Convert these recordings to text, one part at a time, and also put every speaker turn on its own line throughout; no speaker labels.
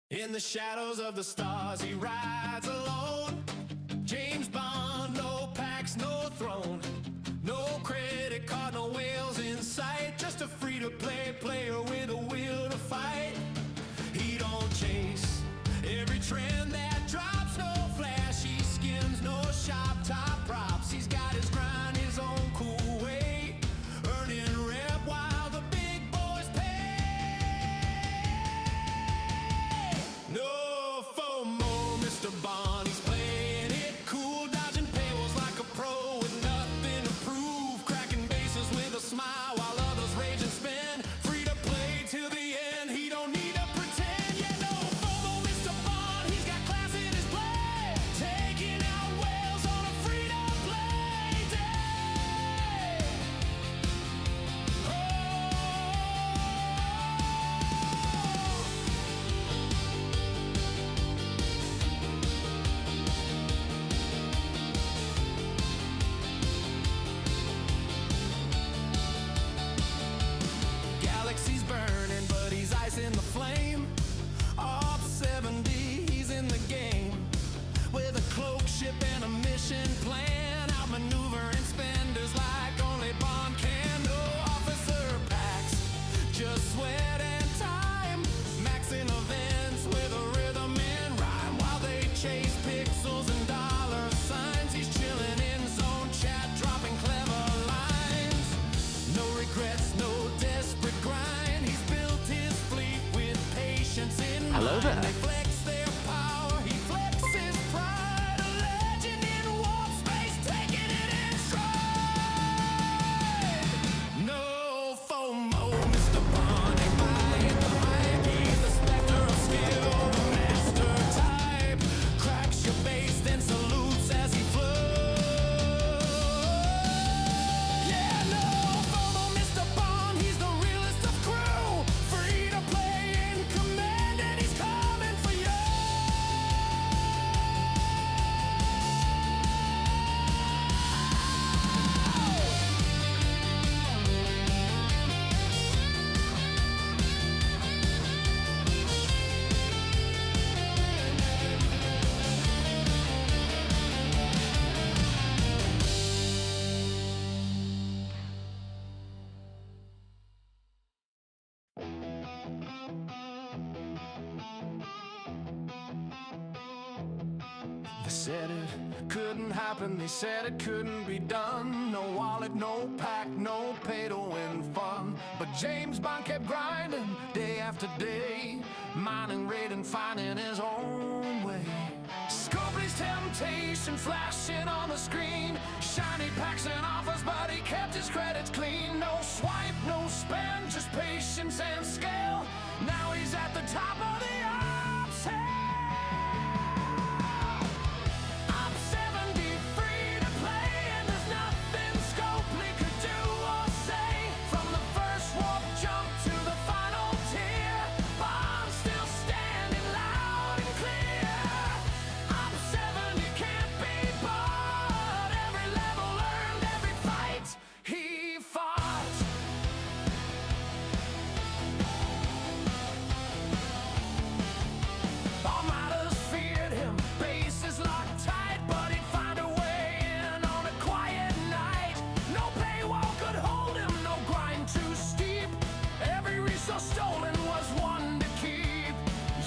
In the shadows of the stars he rides alone. James Bond, no packs, no throne. No credit card, no whales in sight. Just a free-to-play player with a will to fight. He don't chase every trend that drops. No flashy skins, no shop top props. He's got his grind, his own cool way, earning rep while the big boys pay. No FOMO, Mr. Bond, he's playing it cool, dodging paywalls like a pro with nothing to prove, cracking bases with a smile while others rage and spend. Free to play till the end, he don't need to pretend. Yeah, no FOMO, Mr. Bond, he's got class in his play, taking out whales on a free-to-play day. Oh. Galaxy's burning, but he's ice in the flame. Up 70, he's in the game, with a cloak ship and a mission plan, outmaneuvering spenders like only Bond can. No officer packs, just sweat and time, maxing events with a rhythm and rhyme, while they chase pixels and dollar signs. He's chilling in zone chat, dropping clever lines. No regrets, no desperate grind. He's built his fleet with patience in
Hello
mind.
there.
They flex their power, he flexes pride. A legend in warp space, taking it in stride. No FOMO, Mr. Bond, ain't buying the hype. He's the specter of skill, the master type. Cracks your base, then salutes as he flows. Yeah, no FOMO, Mr. Bond, he's the realest of crew. Free to play in command, and he's coming for you. They said it couldn't happen, they said it couldn't be done. No wallet, no pack, no pay to win fun. But James Bond kept grinding day after day, mining, raiding, finding his own way. Scopely's temptation flashing on the screen, shiny packs and offers, but he kept his credits clean. No swipe, no spend, just patience and scale. Now he's at the top of the ops hill. I'm 70, free to play, and there's nothing Scopely could do or say. From the first warp jump to the final tier, Bond still standing loud and clear. I'm 70, can't be bought. Every level earned, every fight he fought. All matters feared him, bases locked tight, but he'd find a way in on a quiet night. No paywall could hold him, no grind too steep. Every resource stolen was one to keep.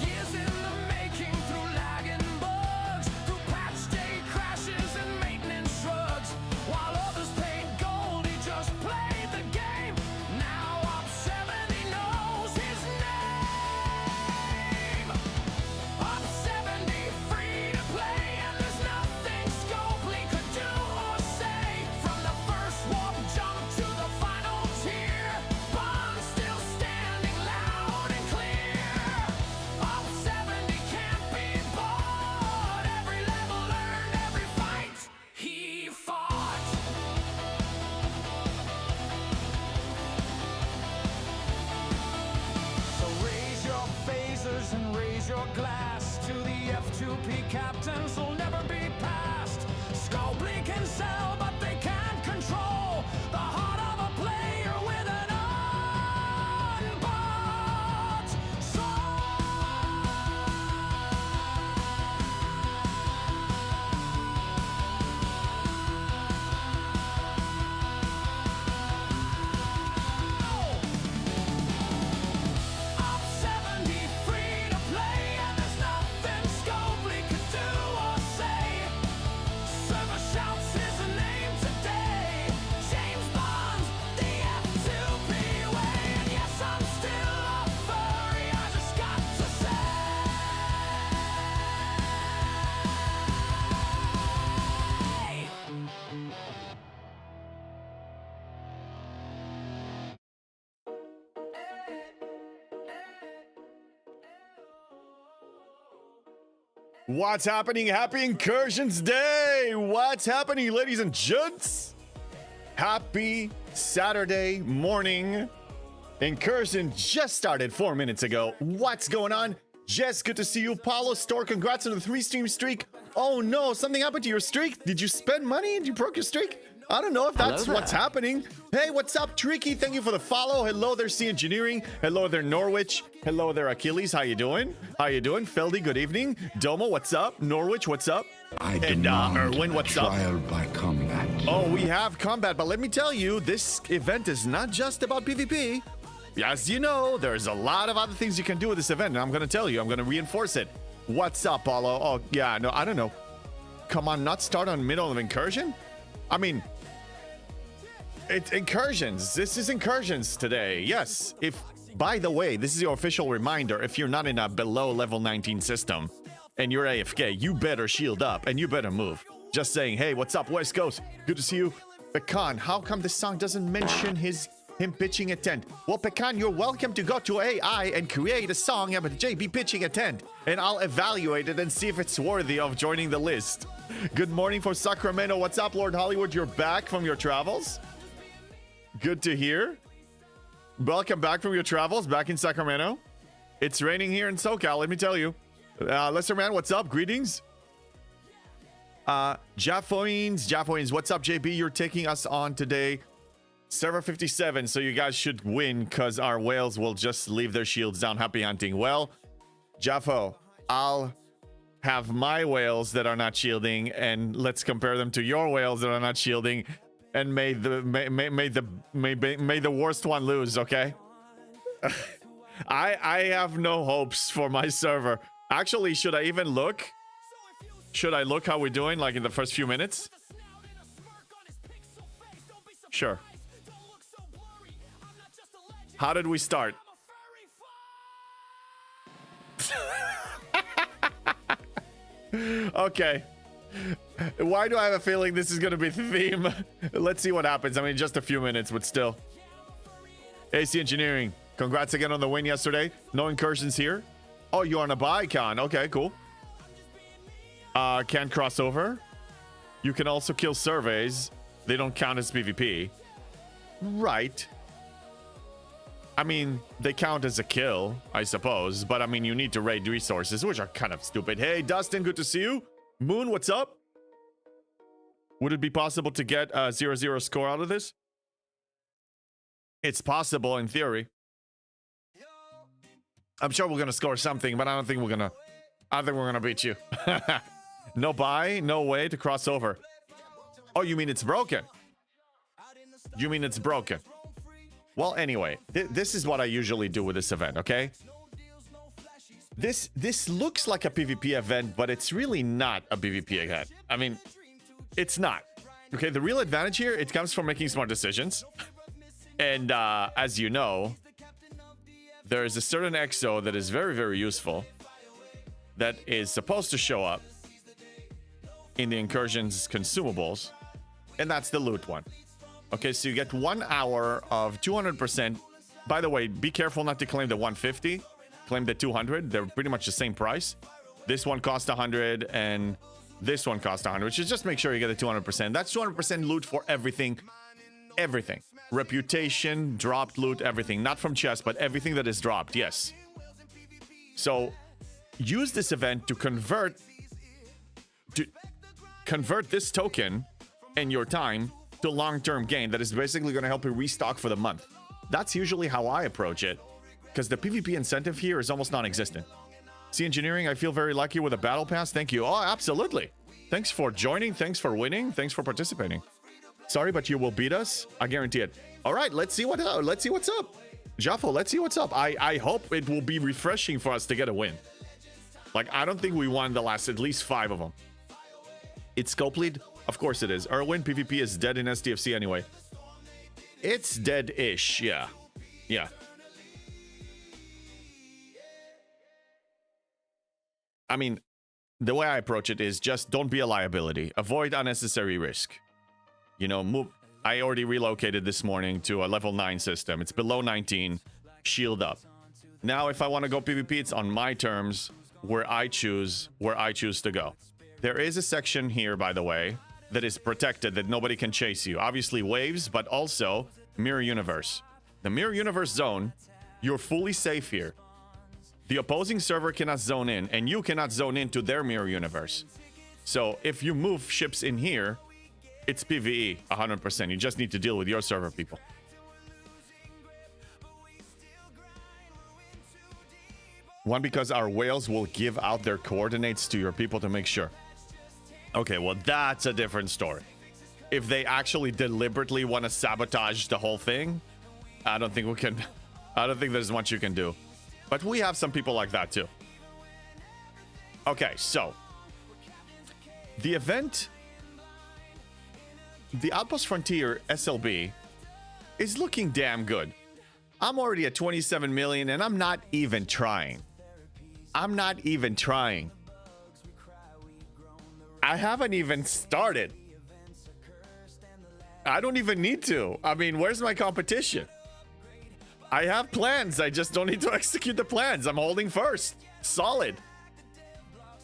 Years in the making, through lag and bugs, through patch day crashes and maintenance shrugs. While others paid gold, he just played the game. Now Op 70 knows his name. Up 70, free to play, and there's nothing Scopely could do or say. From the first warp jump to the final tier, Bond still standing loud and clear. Up 70, can't be bought. Every level earned, every fight he fought. So raise your phasers and raise your glass to the F2P captains who'll never be passed. Scopely can sell, but they can't control the heart of a player with an unbought soul.
What's happening? Happy Incursions Day! What's happening, ladies and gents? Happy Saturday morning. Incursion just started 4 minutes ago. What's going on? Jess, good to see you. Paulo Store, congrats on the 3-stream streak. Oh no, something happened to your streak. Did you spend money and you broke your streak? I don't know if that's what's happening. Hey, what's up, Tricky? Thank you for the follow. Hello there, C Engineering. Hello there, Norwich. Hello there, Achilles. How you doing? How you doing? Feldy, good evening. Domo, what's up? Norwich, what's up? And Erwin, what's up?
Trial by combat.
Oh, we have combat, but let me tell you, this event is not just about PvP. As you know, there's a lot of other things you can do with this event, and I'm going to tell you, I'm going to reinforce it. What's up, Paulo? Oh, yeah, no, I don't know. Come on, not start on middle of incursion? I mean, it's incursions. This is incursions today. Yes. If, by the way, this is your official reminder, if you're not in a below level 19 system and you're AFK, you better shield up and you better move. Just saying, hey, what's up, West Coast? Good to see you. Pecan, how come this song doesn't mention him pitching a tent? Well, Pecan, you're welcome to go to AI and create a song about JB pitching a tent, and I'll evaluate it and see if it's worthy of joining the list. Good morning from Sacramento. What's up, Lord Hollywood? You're back from your travels? Good to hear. Welcome back from your travels, back in Sacramento. It's raining here in SoCal, let me tell you. Lesser Man, what's up? Greetings. Jaffoines, what's up, JB? You're taking us on today. Server 57, so you guys should win because our whales will just leave their shields down. Happy hunting. Well, Jaffo, I'll have my whales that are not shielding, and let's compare them to your whales that are not shielding, and may the worst one lose, okay? I have no hopes for my server. Actually, should I even look? Should I look how we're doing, like in the first few minutes? Sure. How did we start? Okay. Why do I have a feeling this is going to be the theme? Let's see what happens. I mean, just a few minutes, but still. AC Engineering, congrats again on the win yesterday. No incursions here. Oh, you're on a buy, Con. Okay, cool. Can't cross over. You can also kill surveys. They don't count as PvP. Right. I mean, they count as a kill, I suppose. But, I mean, you need to raid resources, which are kind of stupid. Hey, Dustin, good to see you. Moon, what's up? Would it be possible to get a 0-0 score out of this? It's possible in theory. I'm sure we're going to score something, but I don't think we're going to beat you. No buy, no way to cross over. Oh, you mean it's broken? You mean it's broken? Well, anyway, this is what I usually do with this event, okay? This looks like a PvP event, but it's really not a PvP event. I mean, it's not. Okay, the real advantage here, it comes from making smart decisions. And as you know, there is a certain exo that is very, very useful that is supposed to show up in the incursions consumables, and that's the loot one. Okay, so you get 1 hour of 200%. By the way, be careful not to claim the 150. Claim the 200. They're pretty much the same price. This one cost 100 and this one cost 100, which is just make sure you get the 200%. That's 200% loot for everything. Everything. Reputation, dropped loot, everything. Not from chests, but everything that is dropped, yes. So use this event to convert this token and your time to long-term gain that is basically going to help you restock for the month. That's usually how I approach it, because the PvP incentive here is almost non-existent. See Engineering, I feel very lucky with a battle pass. Thank you. Oh, absolutely. Thanks for joining. Thanks for winning. Thanks for participating. Sorry, but you will beat us. I guarantee it. All right, let's see what's up. Jaffo, let's see what's up. I hope it will be refreshing for us to get a win. Like, I don't think we won the last at least 5 of them. It's scope lead? Of course it is. Erwin, PvP is dead in SDFC anyway. It's dead-ish, yeah. Yeah. I mean, the way I approach it is just don't be a liability. Avoid unnecessary risk. You know, move. I already relocated this morning to a level 9 system. It's below 19. Shield up. Now, if I want to go PvP, it's on my terms. where I choose to go. There is a section here, by the way, that is protected, that nobody can chase you. Obviously waves, but also mirror universe. The mirror universe zone, you're fully safe here. The opposing server cannot zone in, and you cannot zone into their mirror universe. So if you move ships in here, it's PvE 100%. You just need to deal with your server people. One, because our whales will give out their coordinates to your people to make sure. Okay, well, that's a different story. If they actually deliberately want to sabotage the whole thing, I don't think we can. I don't think there's much you can do. But we have some people like that too. Okay, so the event, the Outpost Frontier SLB, is looking damn good. I'm already at 27 million and I'm not even trying. I'm not even trying. I haven't even started. I don't even need to. I mean, where's my competition? I have plans. I just don't need to execute the plans. I'm holding first. Solid.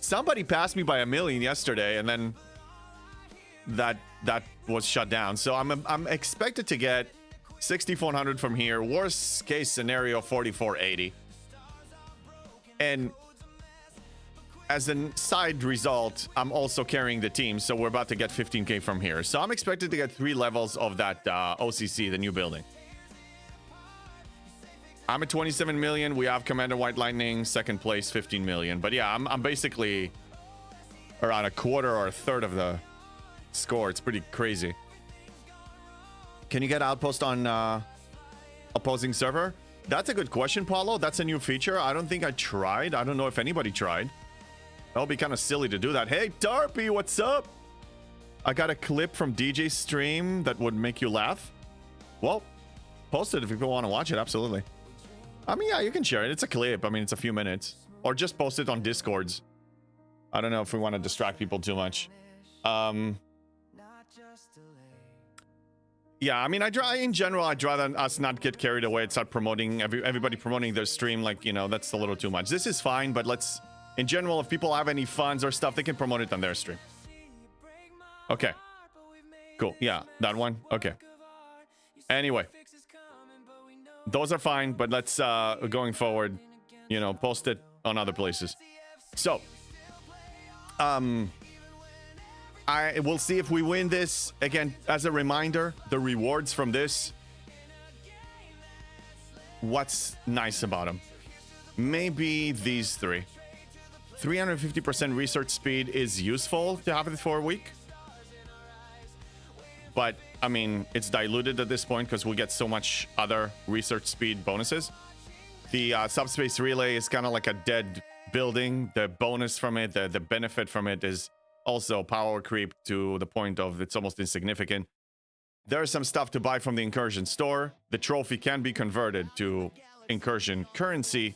Somebody passed me by 1 million yesterday, and then that was shut down. So I'm expected to get 6,400 from here. Worst case scenario, 4,480. And as a side result, I'm also carrying the team, so we're about to get 15k from here. So I'm expected to get 3 levels of that OCC, the new building. I'm at 27 million. We have Commander White Lightning, second place, 15 million. But yeah, I'm basically around a quarter or a third of the score. It's pretty crazy. Can you get Outpost on opposing server? That's a good question, Paulo. That's a new feature. I don't think I tried. I don't know if anybody tried. That would be kind of silly to do that. Hey, Tarpy, what's up? I got a clip from DJ's stream that would make you laugh. Well, post it if people want to watch it. Absolutely. I mean, yeah, you can share it. It's a clip. I mean, it's a few minutes. Or just post it on Discords. I don't know if we want to distract people too much. Yeah, I mean, in general, I'd rather us not get carried away and start promoting, everybody promoting their stream. Like, you know, that's a little too much. This is fine, but let's, in general, if people have any funds or stuff, they can promote it on their stream. Okay. Cool. Yeah, that one. Okay. Anyway. Those are fine, but let's, going forward, you know, post it on other places. So, I will see if we win this. Again, as a reminder, the rewards from this, what's nice about them? Maybe these 3. 350% research speed is useful to have it for a week. But, I mean, it's diluted at this point because we get so much other research speed bonuses. The subspace relay is kind of like a dead building. The bonus from it, the benefit from it is also power creep to the point of it's almost insignificant. There's some stuff to buy from the Incursion store. The trophy can be converted to Incursion currency.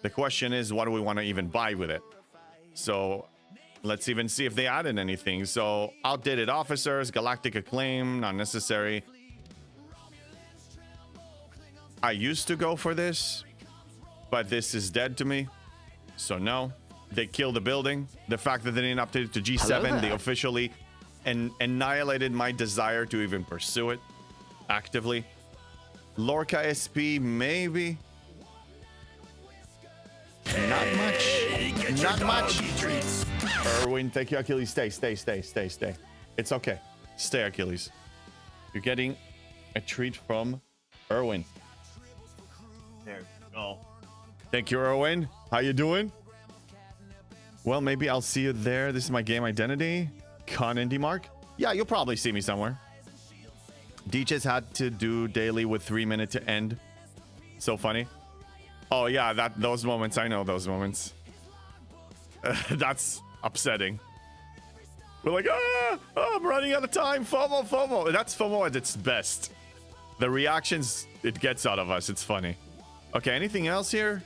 The question is, what do we want to even buy with it? So let's even see if they added anything. So outdated officers, galactic acclaim, not necessary. I used to go for this, but this is dead to me. So no. They killed the building. The fact that they didn't update it to G7, they officially annihilated my desire to even pursue it actively. Lorca SP, maybe. Not much. Not much. Erwin, thank you, Achilles. Stay. It's okay. Stay, Achilles. You're getting a treat from Erwin. There you go. Thank you, Erwin. How you doing? Well, maybe I'll see you there. This is my game identity. Con Indie Mark. Yeah, you'll probably see me somewhere. DJ's had to do daily with 3 minutes to end. So funny. Oh yeah, those moments. I know those moments. That's upsetting. We're like, I'm running out of time. FOMO. That's FOMO at its best. The reactions it gets out of us. It's funny. Okay, anything else here?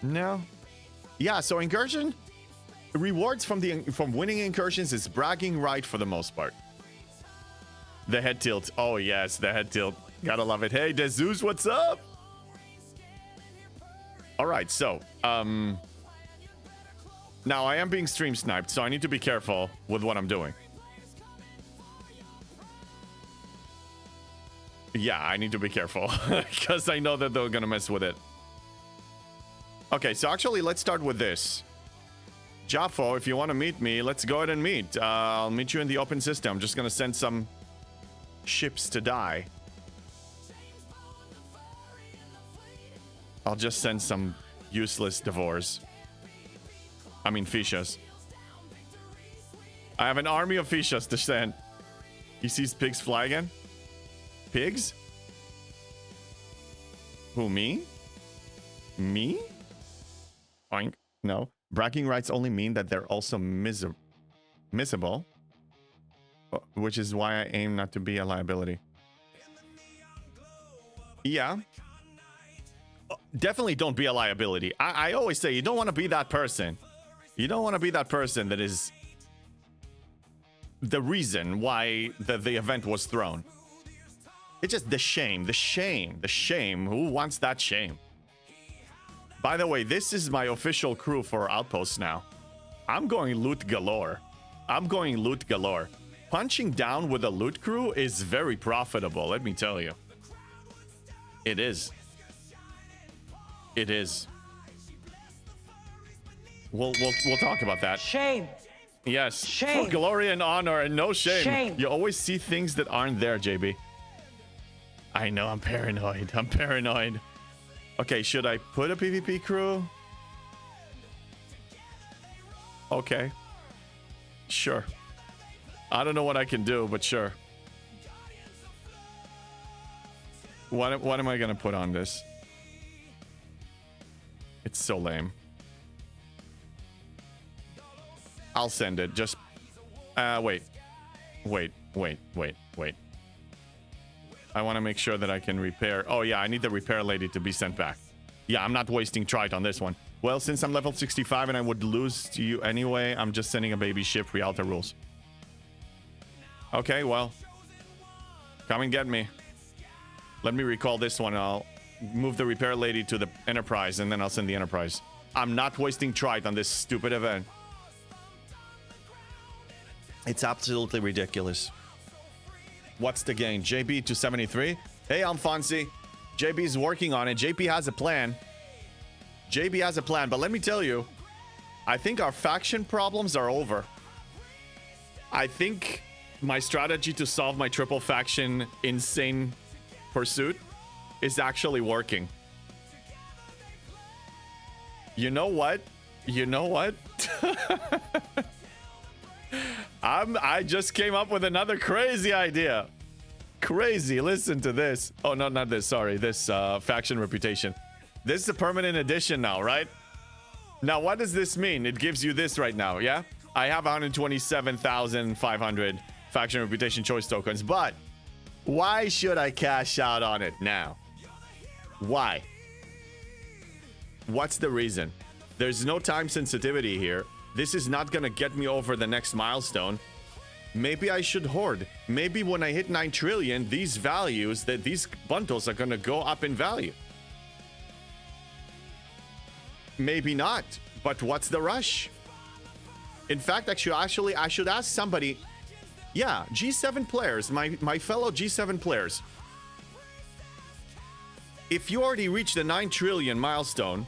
No. Yeah, so Incursion. Rewards from winning incursions is bragging right for the most part. The head tilt. Oh yes, the head tilt. Gotta love it. Hey, Dezeus, what's up? All right, so Now, I am being stream sniped, so I need to be careful with what I'm doing. Yeah, I need to be careful because I know that they're gonna mess with it. Okay, so actually, let's start with this. Jaffo, if you want to meet me, let's go ahead and meet. I'll meet you in the open system. I'm just gonna send some ships to die. I'll just send some useless Devors. I mean, Fishas. I have an army of Fishas to send. He sees pigs fly again? Pigs? Who, me? Me? Oink. No. Bragging rights only mean that they're also missable. Which is why I aim not to be a liability. Yeah. Definitely don't be a liability. I always say you don't want to be that person. You don't want to be that person that is the reason why the event was thrown. It's just the shame, the shame, the shame. Who wants that shame? By the way, this is my official crew for Outposts now. I'm going loot galore. I'm going loot galore. Punching down with a loot crew is very profitable, let me tell you. It is. It is. We'll talk about that.
Shame.
Yes.
Shame.
For glory and honor and no shame.
Shame.
You always see things that aren't there, JB. I know, I'm paranoid. I'm paranoid. Okay, should I put a PvP crew? Okay. Sure. I don't know what I can do, but sure. What am I gonna put on this? It's so lame. I'll send it. Just wait. I want to make sure that I can repair. Oh yeah, I need the repair lady to be sent back. Yeah, I'm not wasting trite on this one. Well, since I'm level 65 and I would lose to you anyway, I'm just sending a baby ship. Rialta rules. Okay, well, come and get me. Let me recall this one. I'll move the repair lady to the Enterprise, and then I'll send the Enterprise. I'm not wasting trite on this stupid event. It's absolutely ridiculous. What's the gain? JB to 73? Hey, I'm Fonzie. JB's working on it. JP has a plan. JB has a plan, but let me tell you, I think our faction problems are over. I think my strategy to solve my triple faction insane pursuit is actually working. You know what? You know what? I just came up with another crazy idea. Crazy. Listen to this. Oh, no, not this. Sorry. This faction reputation. This is a permanent edition now, right? Now, what does this mean? It gives you this right now, yeah? I have 127,500 faction reputation choice tokens, but why should I cash out on it now? Why? What's the reason? There's no time sensitivity here. This is not gonna get me over the next milestone. Maybe I should hoard. Maybe when I hit 9 trillion, these values, these bundles are gonna go up in value. Maybe not, but what's the rush? In fact, actually, I should ask somebody. Yeah, G7 players, my fellow G7 players. If you already reached the 9 trillion milestone,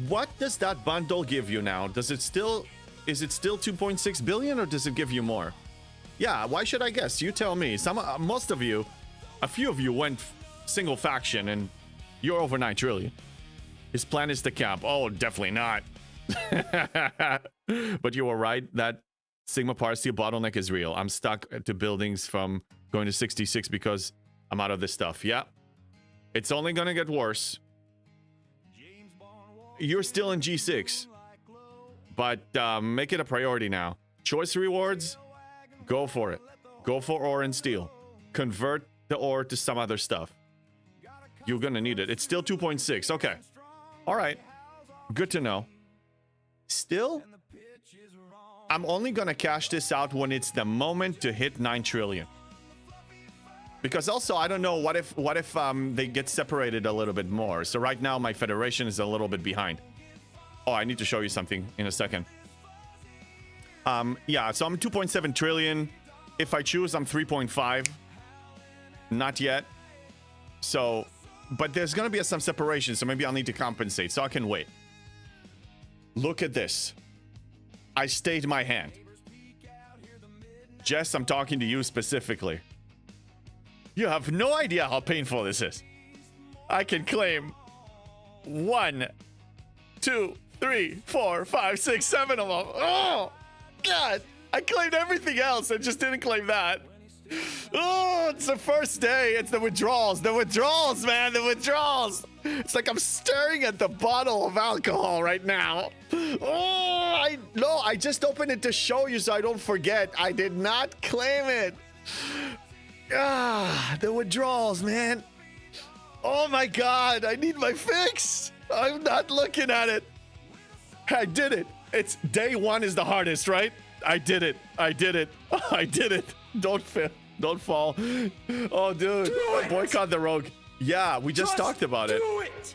what does that bundle give you now? Is it still 2.6 billion or does it give you more? Yeah, why should I guess? You tell me. Most of you, a few of you went single faction and you're over 9 trillion. His plan is to cap. Oh, definitely not. But you were right. That Sigma Parsi bottleneck is real. I'm stuck to buildings from going to 66 because I'm out of this stuff. Yeah. It's only going to get worse. You're still in G6. But make it a priority now. Choice rewards, go for it. Go for ore and steel. Convert the ore to some other stuff. You're going to need it. It's still 2.6. Okay. All right. Good to know. Still, I'm only going to cash this out when it's the moment to hit 9 trillion. Because also, I don't know, what if they get separated a little bit more? So right now, my federation is a little bit behind. Oh, I need to show you something in a second. Yeah, so I'm 2.7 trillion. If I choose, I'm 3.5. Not yet. So, but there's going to be some separation, so maybe I'll need to compensate, so I can wait. Look at this. I stayed my hand. Jess, I'm talking to you specifically. You have no idea how painful this is. I can claim 1, 2, 3, 4, 5, 6, 7 of them. Oh, God. I claimed everything else. I just didn't claim that. Oh, it's the first day. It's the withdrawals. The withdrawals, man. The withdrawals. It's like I'm staring at the bottle of alcohol right now. Oh, I just opened it to show you so I don't forget. I did not claim it. Ah, the withdrawals, man. Oh my God, I need my fix. I'm not looking at it. I did it. It's day 1 is the hardest, right? I did it. I did it. I did it. Don't fail. Don't fall. Oh, dude. Boycott the rogue. Yeah, we just talked about it.
Do it.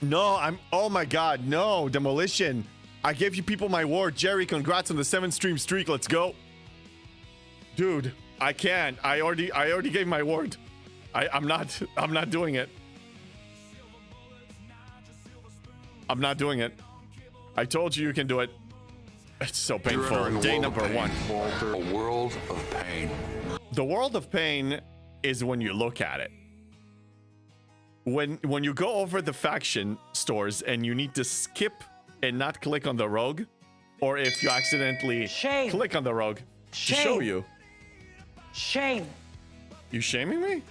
No, oh my God, no. Demolition. I gave you people my word. Jerry, congrats on the 7-stream streak. Let's go. Dude, I can't. I already gave my word. I'm not doing it. I'm not doing it. I told you can do it. It's so painful. Day number 1.
Walter, a world of pain.
The world of pain is when you look at it. When you go over the faction stores and you need to skip and not click on the rogue, or if you accidentally click on the rogue to show you.
Shame.
You shaming me?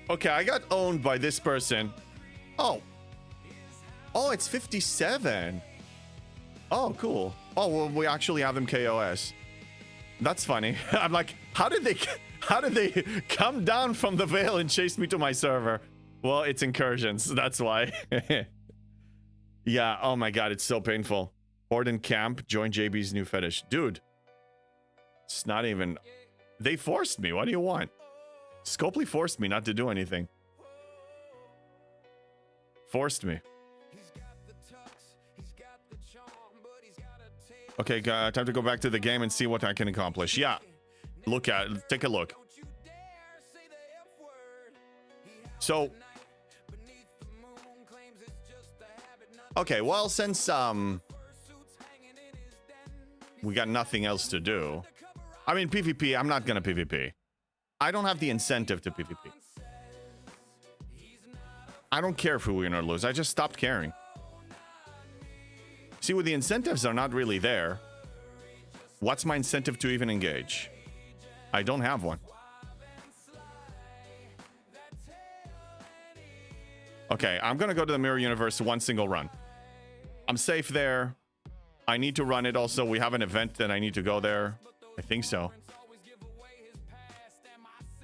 Okay, I got owned by this person. Oh, it's 57. Oh, cool. Oh, well, we actually have them KOS. That's funny. I'm like, how did they come down from the veil and chase me to my server? Well, it's incursions. That's why. Yeah. Oh my God, it's so painful. Horden camp. Join JB's new fetish, dude. It's not even. They forced me. What do you want? Scopely forced me not to do anything. Forced me. Okay, time to go back to the game and see what I can accomplish. Yeah. Take a look. So. Okay, well, since we got nothing else to do. I mean, PvP, I'm not gonna PvP. I don't have the incentive to PvP. I don't care if we win or lose. I just stopped caring. See, with the incentives are not really there. What's my incentive to even engage? I don't have one. Okay, I'm gonna go to the mirror universe 1 single run. I'm safe there. I need to run it also. We have an event that I need to go there. I think so.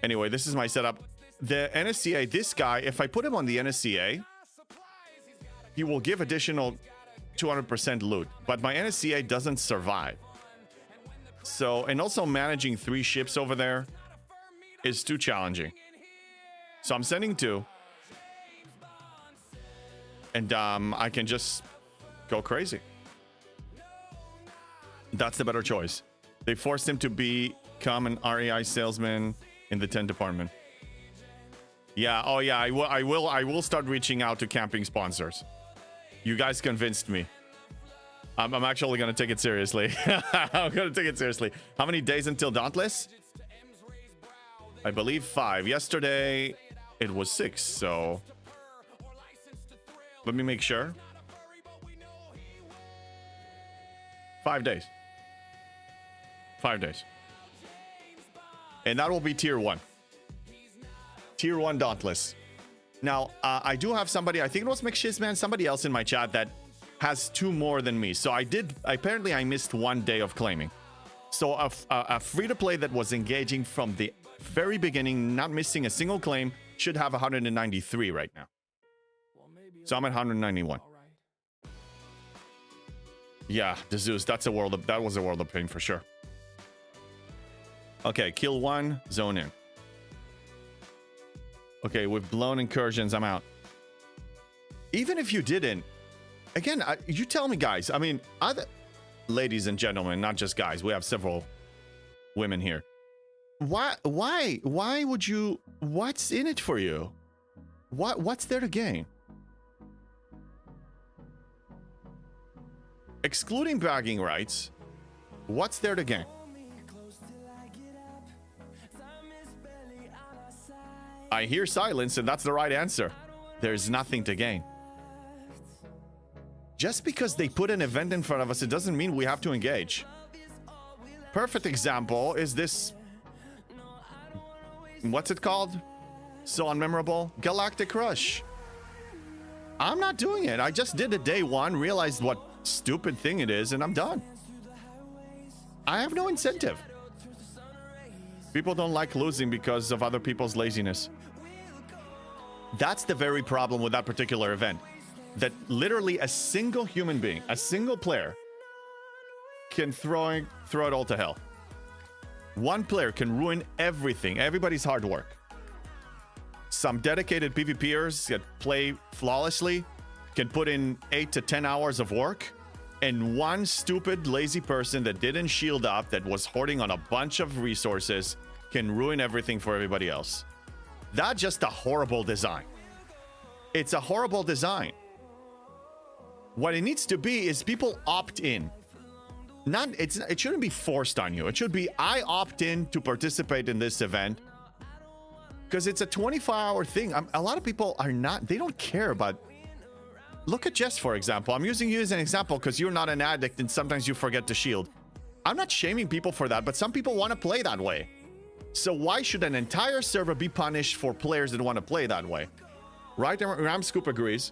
Anyway, this is my setup. The NSCA, this guy, if I put him on the NSCA, he will give additional 200% loot, but my NSCA doesn't survive. So, and also managing 3 ships over there is too challenging. So I'm sending 2. And I can just go crazy. That's the better choice. They forced him to become an REI salesman in the 10 department. Yeah, oh yeah, I will start reaching out to camping sponsors. You guys convinced me. I'm actually gonna take it seriously. I'm gonna take it seriously. How many days until Dauntless? I believe 5. Yesterday it was 6, so let me make sure. 5 days. 5 days. And that will be tier 1. Tier 1 Dauntless. Now, I do have somebody, I think it was McShizman, somebody else in my chat that has 2 more than me. So apparently I missed 1 day of claiming. So a free-to-play that was engaging from the very beginning, not missing a single claim, should have 193 right now. So I'm at 191. Yeah, the Zeus, that was a world of pain for sure. Okay, kill 1, zone in. Okay, with blown incursions, I'm out. Even if you didn't, again, you tell me, guys. I mean, ladies and gentlemen, not just guys. We have several women here. Why would you? What's in it for you? What's there to gain? Excluding bragging rights, what's there to gain? I hear silence, and that's the right answer. There's nothing to gain. Just because they put an event in front of us, it doesn't mean we have to engage. Perfect example is this. What's it called? So unmemorable. Galactic Rush. I'm not doing it. I just did it day one, realized what stupid thing it is, and I'm done. I have no incentive. People don't like losing because of other people's laziness. That's the very problem with that particular event. That literally a single human being, a single player, can throw it all to hell. One player can ruin everything, everybody's hard work. Some dedicated PvPers that play flawlessly can put in 8 to 10 hours of work, and one stupid, lazy person that didn't shield up, that was hoarding on a bunch of resources, can ruin everything for everybody else. That's just a horrible design. It's a horrible design. What it needs to be is people opt in. It shouldn't be forced on you. It should be, I opt in to participate in this event because it's a 24-hour thing. A lot of people are not, they don't care about. Look at Jess, for example. I'm using you as an example because you're not an addict and sometimes you forget to shield. I'm not shaming people for that, but some people want to play that way. So why should an entire server be punished for players that want to play that way? Right? Ramscoop agrees.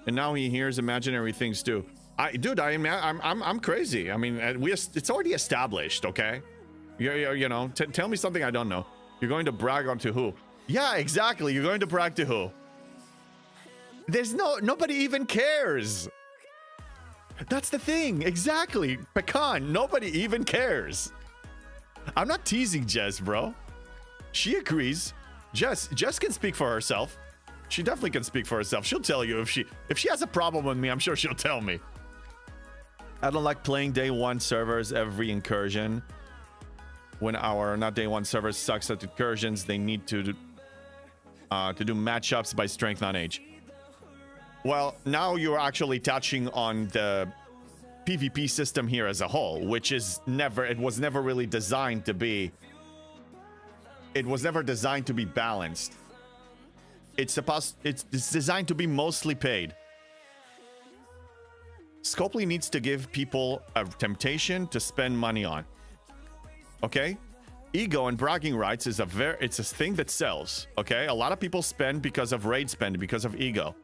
And now he hears imaginary things too. I'm crazy. I mean, it's already established, okay? You know, tell me something I don't know. You're going to brag onto who? Yeah, exactly. You're going to brag to who? Nobody even cares. That's the thing. Exactly. Pecan, nobody even cares. I'm not teasing Jess, bro. She agrees. Jess can speak for herself. She definitely can speak for herself. She'll tell you if she has a problem with me, I'm sure she'll tell me. I don't like playing day one servers every incursion. When our not day one servers sucks at incursions, they need to do matchups by strength, not age. Well, now you're actually touching on the PvP system here as a whole, which is it was never really designed to be. It was never designed to be balanced. It's designed to be mostly paid. Scopely needs to give people a temptation to spend money on. Okay? Ego and bragging rights is it's a thing that sells. Okay? A lot of people spend because of raid spend, because of ego.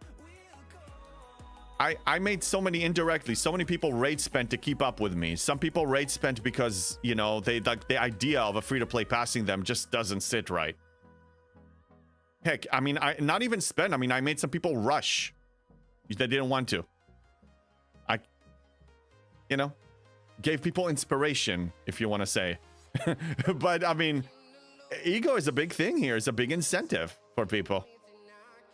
I made so many indirectly. So many people raid spent to keep up with me. Some people raid spent because, you know, they like the idea of a free-to-play passing them just doesn't sit right. Heck, I mean, not even spend. I mean, I made some people rush. They didn't want to. You know, gave people inspiration, if you want to say. But, I mean, ego is a big thing here. It's a big incentive for people.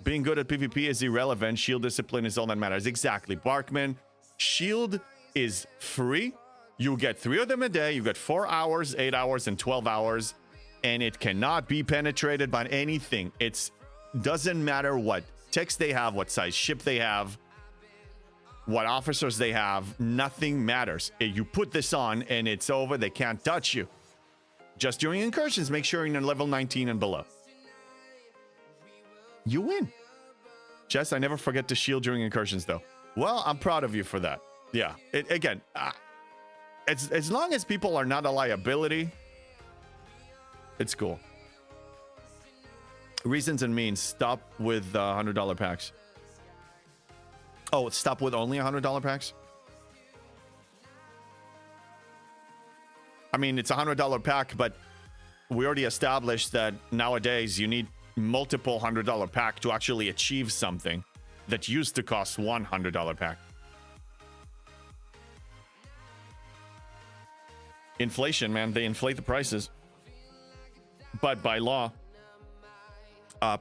Being good at PvP is irrelevant. Shield discipline is all that matters. Exactly. Barkman, shield is free. You get 3 of them a day. You get 4 hours, 8 hours, and 12 hours. And it cannot be penetrated by anything. It doesn't matter what text they have, what size ship they have, what officers they have. Nothing matters. You put this on and it's over. They can't touch you. Just during incursions, make sure you're in level 19 and below. You win. Jess, I never forget to shield during incursions, though. Well, I'm proud of you for that. Yeah. As long as people are not a liability, it's cool. Reasons and means. Stop with $100 packs. Oh, stop with only $100 packs? I mean, it's a $100 pack, but we already established that nowadays you need multiple $100 pack to actually achieve something that used to cost $100 pack. Inflation, man. They inflate the prices. But by law,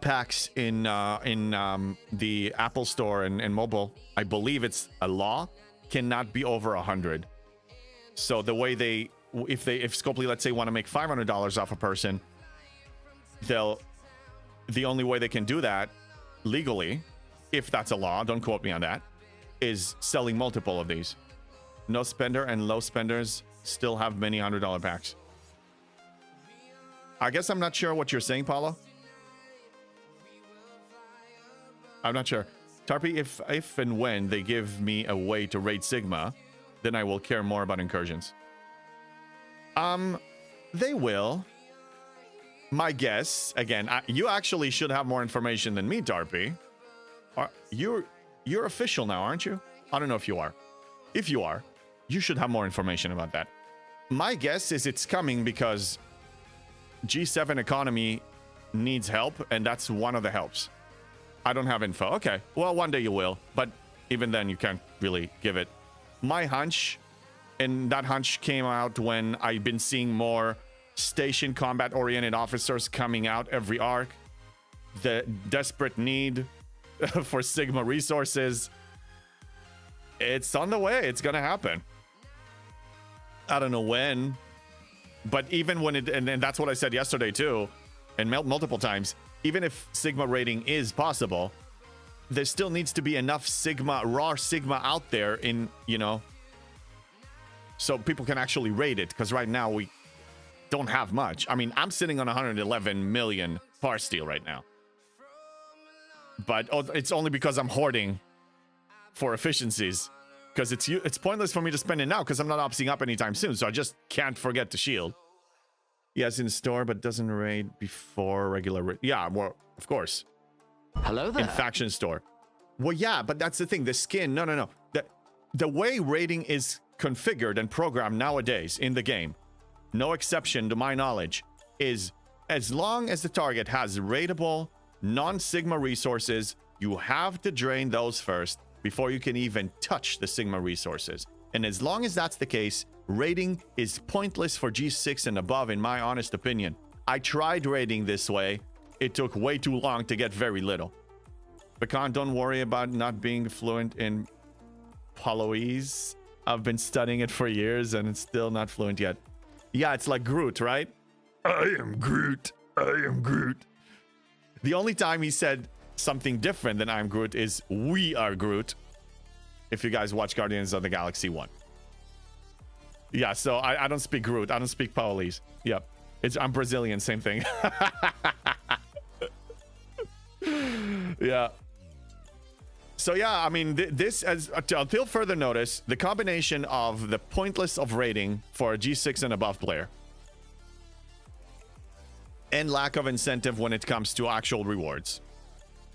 packs in the Apple Store and mobile, I believe it's a law, cannot be over 100. So the way if Scopely, let's say, want to make $500 off a person, the only way they can do that legally, if that's a law, don't quote me on that, is selling multiple of these. No spender and low spenders still have many $100 packs. I guess I'm not sure what you're saying, Paulo. I'm not sure. Tarpy, if and when they give me a way to raid Sigma, then I will care more about incursions. They will. My guess, again, you actually should have more information than me, Tarpy. You're official now, aren't you? I don't know if you are. If you are, you should have more information about that. My guess is it's coming because G7 economy needs help, and that's one of the helps. I don't have info. Okay, well, one day you will, but even then you can't really give it. My hunch, and that hunch came out when I've been seeing more station combat-oriented officers coming out every arc. The desperate need for Sigma resources. It's on the way. It's gonna happen. I don't know when, but even when it, and that's what I said yesterday too, and multiple times, even if Sigma rating is possible, there still needs to be enough Sigma, raw Sigma out there in, so people can actually raid it, because right now we don't have much. I mean, I'm sitting on 111 million par steel right now. But it's only because I'm hoarding for efficiencies. Because it's pointless for me to spend it now, because I'm not opting up anytime soon, so I just can't forget to shield. Yes, in store, but doesn't raid before regular raid. Yeah, well, of course.
Hello there.
In faction store. Well, yeah, but that's the thing. The skin, no. The way raiding is configured and programmed nowadays in the game, no exception to my knowledge, is as long as the target has raidable, non-Sigma resources, you have to drain those first before you can even touch the Sigma resources. And as long as that's the case, raiding is pointless for G6 and above, in my honest opinion. I tried raiding this way. It took way too long to get very little. Pecan, don't worry about not being fluent in Poloese. I've been studying it for years and it's still not fluent yet. Yeah, it's like Groot, right? I am Groot. I am Groot. The only time he said something different than I'm Groot is we are Groot. If you guys watch Guardians of the Galaxy 1. Yeah, so I don't speak Groot. I don't speak Poloese. Yep. I'm Brazilian, same thing. Yeah. So yeah, I mean, this, as until further notice, the combination of the pointless of raiding for a G6 and above player and lack of incentive when it comes to actual rewards,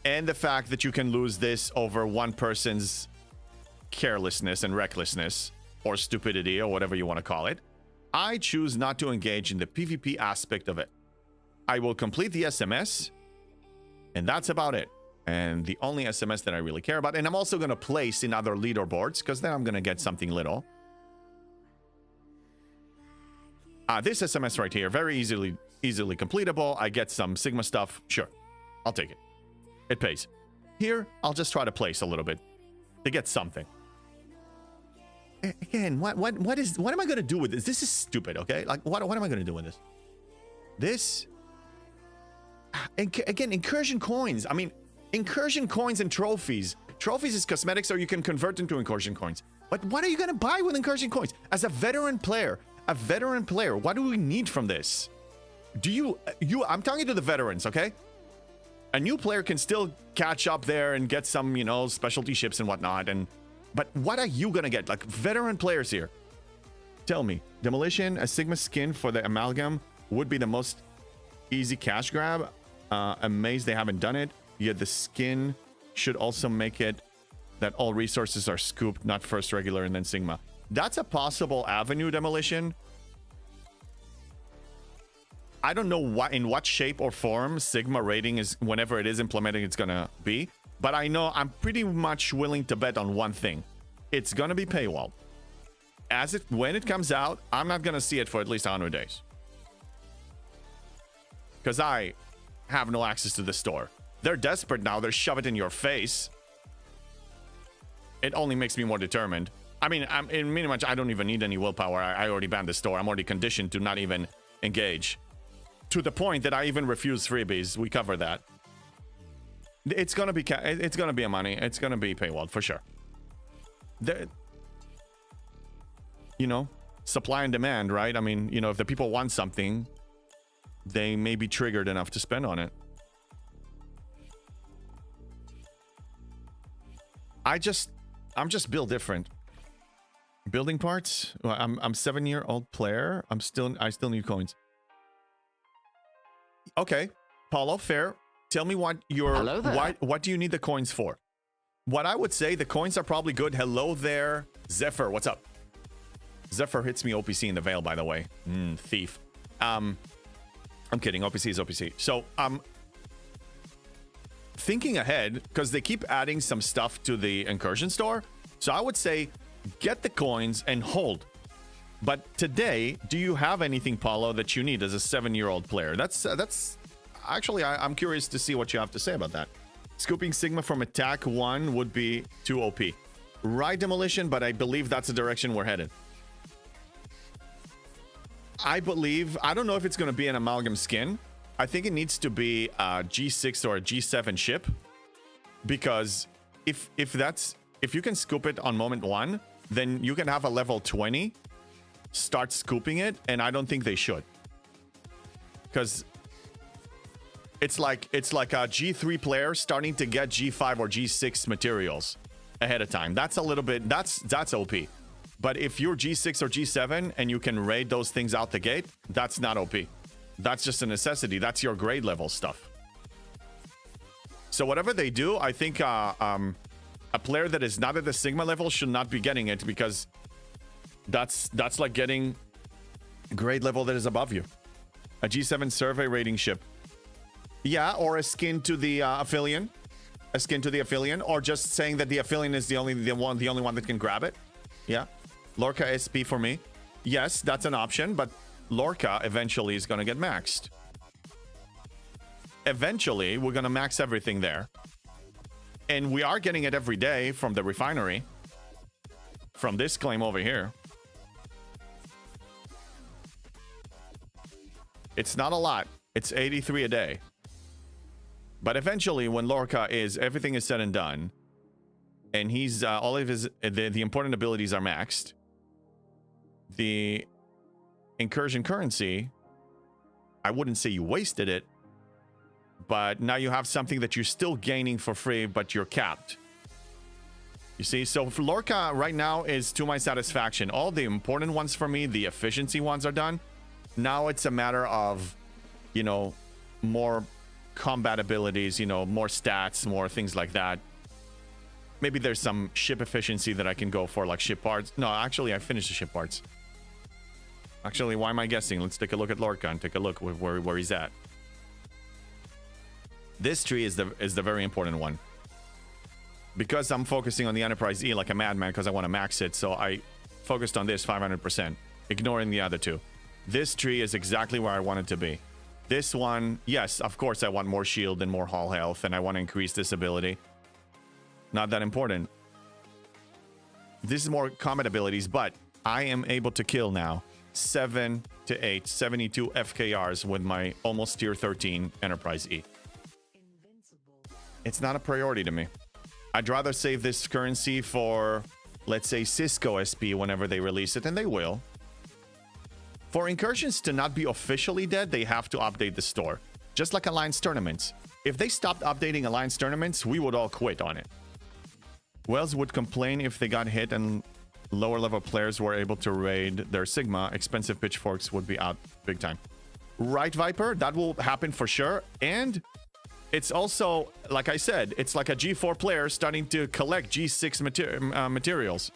and the fact that you can lose this over one person's carelessness and recklessness or stupidity or whatever you want to call it, I choose not to engage in the PvP aspect of it. I will complete the SMS, and that's about it. And the only SMS that I really care about, and I'm also going to place in other leaderboards, because then I'm going to get something little. This SMS right here, very easily completable. I get some Sigma stuff. Sure, I'll take it. It pays. Here, I'll just try to place a little bit to get something. Again, what am I going to do with this? This is stupid, okay? Like, what am I going to do with this? This, again, incursion coins. I mean, incursion coins and trophies. Trophies is cosmetics, or you can convert into incursion coins. But what are you going to buy with incursion coins? As a veteran player, what do we need from this? I'm talking to the veterans, okay? A new player can still catch up there and get some, specialty ships and whatnot. But what are you going to get? Like, veteran players here. Tell me, Demolition, a Sigma skin for the Amalgam would be the most easy cash grab. Amazed they haven't done it. Yet the skin should also make it that all resources are scooped, not first regular and then Sigma. That's a possible avenue, Demolition. I don't know in what shape or form Sigma rating is, whenever it is implemented, it's gonna be. But I know I'm pretty much willing to bet on one thing. It's gonna be paywall. When it comes out, I'm not gonna see it for at least 100 days. Because I have no access to the store. They're desperate now. They're shove it in your face. It only makes me more determined. I mean, in pretty much, I don't even need any willpower. I already banned the store. I'm already conditioned to not even engage. To the point that I even refuse freebies. We cover that. It's gonna be a money. It's gonna be paywalled for sure. You know, supply and demand, right? I mean, you know, if the people want something, they may be triggered enough to spend on it. I'm just built different. Building parts. Well, I'm 7-year-old player. I still need coins. Okay, Paulo, fair. Tell me what what do you need the coins for? What I would say, the coins are probably good. Hello there, Zephyr. What's up? Zephyr hits me OPC in the Veil, by the way. Thief. I'm kidding. OPC is OPC. So thinking ahead, because they keep adding some stuff to the incursion store. So I would say get the coins and hold. But today, do you have anything, Paulo, that you need as a 7-year-old player? That's actually, I'm curious to see what you have to say about that. Scooping Sigma from attack 1 would be too OP. Right, Demolition, but I believe that's the direction we're headed. I don't know if it's going to be an amalgam skin. I think it needs to be a G6 or a G7 ship. Because if you can scoop it on moment 1, then you can have a level 20 start scooping it, and I don't think they should. Because it's like a G3 player starting to get G5 or G6 materials ahead of time. That's a little bit, that's OP. But if you're G6 or G7 and you can raid those things out the gate, that's not OP. That's just a necessity. That's your grade level stuff. So whatever they do, I think a player that is not at the Sigma level should not be getting it, because that's like getting grade level that is above you. A G7 survey rating ship. Yeah, or a skin to the Aphelion. A skin to the Aphelion, or just saying that the Aphelion is the only one that can grab it. Yeah. Lorca SP for me. Yes, that's an option, but Lorca eventually is going to get maxed. Eventually, we're going to max everything there. And we are getting it every day from the refinery. From this claim over here. It's not a lot. It's 83 a day. But eventually, when Lorca everything is said and done, and he's all of his the important abilities are maxed, the incursion currency, I wouldn't say you wasted it, but now you have something that you're still gaining for free, but you're capped. You see, so for Lorca right now is to my satisfaction. All the important ones for me, the efficiency ones are done. Now it's a matter of, you know, more combat abilities, you know, more stats, more things like that. Maybe there's some ship efficiency that I can go for, like ship parts. No, actually, I finished the ship parts. Actually, why am I guessing? Let's take a look at Lorca and take a look where he's at. This tree is the very important one. Because I'm focusing on the Enterprise E like a madman because I want to max it, so I focused on this 500%, ignoring the other two. This tree is exactly where I want it to be. This one, yes, of course I want more shield and more hull health, and I want to increase this ability. Not that important. This is more combat abilities, but I am able to kill now 7 to 8, 72 FKRs with my almost tier 13 Enterprise E. It's not a priority to me. I'd rather save this currency for, let's say, Cisco SP whenever they release it, and they will. For incursions to not be officially dead, they have to update the store. Just like Alliance tournaments. If they stopped updating Alliance tournaments, we would all quit on it. Wells would complain if they got hit and lower level players were able to raid their Sigma. Expensive pitchforks would be out big time. Right, Viper? That will happen for sure. And it's also, like I said, it's like a G4 player starting to collect G6 materials.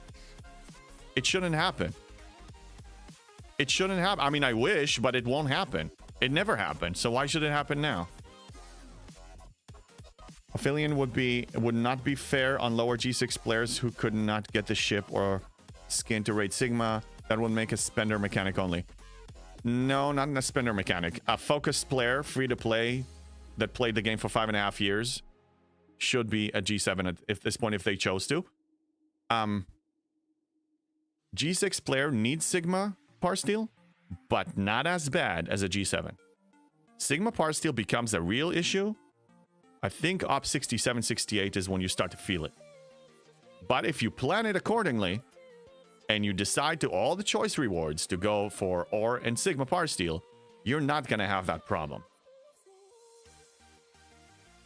It shouldn't happen. It shouldn't happen. I mean, I wish, but it won't happen. It never happened. So why should it happen now? Aphelion would not be fair on lower G6 players who could not get the ship or skin to raid Sigma. That would make a spender mechanic only. No, not a spender mechanic. A focused player, free to play, that played the game for 5.5 years should be a G7 at this point if they chose to. G6 player needs Sigma parsteel, but not as bad as a G7. Sigma parsteel becomes a real issue. I think op 67, 68 is when you start to feel it. But if you plan it accordingly, and you decide to all the choice rewards to go for ore and Sigma parsteel, you're not going to have that problem.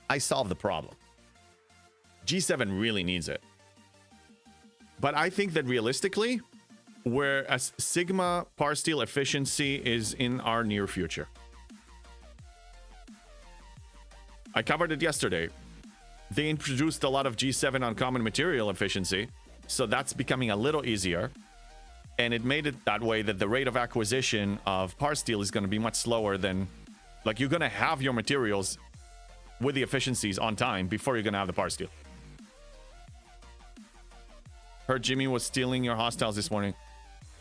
I solved the problem. G7 really needs it. But I think that realistically, whereas Sigma parsteel efficiency is in our near future. I covered it yesterday. They introduced a lot of G7 uncommon material efficiency, so that's becoming a little easier. And it made it that way that the rate of acquisition of parsteel is going to be much slower than... Like, you're going to have your materials with the efficiencies on time before you're going to have the parsteel. Heard Jimmy was stealing your hostiles this morning.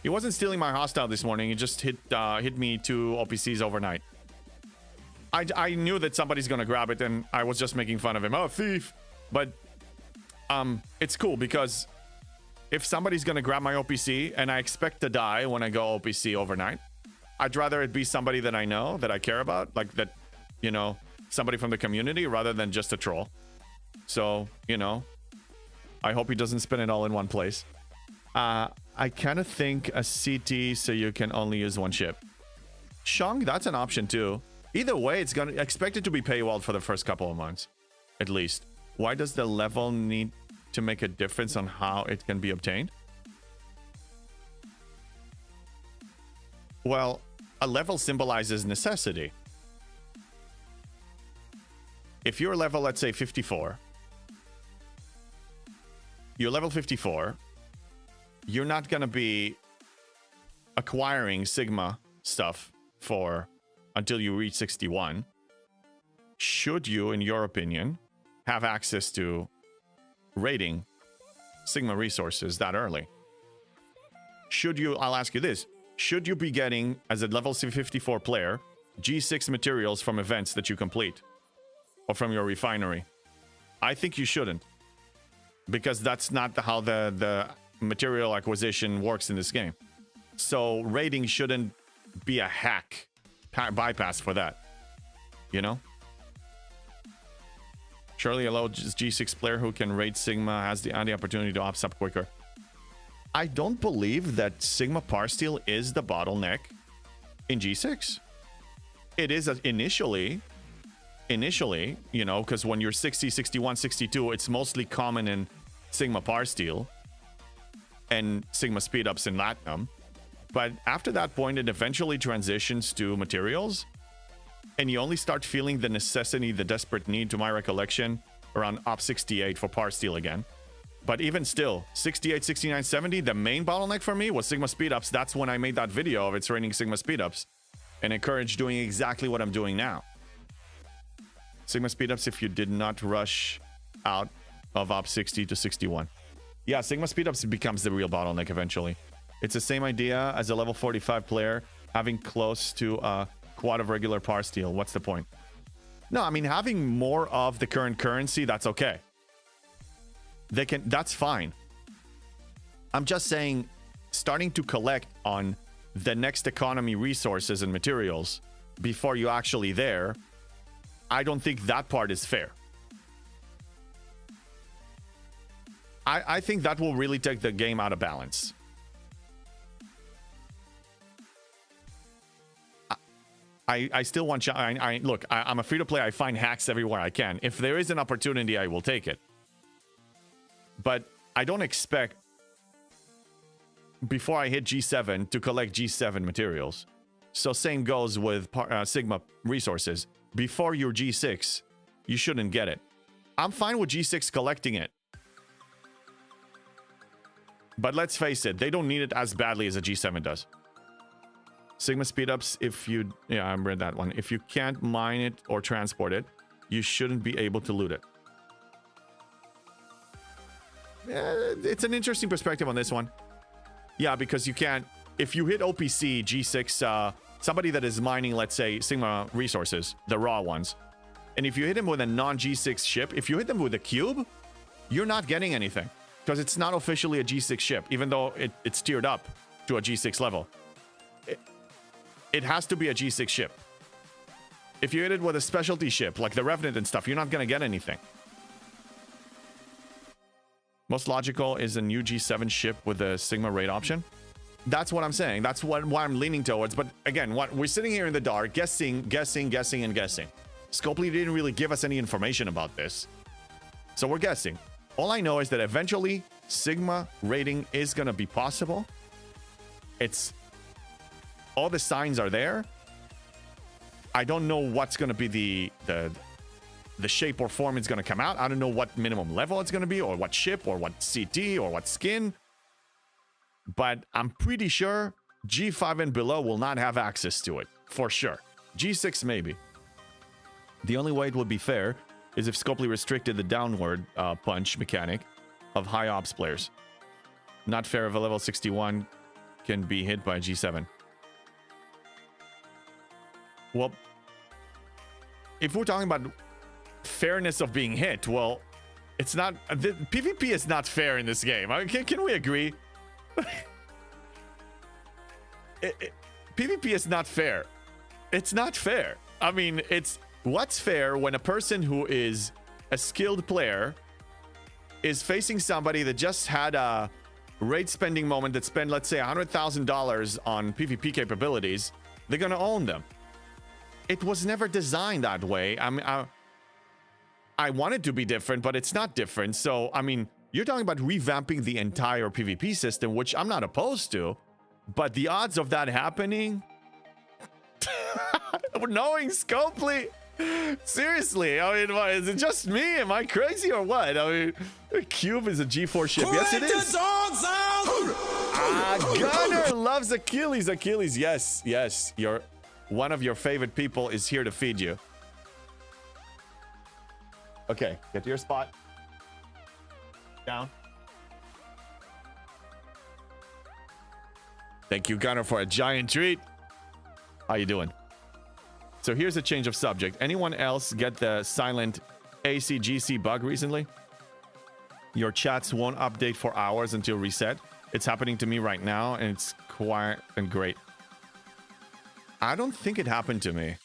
He wasn't stealing my hostile this morning. He just hit me 2 OPCs overnight. I knew that somebody's going to grab it, and I was just making fun of him. Oh, thief! But it's cool because if somebody's going to grab my OPC and I expect to die when I go OPC overnight, I'd rather it be somebody that I know, that I care about, like that, you know, somebody from the community rather than just a troll. So, you know, I hope he doesn't spin it all in one place. I kind of think a CT so you can only use one ship. Shang, that's an option too. Either way, it's going to expect it to be paywalled for the first couple of months, at least. Why does the level need to make a difference on how it can be obtained? Well, a level symbolizes necessity. If you're level, let's say 54, you're level 54, you're not going to be acquiring Sigma stuff for until you reach 61. Should you, in your opinion, have access to raiding Sigma resources that early? Should you, I'll ask you this, should you be getting, as a level 54 player, G6 materials from events that you complete? Or from your refinery? I think you shouldn't. Because that's not how the material acquisition works in this game. So raiding shouldn't be a hack bypass for that. You know? Surely a low G6 player who can raid Sigma has the opportunity to ops up quicker. I don't believe that Sigma parsteel is the bottleneck in G6. It is initially, you know, because when you're 60, 61, 62, it's mostly common in Sigma parsteel and Sigma speedups in Latinum. But after that point, it eventually transitions to materials, and you only start feeling the necessity, the desperate need, to my recollection, around op 68 for parsteel again. But even still, 68, 69, 70, the main bottleneck for me was Sigma speedups. That's when I made that video of it's raining Sigma speedups and encouraged doing exactly what I'm doing now. Sigma speedups if you did not rush out of op 60 to 61. Yeah, Sigma speedups becomes the real bottleneck eventually. It's the same idea as a level 45 player having close to a quad of regular parsteel. What's the point? No, I mean, having more of the current currency, that's okay. That's fine. I'm just saying, starting to collect on the next economy resources and materials before you're actually there, I don't think that part is fair. I think that will really take the game out of balance. I still want... Look, I'm a free-to-play. I find hacks everywhere I can. If there is an opportunity, I will take it. But I don't expect, before I hit G7, to collect G7 materials. So same goes with Sigma resources. Before your G6, you shouldn't get it. I'm fine with G6 collecting it. But let's face it, they don't need it as badly as a G7 does. Sigma speedups, if you... Yeah, I read that one. If you can't mine it or transport it, you shouldn't be able to loot it. It's an interesting perspective on this one. Yeah, because you can't... If you hit OPC, G6, somebody that is mining, let's say, Sigma resources, the raw ones, and if you hit him with a non-G6 ship, if you hit them with a cube, you're not getting anything. because it's not officially a G6 ship, even though it's tiered up to a G6 level. It has to be a G6 ship. If you hit it with a specialty ship, like the Revenant and stuff, you're not going to get anything. Most logical is a new G7 ship with a Sigma raid option. That's what I'm saying. That's what I'm leaning towards. But again, what we're sitting here in the dark, guessing. Scopely didn't really give us any information about this. So we're guessing. All I know is that eventually Sigma rating is going to be possible. It's all the signs are there. I don't know what's going to be the shape or form it's going to come out. I don't know what minimum level it's going to be, or what ship, or what CT, or what skin. But I'm pretty sure G5 and below will not have access to it, for sure. G6 maybe. The only way it would be fair is if Scopely restricted the downward punch mechanic of high ops players. Not fair if a level 61 can be hit by a G7. Well, if we're talking about fairness of being hit, well, it's not. The PvP is not fair in this game. I mean, can we agree? PvP is not fair. It's not fair. I mean, it's what's fair when a person who is a skilled player is facing somebody that just had a raid spending moment that spent, let's say, $100,000 on PvP capabilities. They're gonna own them. It was never designed that way. I mean, I want it to be different, but it's not different. So, I mean, you're talking about revamping the entire PvP system, which I'm not opposed to, but the odds of that happening, knowing Scopely, seriously, I mean, is it just me? Am I crazy or what? I mean, Cube is a G4 ship. Yes, it is. Gunner loves Achilles. Achilles, yes, you're one of your favorite people is here to feed you. Okay, get to your spot. Down. Thank you, Gunner, for a giant treat. How you doing? So here's a change of subject. Anyone else get the silent ACGC bug recently? Your chats won't update for hours until reset. It's happening to me right now, and it's quiet and great. I don't think it happened to me.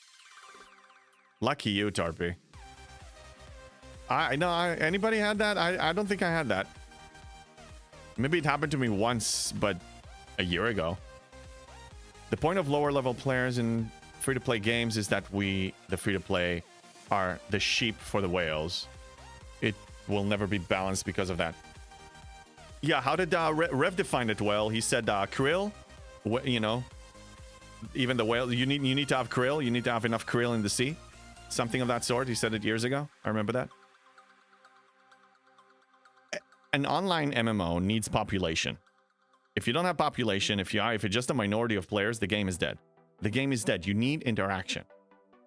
Lucky you, Tarpy. Anybody had that? I don't think I had that. Maybe it happened to me once, but a year ago. The point of lower level players in free-to-play games is that we, the free-to-play, are the sheep for the whales. It will never be balanced because of that. Yeah, how did Rev define it well? He said krill, you know, even the whale, you need to have krill. You need to have enough krill in the sea. Something of that sort. He said it years ago. I remember that. An online MMO needs population. If you don't have population, if you're just a minority of players, the game is dead. The game is dead. You need interaction.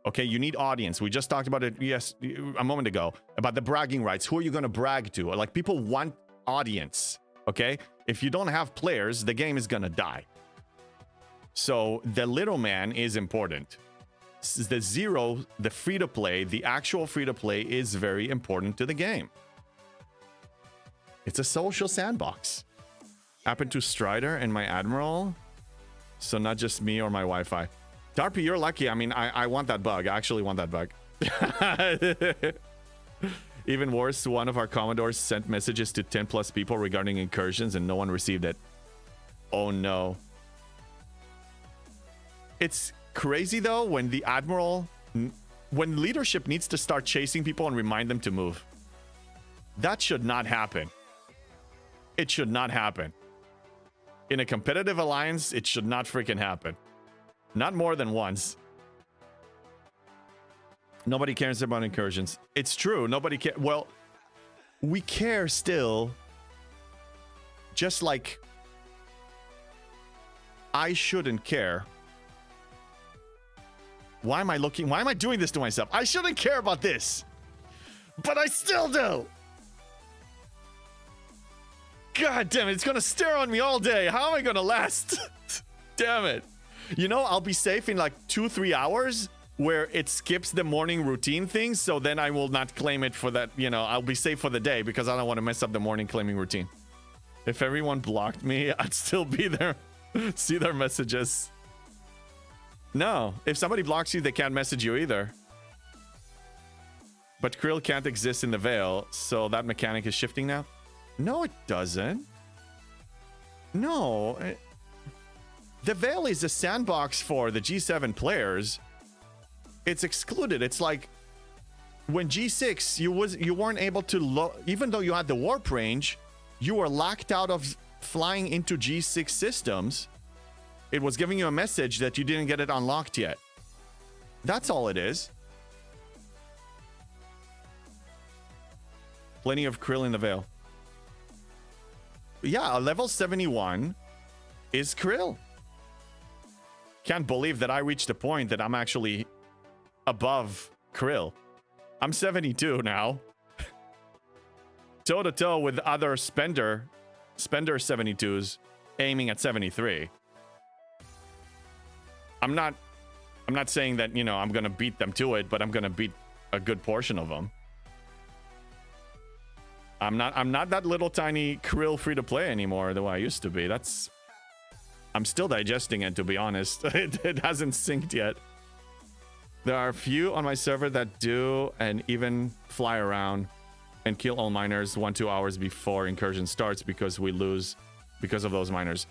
Okay, you need audience. We just talked about it, yes, a moment ago, about the bragging rights. Who are you going to brag to? Like, people want audience, okay? If you don't have players, the game is going to die. So the little man is important. The zero, the free-to-play, the actual free-to-play is very important to the game. It's a social sandbox. Happened to Strider and my Admiral. So not just me or my Wi-Fi. Darpy, you're lucky. I mean, I want that bug. I actually want that bug. Even worse, one of our Commodores sent messages to 10 plus people regarding incursions and no one received it. Oh no. It's crazy though when the Admiral, when leadership needs to start chasing people and remind them to move. That should not happen. It should not happen. In a competitive alliance, it should not freaking happen. Not more than once. Nobody cares about incursions. It's true. Nobody cares. Well, we care still. Just like I shouldn't care. Why am I doing this to myself? I shouldn't care about this. But I still do. God damn it, it's gonna stare on me all day. How am I gonna last? Damn it. You know, I'll be safe in like 2-3 hours where it skips the morning routine thing. So then I will not claim it for that. You know, I'll be safe for the day because I don't want to mess up the morning claiming routine. If everyone blocked me, I'd still be there. See their messages. No, if somebody blocks you, they can't message you either. But Krill can't exist in the Veil, so that mechanic is shifting now? No, it doesn't. No. The Veil is a sandbox for the G7 players. It's excluded. It's like when G6, you weren't able to, even though you had the warp range, you were locked out of flying into G6 systems. It was giving you a message that you didn't get it unlocked yet. That's all it is. Plenty of Krill in the Veil. Yeah, a level 71 is Krill. Can't believe that I reached a point that I'm actually above Krill. I'm 72 now. Toe to toe with other Spender 72s aiming at 73. I'm not saying that, you know, I'm going to beat them to it, but I'm going to beat a good portion of them. I'm not that little tiny Krill free to play anymore the way I used to be. I'm still digesting it, to be honest. It hasn't synced yet. There are a few on my server that do and even fly around and kill all miners 1-2 hours before incursion starts because we lose because of those miners.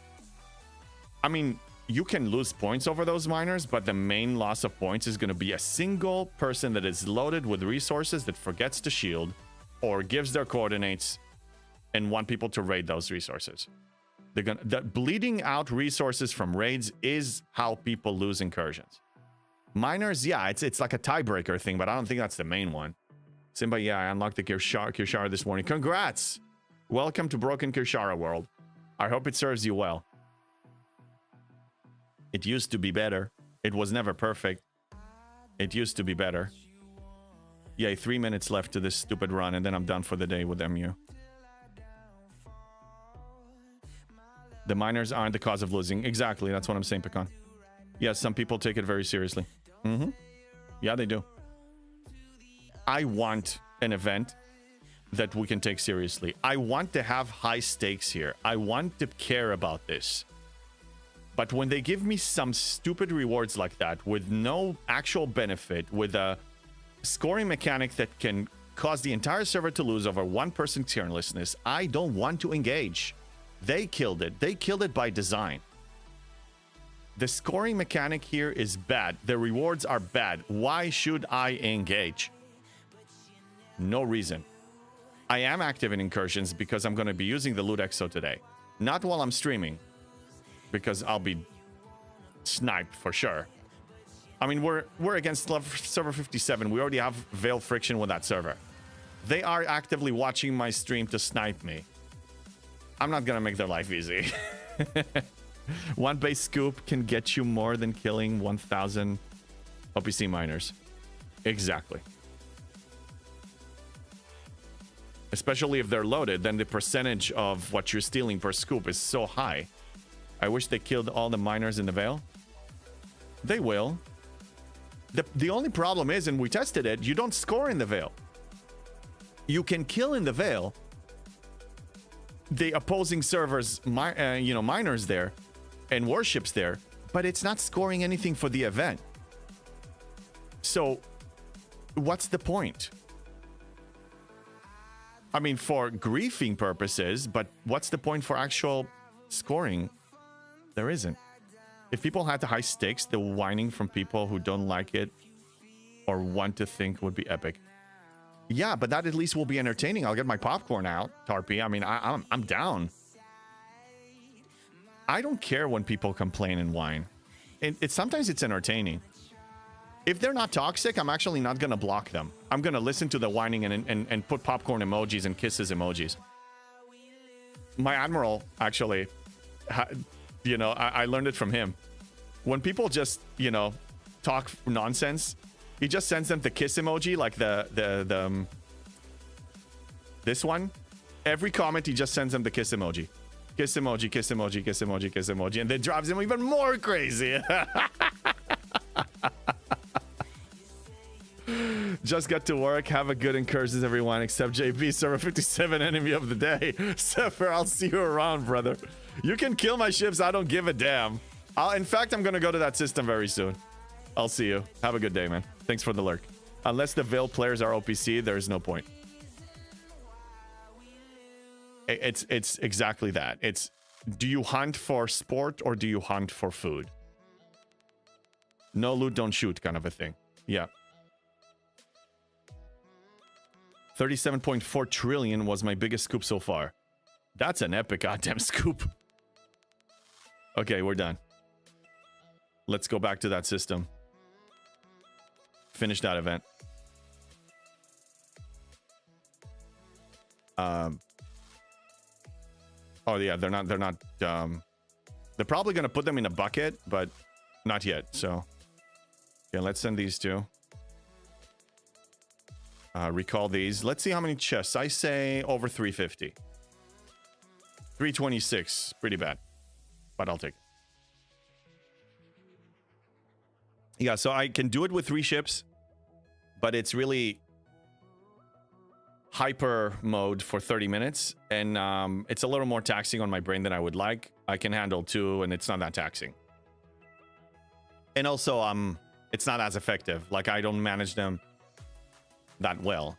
I mean, you can lose points over those miners, but the main loss of points is going to be a single person that is loaded with resources that forgets to shield or gives their coordinates and want people to raid those resources. The bleeding out resources from raids is how people lose incursions. Miners, yeah, it's like a tiebreaker thing, but I don't think that's the main one. Simba, yeah, I unlocked the Kirshara this morning. Congrats! Welcome to Broken Kirshara world. I hope it serves you well. It used to be better. It was never perfect. It used to be better. Yeah, 3 minutes left to this stupid run, and then I'm done for the day with MU. The miners aren't the cause of losing. Exactly, that's what I'm saying, Pecan. Yeah, some people take it very seriously. Yeah, they do. I want an event that we can take seriously. I want to have high stakes here. I want to care about this. But when they give me some stupid rewards like that with no actual benefit, with a scoring mechanic that can cause the entire server to lose over one person's carelessness, I don't want to engage. They killed it. They killed it by design. The scoring mechanic here is bad. The rewards are bad. Why should I engage? No reason. I am active in incursions because I'm going to be using the Loot Exo today. Not while I'm streaming, because I'll be sniped for sure. I mean, we're against server 57. We already have Veil friction with that server. They are actively watching my stream to snipe me. I'm not gonna make their life easy. One base scoop can get you more than killing 1,000 OPC miners. Exactly. Especially if they're loaded, then the percentage of what you're stealing per scoop is so high. I wish they killed all the miners in the Veil. They will. The only problem is, and we tested it, you don't score in the Veil. You can kill in the Veil the opposing servers, miners there, and warships there, but it's not scoring anything for the event. So, what's the point? I mean, for griefing purposes, but what's the point for actual scoring? There isn't. If people had the high stakes, the whining from people who don't like it or want to think would be epic. Yeah, but that at least will be entertaining. I'll get my popcorn out, Tarpy. I mean, I'm down. I don't care when people complain and whine. Sometimes it's entertaining. If they're not toxic, I'm actually not going to block them. I'm going to listen to the whining and put popcorn emojis and kisses emojis. My Admiral, actually, I learned it from him. When people just, talk nonsense, he just sends them the kiss emoji, like this one. Every comment, he just sends them the kiss emoji. Kiss emoji, kiss emoji, kiss emoji, kiss emoji, and then drives them even more crazy. Just got to work. Have a good incursions, everyone, except JP, server 57, enemy of the day. Sepher, I'll see you around, brother. You can kill my ships. I don't give a damn. In fact, I'm going to go to that system very soon. I'll see you. Have a good day, man. Thanks for the lurk. Unless the Veil players are OPC, there is no point. It's exactly that. It's, do you hunt for sport or do you hunt for food? No loot, don't shoot kind of a thing. Yeah. 37.4 trillion was my biggest scoop so far. That's an epic goddamn scoop. Okay, we're done. Let's go back to that system. Finish that event. Oh yeah, they're not they're probably gonna put them in a bucket, but not yet. So yeah, let's send these two. Recall these. Let's see how many chests. I say over 350. 326. Pretty bad. But I'll take it. Yeah, so I can do it with 3 ships, but it's really hyper mode for 30 minutes, and it's a little more taxing on my brain than I would like. I can handle 2, and it's not that taxing. And also, it's not as effective. Like, I don't manage them that well.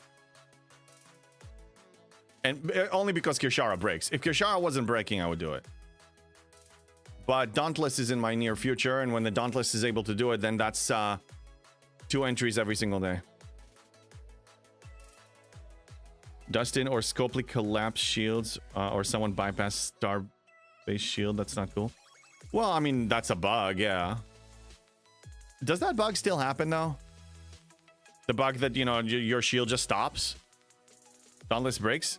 And only because Kirshara breaks. If Kirshara wasn't breaking, I would do it. But Dauntless is in my near future, and when the Dauntless is able to do it, then that's 2 entries every single day. Dustin or Scopely collapse shields, or someone bypass star base shield. That's not cool. Well, I mean, that's a bug, yeah. Does that bug still happen, though? The bug that, you know, your shield just stops? Dauntless breaks?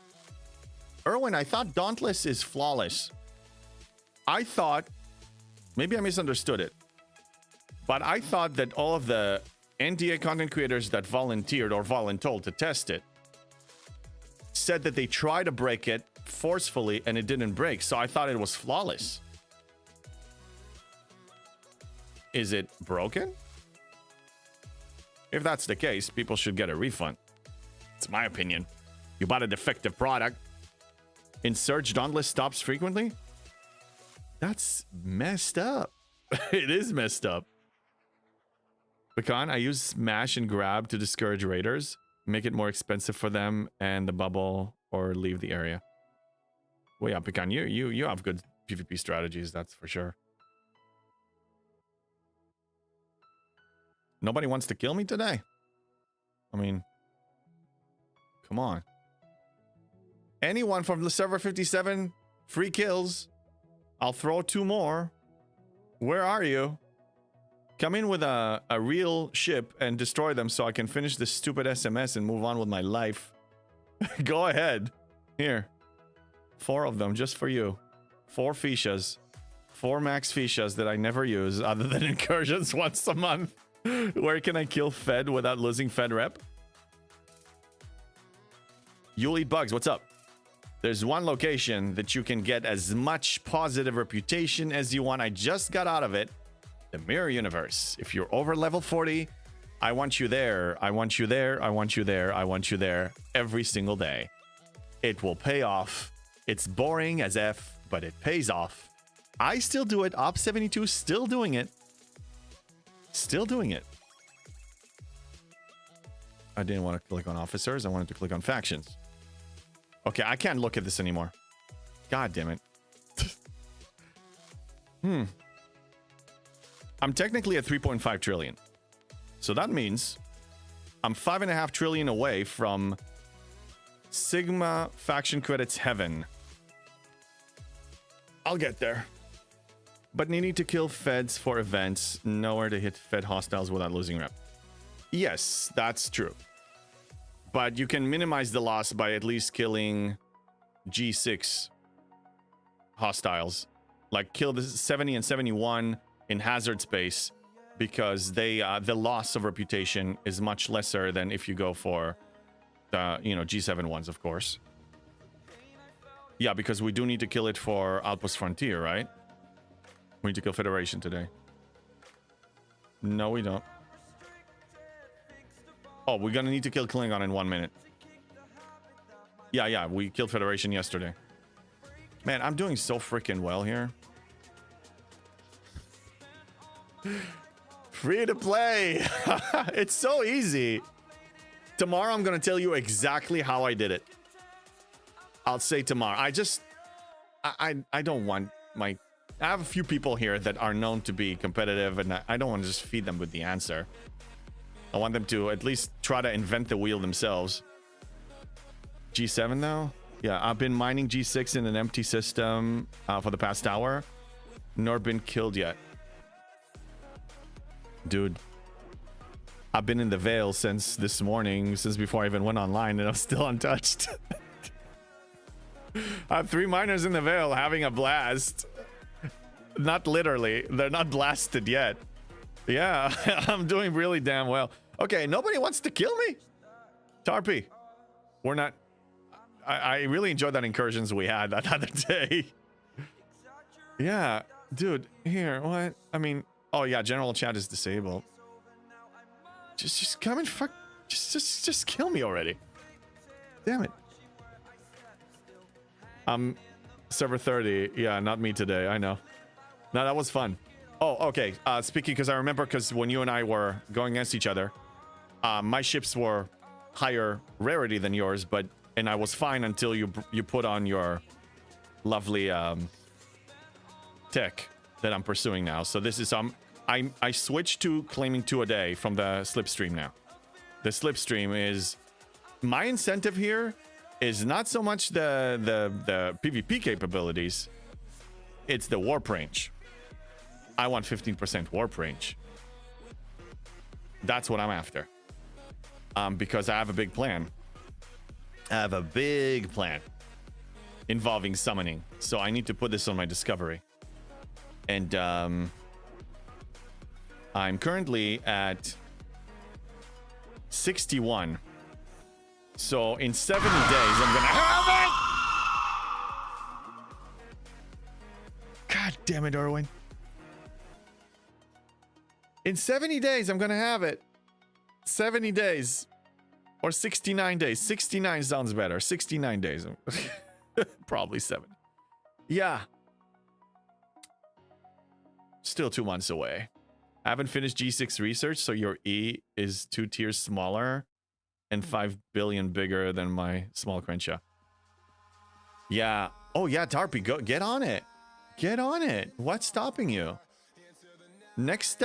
Erwin, I thought Dauntless is flawless. I thought... Maybe I misunderstood it. But I thought that all of the NDA content creators that volunteered or voluntold to test it said that they tried to break it forcefully and it didn't break. So I thought it was flawless. Is it broken? If that's the case, people should get a refund. It's my opinion. You bought a defective product. In Surge, Dauntless stops frequently? That's messed up. It is messed up. Pecan, I use smash and grab to discourage raiders. Make it more expensive for them and the bubble, or leave the area. Well, yeah, Pecan, you have good PvP strategies, that's for sure. Nobody wants to kill me today? I mean, come on. Anyone from the server 57, free kills. I'll throw 2 more. Where are you? Come in with a real ship and destroy them so I can finish this stupid SMS and move on with my life. Go ahead. Here. 4 of them just for you. 4 fichas. 4 max fichas that I never use other than incursions once a month. Where can I kill Fed without losing Fed rep? You'll eat bugs. What's up? There's one location that you can get as much positive reputation as you want. I just got out of it. The Mirror Universe. If you're over level 40, I want you there. I want you there. I want you there. I want you there every single day. It will pay off. It's boring as F, but it pays off. I still do it. Op72 still doing it. Still doing it. I didn't want to click on officers. I wanted to click on factions. Okay, I can't look at this anymore. God damn it. I'm technically at 3.5 trillion. So that means I'm 5.5 trillion away from Sigma faction credits heaven. I'll get there. But you need to kill feds for events. Nowhere to hit fed hostiles without losing rep. Yes, that's true. But you can minimize the loss by at least killing G6 hostiles. Like kill the 70 and 71 in hazard space, because they the loss of reputation is much lesser than if you go for the G7 ones, of course. Yeah, because we do need to kill it for Outpost Frontier, right? We need to kill Federation today. No, we don't. Oh, we're gonna need to kill Klingon in 1 minute. Yeah, we killed Federation yesterday. Man, I'm doing so freaking well here. Free to play. It's so easy. Tomorrow I'm gonna tell you exactly how I did it. I'll say tomorrow. I don't want my... I have a few people here that are known to be competitive, and I don't want to just feed them with the answer. I want them to at least try to invent the wheel themselves. G7 though? Yeah, I've been mining G6 in an empty system for the past hour. Nor been killed yet. Dude. I've been in the Veil since this morning, since before I even went online, and I'm still untouched. I have 3 miners in the Veil having a blast. Not literally. They're not blasted yet. Yeah, I'm doing really damn well. Okay, nobody wants to kill me? Tarpy. We're not... I really enjoyed that incursions we had that other day. Yeah, dude, here, what? I mean, oh yeah, general chat is disabled. Just come and fuck... Just kill me already. Damn it. Server 30. Yeah, not me today, I know. No, that was fun. Oh, okay. Speaking, because I remember, because when you and I were going against each other, my ships were higher rarity than yours, but and I was fine until you put on your lovely tech that I'm pursuing now. So this is I switched to claiming 2 a day from the slipstream now. The slipstream is my incentive here is not so much the PvP capabilities, it's the warp range. I want 15% warp range. That's what I'm after. Because I have a big plan. I have a big plan involving summoning. So I need to put this on my discovery. And I'm currently at 61. So in 70 days, I'm gonna have it! God damn it, Erwin. In 70 days, I'm gonna have it. 70 days. Or 69 days. 69 sounds better. 69 days. Probably 7. Yeah. Still 2 months away. I haven't finished G6 research, so your E is 2 tiers smaller and 5 billion bigger than my small Crenshaw. Yeah. Oh yeah, Tarpy, go get on it. Get on it. What's stopping you? Next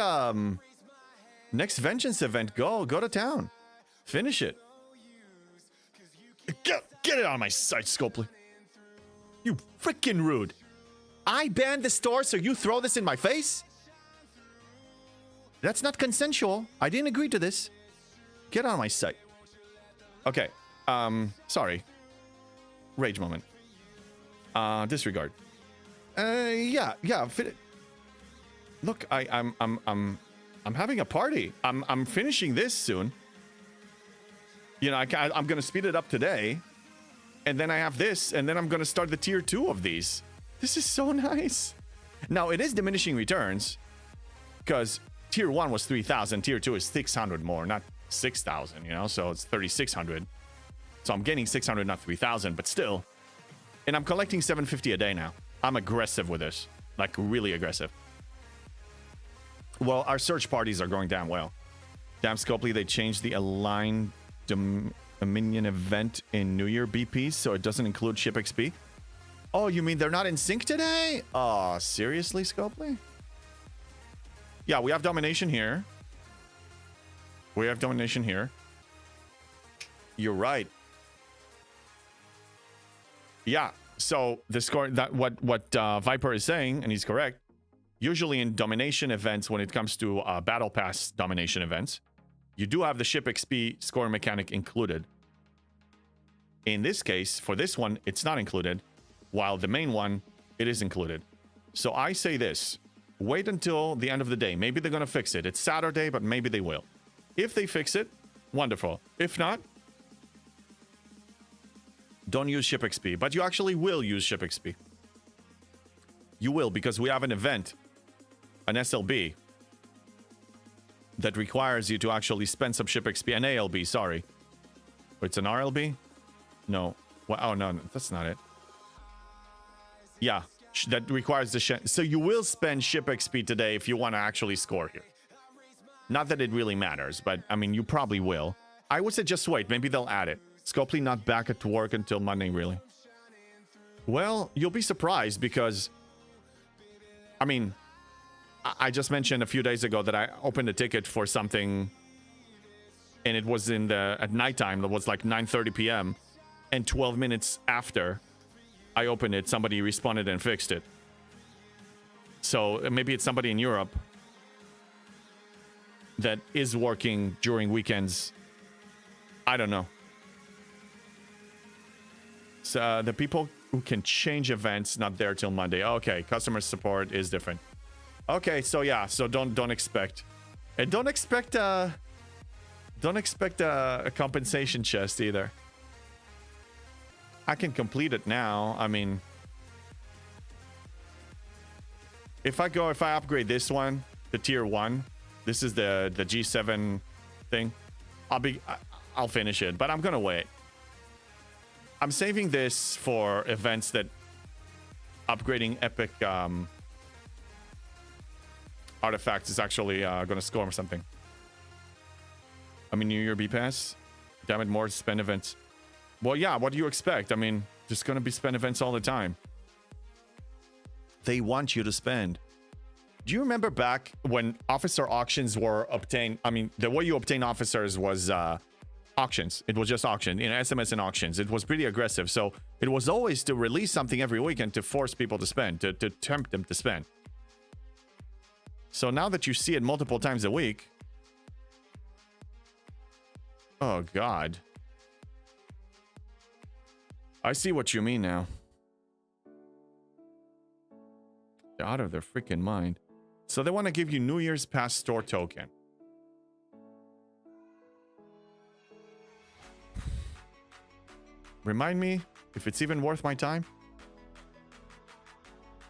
Vengeance event, go to town. Finish it. Get it on my site, Scopely. You freaking rude. I banned the store, so you throw this in my face? That's not consensual. I didn't agree to this. Get on my site. Okay. Sorry. Rage moment. Disregard. Yeah. Look, I'm having a party. I'm finishing this soon. You know, I'm gonna speed it up today, and then I have this, and then I'm gonna start the tier 2 of these. This is so nice. Now it is diminishing returns, because tier 1 was 3,000, tier 2 is 600 more, not 6,000. You know, so it's 3,600. So I'm getting 600, not 3,000, but still. And I'm collecting 750 a day now. I'm aggressive with this, like really aggressive. Well, our search parties are going damn well. Damn Scopely, they changed the aligned Dominion event in New Year BPs, so it doesn't include ship XP. Oh, you mean they're not in sync today? Oh, seriously, Scopely? Yeah, we have domination here. We have domination here. You're right. Yeah, so the score that what Viper is saying, and he's correct. Usually in domination events, when it comes to battle pass domination events, you do have the ship XP score mechanic included. In this case, for this one, it's not included, while the main one, it is included. So I say this, wait until the end of the day. Maybe they're going to fix it. It's Saturday, but maybe they will. If they fix it, wonderful. If not, don't use ship XP. But you actually will use ship XP. You will, because we have an event, an SLB, that requires you to actually spend some ship XP. An ALB, sorry. It's an RLB? No. Well, oh, no, that's not it. Yeah, that requires the ship. So you will spend ship XP today if you want to actually score here. Not that it really matters, but I mean, you probably will. I would say just wait. Maybe they'll add it. Scopely not back at work until Monday, really. Well, you'll be surprised because, I mean, I just mentioned a few days ago that I opened a ticket for something and it was at nighttime. It was like 9:30 p.m. And 12 minutes after I opened it, somebody responded and fixed it. So maybe it's somebody in Europe that is working during weekends. I don't know. So the people who can change events not there till Monday. Okay, customer support is different. Okay, so yeah, so don't expect, and don't expect a compensation chest either. I can complete it now. I mean, if I upgrade this one to tier 1, this is the G7 thing. I'll finish it, but I'm gonna wait. I'm saving this for events that upgrading epic artifacts is actually gonna score something. I mean, New Year B pass. Damn it, more spend events. Well, yeah, what do you expect? I mean, just gonna be spend events all the time. They want you to spend. Do you remember back when officer auctions were obtained? I mean, the way you obtain officers was auctions. It was just auction, SMS and auctions. It was pretty aggressive. So it was always to release something every weekend to force people to spend, to tempt them to spend. So now that you see it multiple times a week, oh God. I see what you mean now. They're out of their freaking mind. So they want to give you New Year's Pass store token. Remind me if it's even worth my time.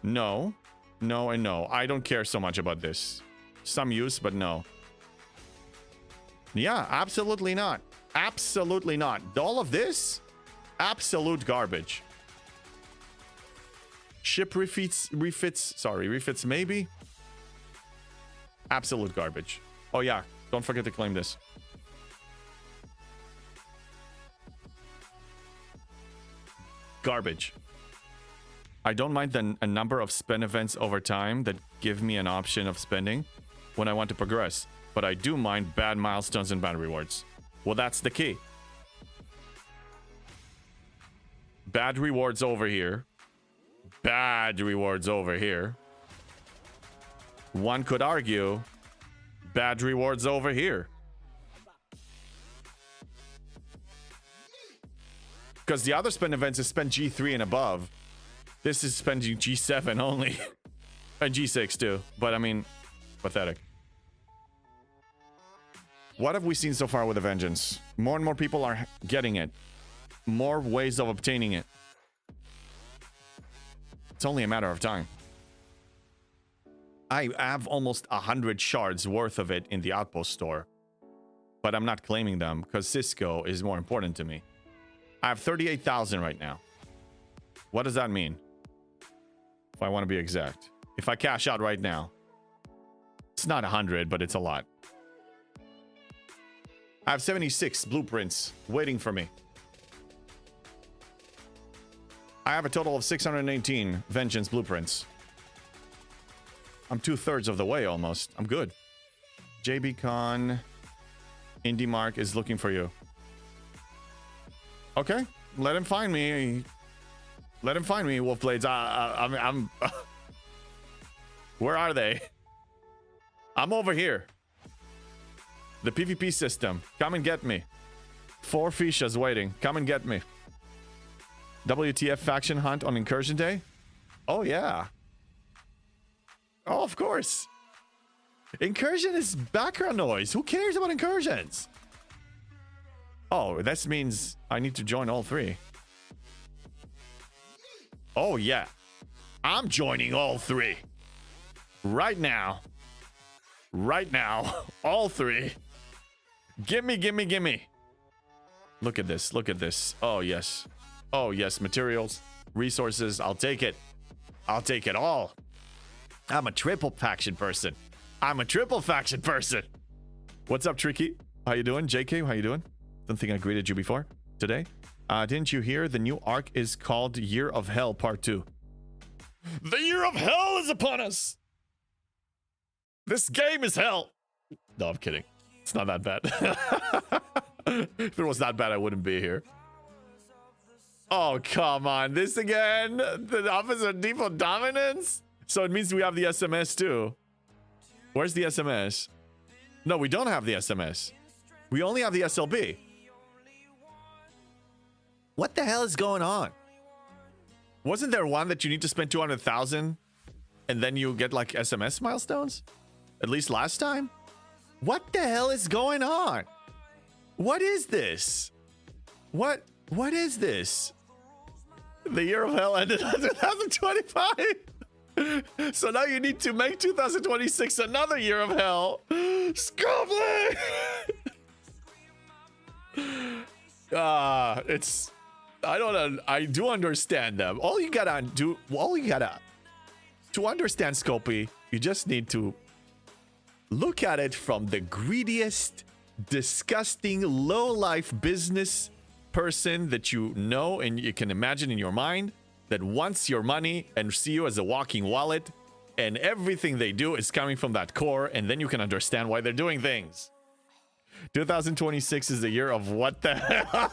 No, no, and no. I don't care so much about this. Some use, but no. Yeah, absolutely not. Absolutely not. All of this? Absolute garbage. Ship refits maybe? Absolute garbage. Oh yeah, don't forget to claim this. Garbage. I don't mind a number of spend events over time that give me an option of spending when I want to progress, but I do mind bad milestones and bad rewards. Well, that's the key. Bad rewards over here. Bad rewards over here. One could argue bad rewards over here. Because the other spend events is spend G3 and above. This is spending G7 only. And G6 too. But I mean, pathetic. What have we seen so far with A Vengeance? More and more people are getting it. More ways of obtaining it. It's only a matter of time. I have almost 100 shards worth of it in the Outpost store. But I'm not claiming them because Cisco is more important to me. I have 38,000 right now. What does that mean? If I want to be exact. If I cash out right now. It's not 100, but it's a lot. I have 76 blueprints waiting for me. I have a total of 618 Vengeance blueprints. I'm 2/3 of the way almost. I'm good. JBCon IndieMark is looking for you. Okay, let him find me. Let him find me, Wolfblades. I'm Where are they? I'm over here. The PvP system. Come and get me. 4 Fishas waiting. Come and get me. WTF faction hunt on Incursion Day? Oh, yeah. Oh, of course. Incursion is background noise. Who cares about incursions? Oh, this means I need to join all 3. Oh, yeah. I'm joining all 3. Right now. right now. All 3. Gimme, gimme, gimme. Look at this. Look at this. Oh, yes. Oh, yes. Materials, resources. I'll take it. I'll take it all. I'm a triple faction person. I'm a triple faction person. What's up, Tricky? How you doing? JK, how you doing? Don't think I greeted you before today. Didn't you hear the new arc is called Year of Hell Part 2? The Year of Hell is upon us. This game is hell. No, I'm kidding. It's not that bad. If it was that bad, I wouldn't be here. Oh, come on. This again? The Officer Default Dominance? So it means we have the SMS too. Where's the SMS? No, we don't have the SMS. We only have the SLB. What the hell is going on? Wasn't there one that you need to spend 200,000 and then you get like SMS milestones? At least last time? What the hell is going on? What is this? What is this? The Year of Hell ended in 2025. So now you need to make 2026 another Year of Hell. Scrubbly! I do understand them. To understand Scopy, you just need to look at it from the greediest, disgusting, low-life business person that you know and you can imagine in your mind that wants your money and see you as a walking wallet, and everything they do is coming from that core, and then you can understand why they're doing things. 2026 is the year of what the hell?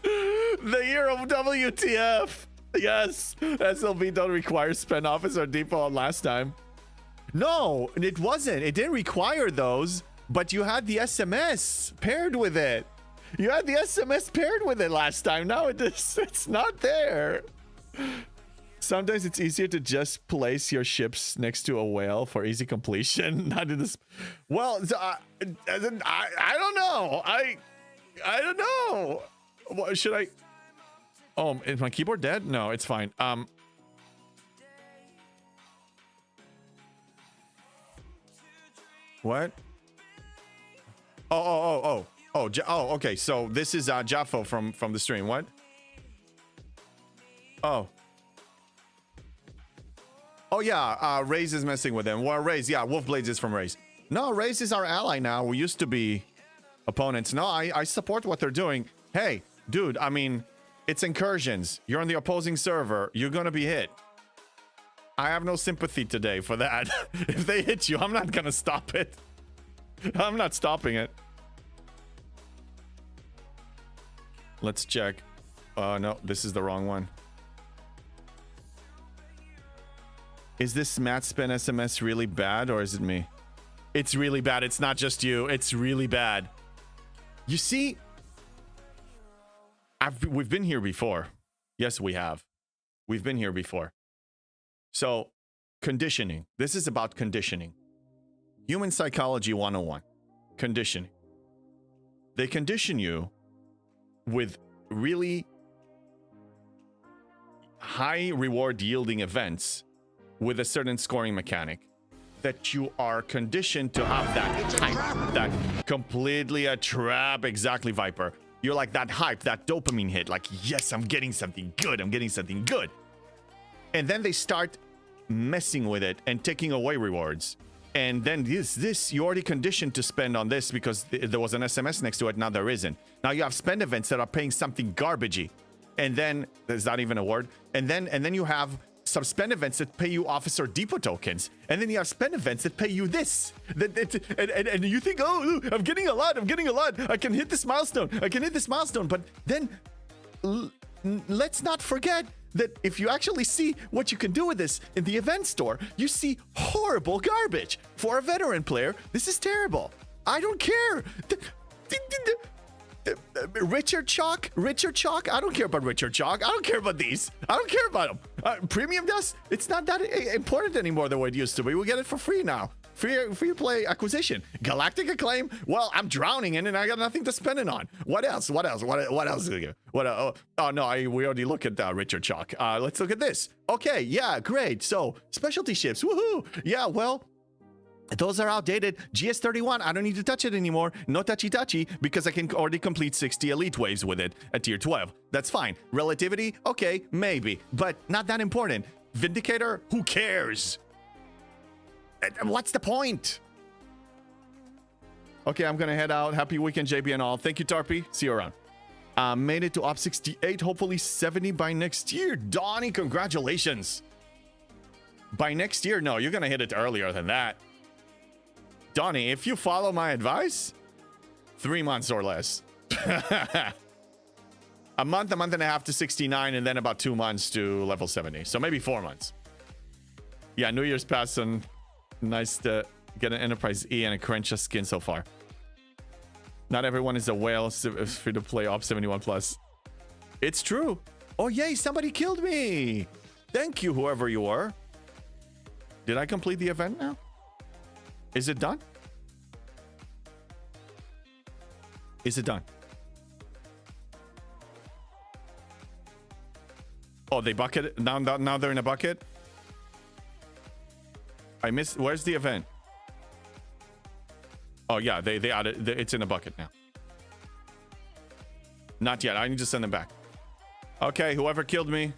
The year of WTF. Yes, SLB don't require spend office or default last time. No, it wasn't. It didn't require those, but you had the SMS paired with it. You had the SMS paired with it last time. Now it's not there. Sometimes it's easier to just place your ships next to a whale for easy completion. Not in this. Well, I don't know. I don't know. What should I? Oh, is my keyboard dead? No, it's fine. What? Oh, okay. So this is Jaffo from the stream. What? Oh, yeah. Raze is messing with him. Well, Raze, yeah. Wolfblades is from Raze. No, Raze is our ally now. We used to be opponents. No, I support what they're doing. Hey, dude. I mean, it's incursions. You're on the opposing server. You're gonna be hit. I have no sympathy today for that. If they hit you, I'm not gonna stop it. I'm not stopping it. Let's check. No, this is the wrong one. Is this Matt Spin SMS really bad, or is it me? It's really bad. It's not just you. It's really bad. You see, we've been here before. Yes, we have. We've been here before. So, conditioning. This is about conditioning. Human Psychology 101. Conditioning. They condition you with really high reward yielding events with a certain scoring mechanic that you are conditioned to have that hype, that completely a trap. Exactly, Viper. You're like that hype, that dopamine hit, like, yes, I'm getting something good. I'm getting something good. And then they start messing with it and taking away rewards. And then this you're already conditioned to spend on this because there was an SMS next to it. Now there isn't. Now you have spend events that are paying something garbagey. And then there's not even a word. And then you have some spend events that pay you Officer Depot tokens. And then you have spend events that pay you this. And you think, oh, I'm getting a lot. I can hit this milestone. But then let's not forget that if you actually see what you can do with this in the event store, you see horrible garbage. For a veteran player, this is terrible. I don't care. Richard Chalk? I don't care about Richard Chalk. I don't care about these. I don't care about them. Premium dust? It's not that important anymore the way it used to be. We get it for free now. Free play acquisition. Galactic acclaim. Well, I'm drowning in it and I got nothing to spend it on. What else? What else? What else? Oh no, we already look at Richard Chalk. Let's look at this. Okay, yeah, great. So specialty ships. Woohoo! Yeah, well, those are outdated. GS31, I don't need to touch it anymore. No touchy because I can already complete 60 elite waves with it at tier 12. That's fine. Relativity, okay, maybe, but not that important. Vindicator, who cares? What's the point? Okay, I'm gonna head out. Happy weekend, JB and all. Thank you, Tarpy. See you around. Made it to op 68, hopefully 70 by next year. Donnie, congratulations. By next year? No, you're gonna hit it earlier than that. Donnie, if you follow my advice, 3 months or less. a month and a half to 69, and then about 2 months to level 70. So maybe 4 months. Yeah, New Year's Pass, and nice to get an Enterprise E and a Krencha skin so far. Not everyone is a whale. It's free to play op 71 plus. It's true. Oh, yay, somebody killed me. Thank you, whoever you are. Did I complete the event now? Is it done? Is it done? Oh, they bucket now they're in a bucket. I missed. Where's the event? Oh yeah, they added. It's in a bucket now. Not yet. I need to send them back. Okay, whoever killed me,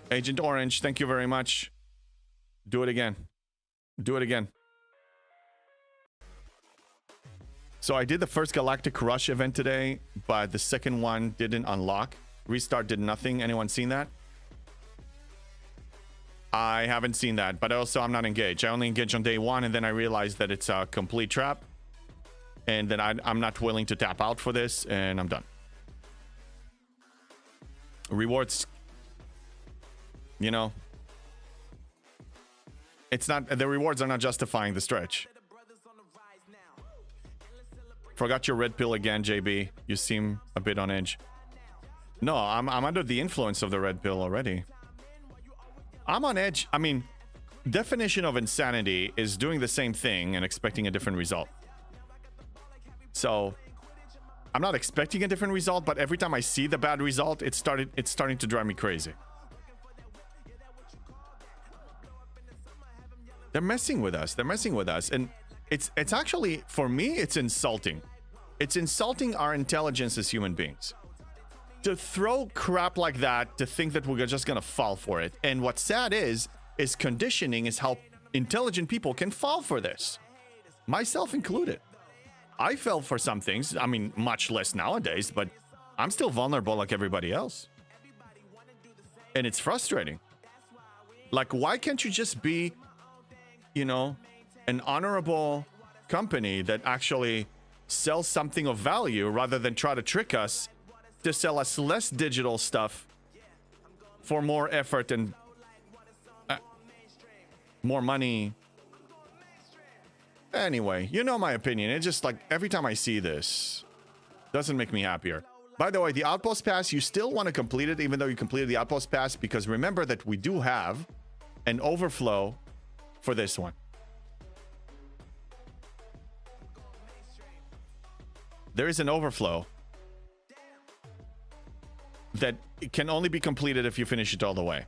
Agent Orange. Thank you very much. Do it again. Do it again. So I did the first Galactic Rush event today, but the second one didn't unlock. Restart did nothing. Anyone seen that? I haven't seen that, but also I'm not engaged. I only engage on day one, and then I realized that it's a complete trap. And then I'm not willing to tap out for this, and I'm done. Rewards, you know, it's not, the rewards are not justifying the stretch. Forgot your red pill again, JB. You seem a bit on edge. No, I'm under the influence of the red pill already. I'm on edge. I mean, definition of insanity is doing the same thing and expecting a different result. So I'm not expecting a different result, but every time I see the bad result, it's starting to drive me crazy. They're messing with us. They're messing with us. And it's actually, for me, it's insulting. It's insulting our intelligence as human beings. To throw crap like that, to think that we're just gonna fall for it. And what's sad is conditioning is how intelligent people can fall for this. Myself included. I fell for some things. I mean, much less nowadays, but I'm still vulnerable like everybody else. And it's frustrating. Like, why can't you just be, you know, an honorable company that actually sells something of value rather than try to trick us to sell us less digital stuff for more effort and more money? Anyway, you know my opinion. It's just like every time I see this, doesn't make me happier. By the way, the Outpost Pass, you still want to complete it even though you completed the Outpost Pass, because remember that we do have an overflow for this one. There is an overflow that can only be completed if you finish it all the way.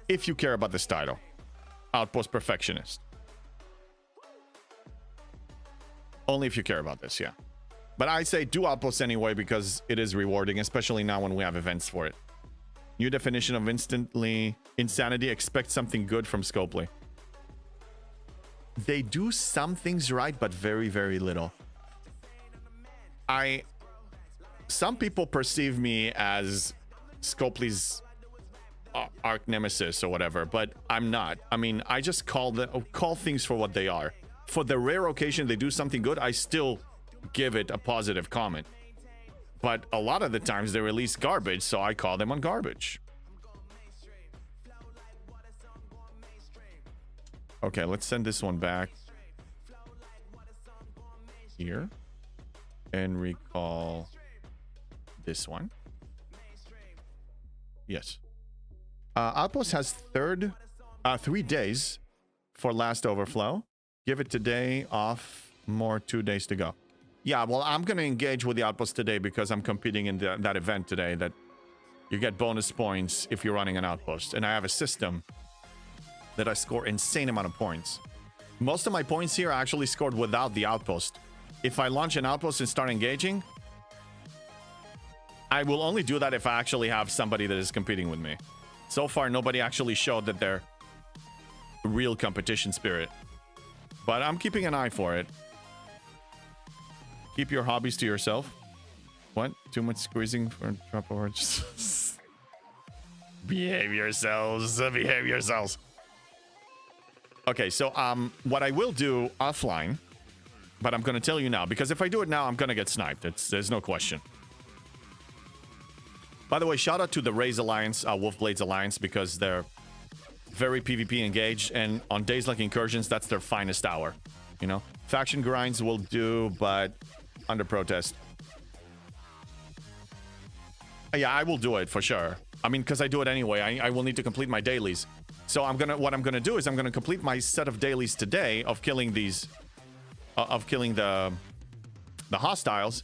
If you care about this title. Outpost Perfectionist. Only if you care about this, yeah. But I say do Outpost anyway because it is rewarding, especially now when we have events for it. New definition of insanity. Expect something good from Scopely. They do some things right, but very, very little. Some people perceive me as Scopely's arch nemesis or whatever, but I'm not. I mean, I just call things for what they are. For the rare occasion they do something good, I still give it a positive comment. But a lot of the times they release garbage, so I call them on garbage. Okay, let's send this one back here and recall this one. Yes. Outpost has 3 days for last overflow. Give it today off, more 2 days to go. Yeah, well, I'm going to engage with the outpost today because I'm competing in that event today that you get bonus points if you're running an outpost. And I have a system that I score insane amount of points. Most of my points here are actually scored without the outpost. If I launch an outpost and start engaging, I will only do that if I actually have somebody that is competing with me. So far, nobody actually showed that they're real competition spirit. But I'm keeping an eye for it. Keep your hobbies to yourself. What? Too much squeezing for drop over? Just behave yourselves. Behave yourselves. Okay, so what I will do offline, but I'm going to tell you now, because if I do it now, I'm going to get sniped. There's no question. By the way, shout out to the Raze Alliance, Wolfblades Alliance, because they're very PvP engaged, and on days like Incursions, that's their finest hour. You know? Faction grinds will do, but under protest. Yeah, I will do it for sure. I mean, because I do it anyway. I will need to complete my dailies. So what I'm gonna do is I'm gonna complete my set of dailies today of killing these, of killing the hostiles,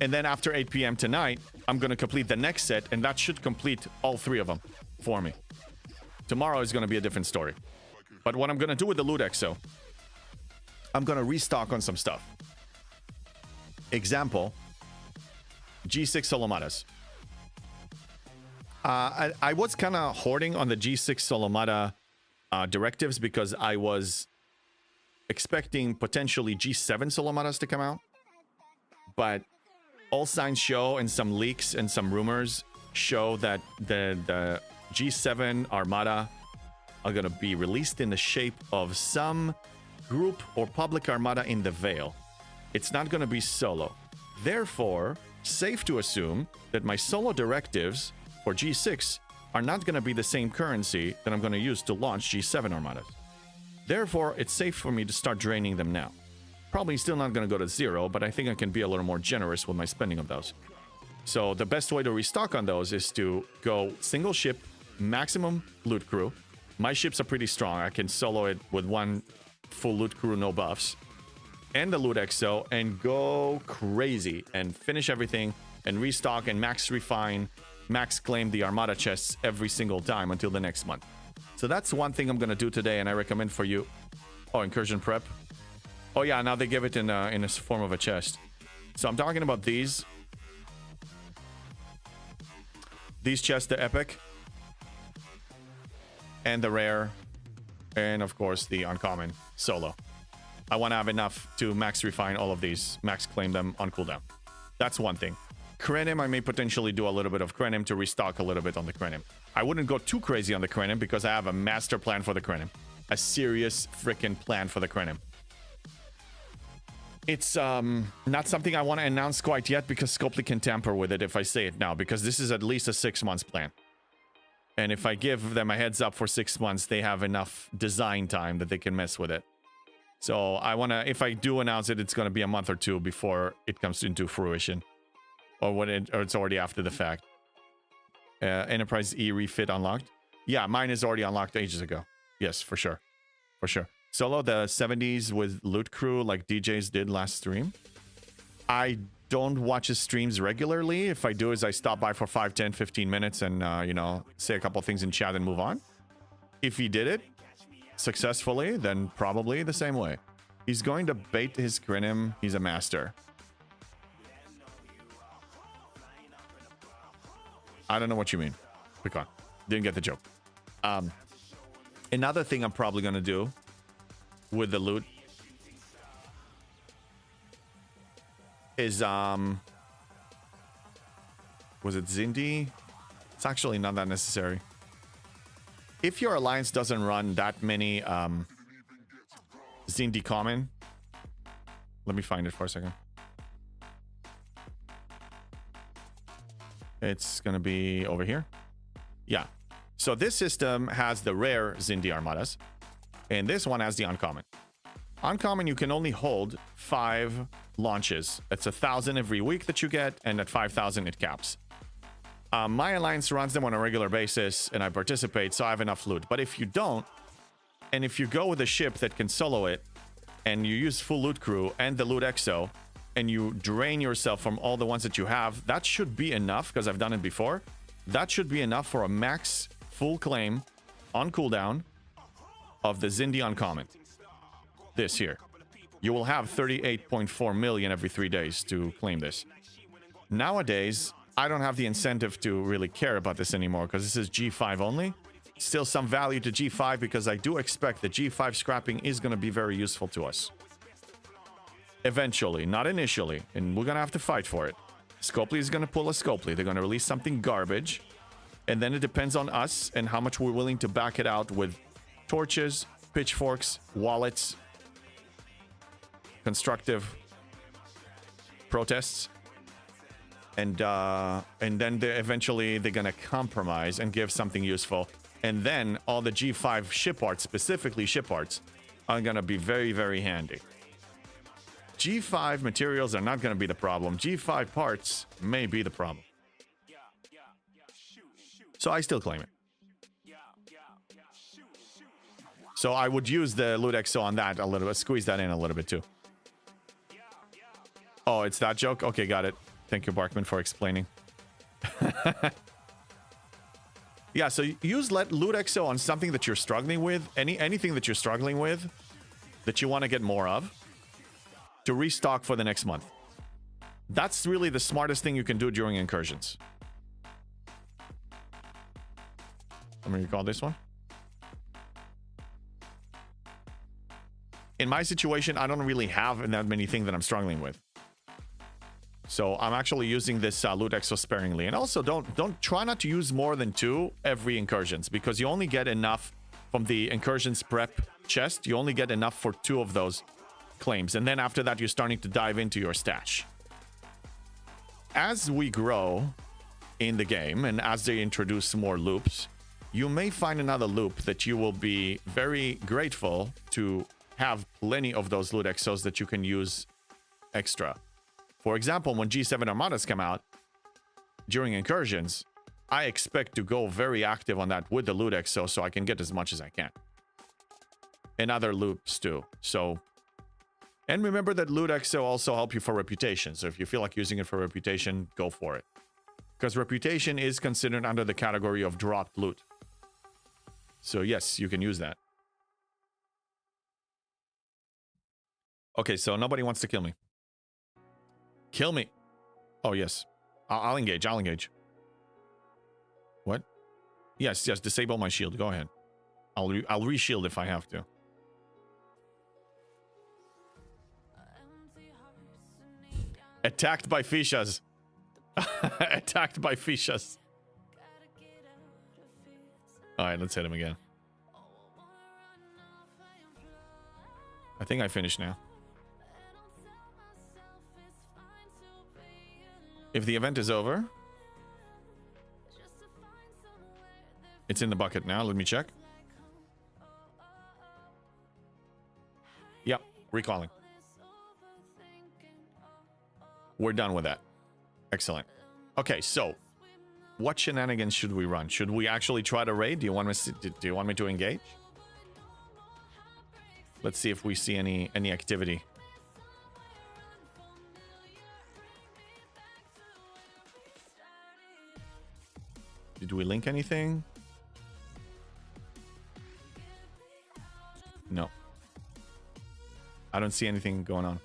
and then after 8 p.m. tonight, I'm gonna complete the next set, and that should complete all 3 of them for me. Tomorrow is gonna be a different story. But what I'm gonna do with the loot exo, I'm gonna restock on some stuff. Example, G6 Solomatas. I was kind of hoarding on the G6 Solomata directives because I was expecting potentially G7 Solomatas to come out. But all signs show, and some leaks and some rumors show that the G7 Armada are going to be released in the shape of some group or public armada in the Veil. It's not going to be solo. Therefore, safe to assume that my solo directives for G6 are not going to be the same currency that I'm going to use to launch G7 armadas. Therefore, it's safe for me to start draining them now. Probably still not going to go to 0, but I think I can be a little more generous with my spending of those. So the best way to restock on those is to go single ship, maximum loot crew. My ships are pretty strong. I can solo it with 1 full loot crew, no buffs, and the loot exo, and go crazy and finish everything and restock and max refine, max claim the armada chests every single time until the next month. So that's one thing I'm going to do today, and I recommend for you. Oh, incursion prep. Oh yeah, now they give it in a form of a chest. So I'm talking about these. These chests, the epic, and the rare, and of course the uncommon solo. I want to have enough to max refine all of these, max claim them on cooldown. That's one thing. Krenim, I may potentially do a little bit of Krenim to restock a little bit on the Krenim. I wouldn't go too crazy on the Krenim because I have a master plan for the Krenim. A serious freaking plan for the Krenim. It's not something I want to announce quite yet because Scopely can tamper with it if I say it now, because this is at least a 6 months plan. And if I give them a heads up for 6 months, they have enough design time that they can mess with it. So I want to, if I do announce it, it's going to be a month or 2 before it comes into fruition. Or it's already after the fact. Enterprise E refit unlocked. Yeah, mine is already unlocked ages ago. Yes, for sure. For sure. Solo the 70s with loot crew like DJs did last stream. I don't watch his streams regularly. If I do is I stop by for 5, 10, 15 minutes and, you know, say a couple things in chat and move on. If he did it successfully, then probably the same way. He's going to bait his Grinim. He's a master. I don't know what you mean. Click on. Didn't get the joke. Another thing I'm probably going to do with the loot is, was it Zindi? It's actually not that necessary. If your alliance doesn't run that many Zindi common, let me find it for a second. It's gonna be over here. Yeah. So this system has the rare Zindi armadas, and this one has the uncommon. Uncommon, you can only hold 5 launches. It's 1,000 every week that you get, and at 5,000 it caps. My alliance runs them on a regular basis, and I participate, so I have enough loot. But if you don't, And if you go with a ship that can solo it, and you use full loot crew and the loot exo, and you drain yourself from all the ones that you have, that should be enough, because I've done it before. That should be enough for a max full claim on cooldown of the Zindi Uncommon. This here. You will have 38.4 million every 3 days to claim this. Nowadays, I don't have the incentive to really care about this anymore, because this is G5 only. Still some value to G5, because I do expect that G5 scrapping is going to be very useful to us. Eventually, not initially, and we're going to have to fight for it. Scopely is going to pull a Scopely. They're going to release something garbage, and then it depends on us and how much we're willing to back it out with torches, pitchforks, wallets, constructive protests, and then eventually they're going to compromise and give something useful. And then all the G5 ship arts, specifically ship arts, are going to be very, very handy. G5 materials are not going to be the problem. G5 parts may be the problem. So I still claim it. So I would use the loot exo on that a little bit, squeeze that in a little bit too. Oh, it's that joke? Okay, got it. Thank you, Barkman, for explaining. Yeah, so use loot exo on something that you're struggling with, anything that you're struggling with that you want to get more of, to restock for the next month. That's really the smartest thing you can do during incursions. Let me recall this one. In my situation, I don't really have that many things that I'm struggling with. So I'm actually using this loot exo sparingly. And also don't try not to use more than 2 every incursions, because you only get enough from the incursions prep chest. You only get enough for 2 of those claims. And then after that, you're starting to dive into your stash. As we grow in the game and as they introduce more loops, you may find another loop that you will be very grateful to have plenty of those loot exos that you can use extra. For example, when G7 Armadas come out during incursions, I expect to go very active on that with the loot exo so I can get as much as I can. And other loops too. So, and remember that loot exo also help you for reputation. So if you feel like using it for reputation, go for it. Because reputation is considered under the category of dropped loot. So yes, you can use that. Okay, so nobody wants to kill me. Kill me. Oh, yes. I'll engage. I'll engage. What? Yes, yes. Disable my shield. Go ahead. I'll re-shield if I have to. Attacked by Fishas. Attacked by Fishas. Alright, let's hit him again. I think I finished now. If the event is over, it's in the bucket now. Let me check. Yep, recalling. We're done with that. Excellent. Okay, so what shenanigans should we run? Should we actually try to raid? Do you want me to engage? Let's see if we see any activity. Did we link anything? No. I don't see anything going on.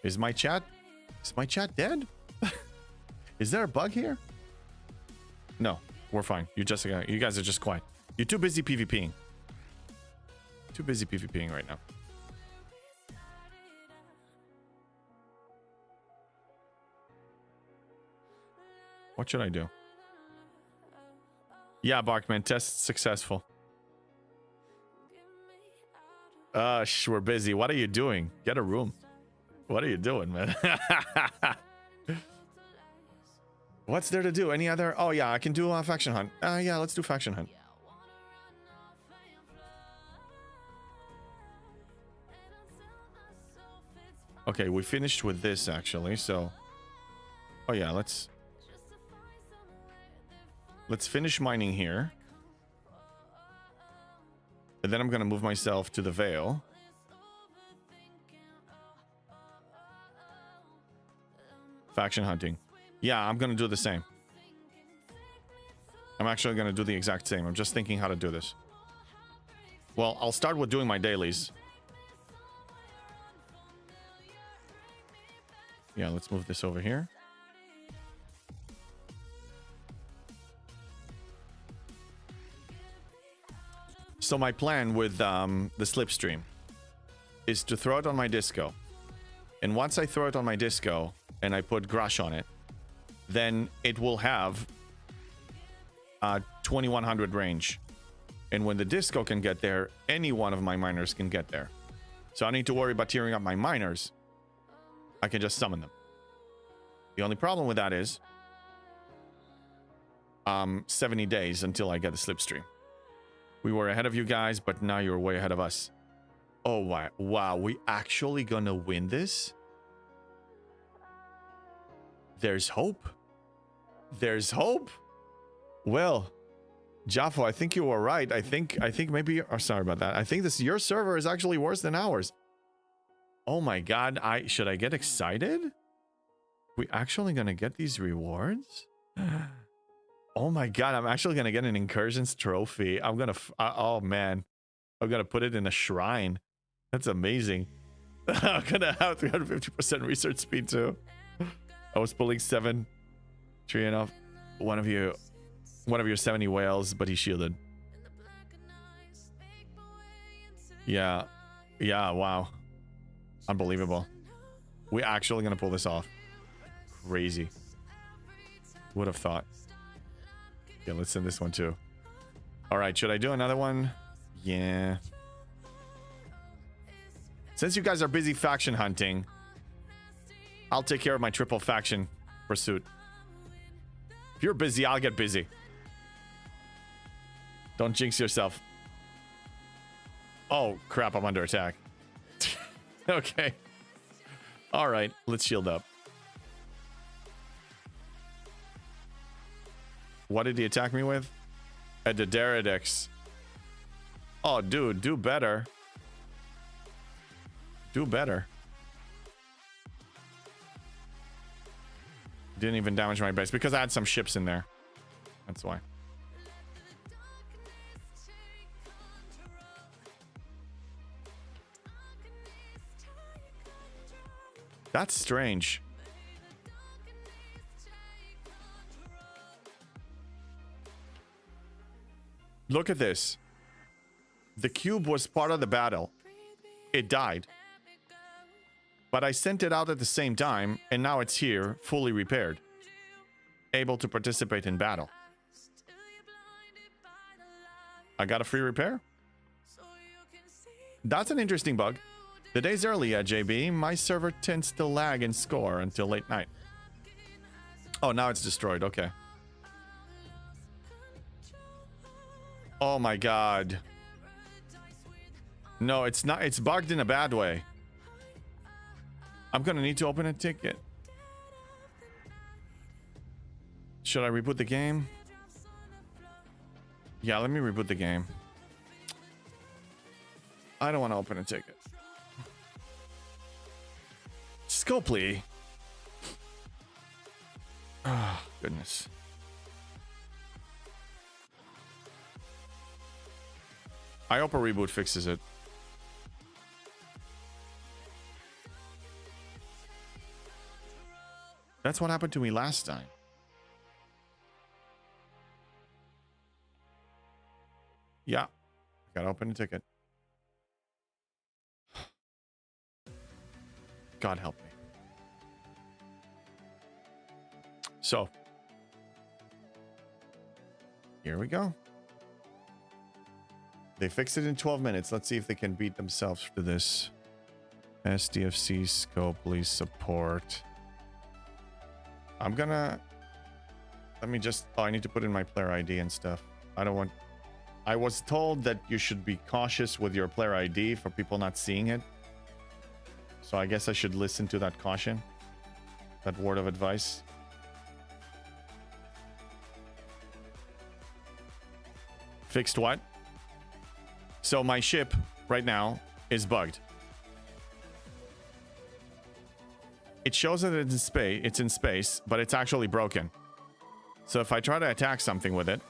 Is my chat dead? Is there a bug here? No, we're fine. You guys are just quiet. You're too busy PvPing. Too busy PvPing right now. What should I do? Yeah, Barkman, test successful. We're busy. What are you doing? Get a room. What are you doing, man? What's there to do? Any other? Oh, yeah, I can do a faction hunt. Yeah, let's do faction hunt. Okay, we finished with this, actually, so... Oh, yeah, let's finish mining here. then I'm gonna move myself to the Vale. Faction hunting. Yeah, I'm gonna do the same. I'm actually gonna do the exact same. I'm just thinking how to do this. Well, I'll start with doing my dailies. Yeah, let's move this over here. So my plan with the slipstream is to throw it on my disco. And once I throw it on my disco and I put Grush on it, then it will have 2100 range. And when the disco can get there, any one of my miners can get there. So I don't need to worry about tearing up my miners. I can just summon them. The only problem with that is 70 days until I get the slipstream. We were ahead of you guys, but now you're way ahead of us. Oh, wow. We actually gonna win this? There's hope. There's hope. Well, Jaffo, I think you were right. I think maybe... Oh, sorry about that. I think your server is actually worse than ours. Oh my god. Should I get excited? We actually gonna get these rewards? Oh my god, I'm actually gonna get an incursions trophy. I'm gonna... oh man. I'm gonna put it in a shrine. That's amazing. I'm gonna have 350% research speed too. I was pulling 7. Tree enough. One of your 70 whales, but he shielded. Yeah. Yeah, wow. Unbelievable. We're actually gonna pull this off. Crazy. Would have thought. Yeah, let's send this one too. Alright, should I do another one? Yeah. Since you guys are busy faction hunting, I'll take care of my triple faction pursuit. If you're busy, I'll get busy. Don't jinx yourself. Oh, crap, I'm under attack. Okay. Alright, let's shield up. What did he attack me with? A Dederidex. Oh, dude, do better. Do better. Didn't even damage my base because I had some ships in there. That's why. That's strange. Look at this. The cube was part of the battle. It died. But I sent it out at the same time, and now it's here, fully repaired. Able to participate in battle. I got a free repair? That's an interesting bug. The day's early, JB. My server tends to lag and score until late night. Oh, now it's destroyed. Okay. Oh my god. No, it's not. It's bugged in a bad way. I'm gonna need to open a ticket. Should I reboot the game? Yeah, let me reboot the game. I don't want to open a ticket. Scopely. Oh, goodness. I hope a reboot fixes it. That's what happened to me last time. Yeah. Gotta open a ticket. God help me. So. Here we go. They fixed it in 12 minutes. Let's see if they can beat themselves to this. SDFC Scopely support. I'm gonna... Let me just... Oh, I need to put in my player ID and stuff. I don't want... I was told that you should be cautious with your player ID for people not seeing it. So I guess I should listen to that caution. That word of advice. Fixed what? So my ship right now is bugged. It shows that it's in space, but it's actually broken. So if I try to attack something with it,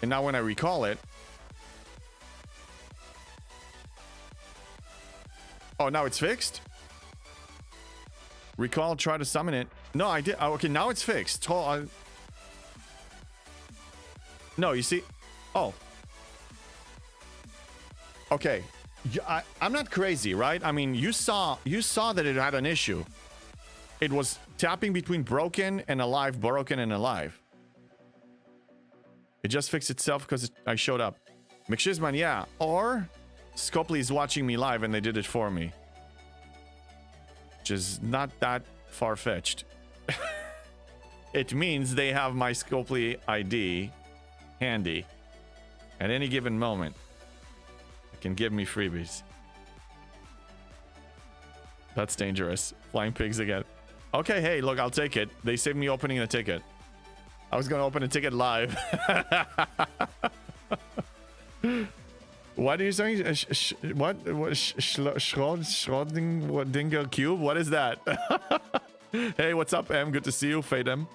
and now when I recall it, oh, now it's fixed? Recall, try to summon it. No, I did. Oh, okay, now it's fixed. No, you see? Oh. Okay. I'm not crazy, right? I mean, you saw that it had an issue. It was tapping between broken and alive, broken and alive. It just fixed itself because I showed up. McShizman, yeah. Or Scopely is watching me live and they did it for me. Which is not that far-fetched. It means they have my Scopely ID handy. At any given moment, it can give me freebies. That's dangerous. Flying pigs again. Okay, hey, look, I'll take it. They saved me opening a ticket. I was gonna open a ticket live. What are you saying? Schrodinger cube? What is that? Hey, what's up, M? Good to see you, Fade M.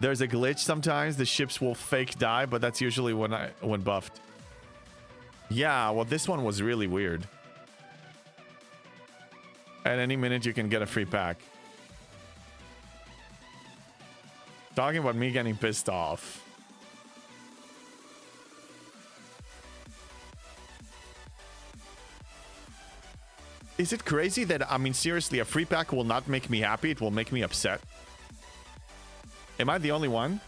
There's a glitch sometimes. The ships will fake die, but that's usually when buffed. Yeah, well, this one was really weird. At any minute, you can get a free pack. Talking about me getting pissed off. Is it crazy that, I mean, seriously, a free pack will not make me happy? It will make me upset. Am I the only one?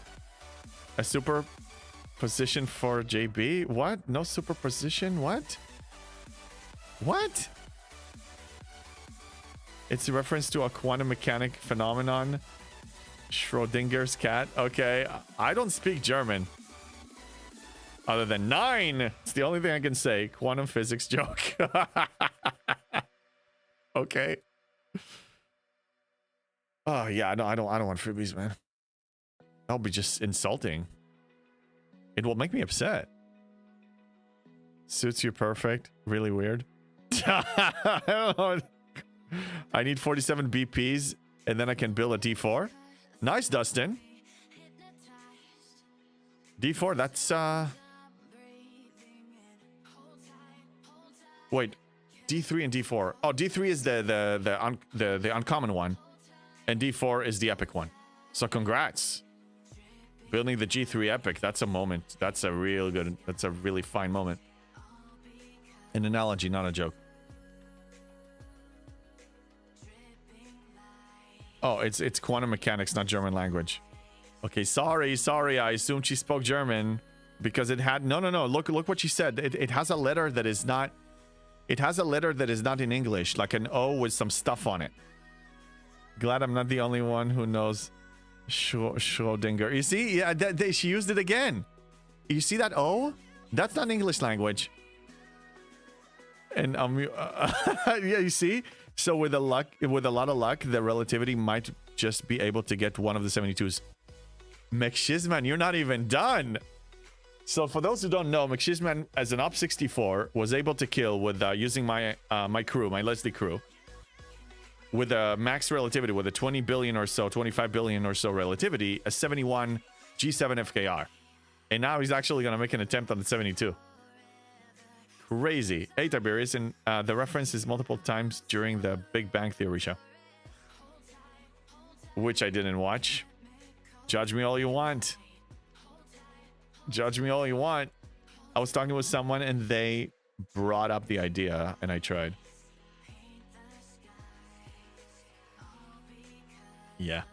A super position for JB? What? No super position? What? What? It's a reference to a quantum mechanic phenomenon. Schrodinger's cat. Okay. I don't speak German. Other than 9. It's the only thing I can say. Quantum physics joke. Okay. Oh yeah, no, I don't want freebies, man. That'll be just insulting. It will make me upset. Suits you perfect. Really weird. I don't know. I need 47 BPs and then I can build a D4. Nice, Dustin. D4, that's wait. D3 and D4. Oh, D3 is the uncommon one, and D4 is the epic one. So congrats. Building the G3 epic. That's a moment. That's a real good. That's a really fine moment. An analogy, not a joke. Oh, it's quantum mechanics, not German language. Okay, sorry. I assumed she spoke German because it had no. Look what she said. It has a letter that is not. It has a letter that is not in English, like an O with some stuff on it. Glad I'm not the only one who knows Schrodinger. You see? Yeah, she used it again. You see that O? That's not English language. And yeah, you see? So with a lot of luck, the relativity might just be able to get one of the 72s. McShizman, you're not even done. So for those who don't know, McShizman as an Op 64 was able to kill with using my crew, my Leslie crew, with a max relativity, with a 20 billion or so, 25 billion or so relativity, a 71 G7 FKR. And now he's actually going to make an attempt on the 72. Crazy. Hey, Tiberius, and the reference is multiple times during the Big Bang Theory show, which I didn't watch. Judge me all you want. Judge me all you want. I was talking with someone and they brought up the idea and I tried. Yeah.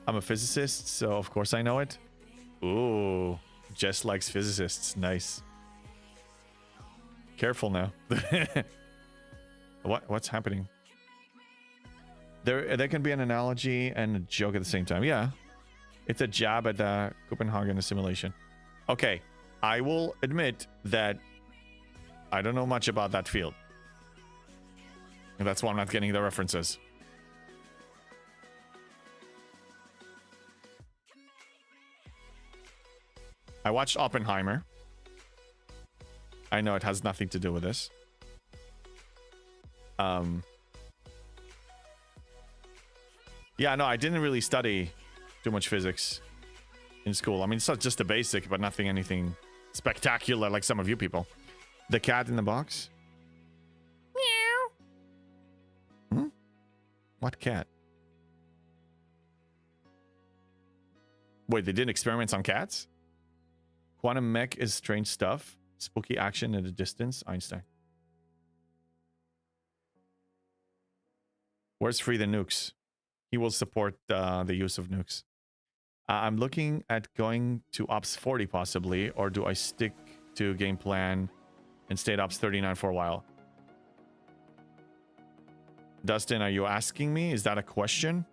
I'm a physicist, so of course I know it. Ooh, Jess likes physicists. Nice. Careful now. What's happening? There can be an analogy and a joke at the same time. Yeah. It's a jab at the Copenhagen assimilation. Okay, I will admit that I don't know much about that field. And that's why I'm not getting the references. I watched Oppenheimer. I know it has nothing to do with this. Yeah, no, I didn't really study too much physics in school. I mean, it's just the basic, but anything spectacular like some of you people. The cat in the box? Meow. Hmm? What cat? Wait, they did experiments on cats? Quantum mech is strange stuff. Spooky action at a distance. Einstein. Where's Free the Nukes? He will support the use of nukes. I'm looking at going to Ops 40 possibly, or do I stick to game plan and stay at Ops 39 for a while? Dustin, are you asking me? Is that a question?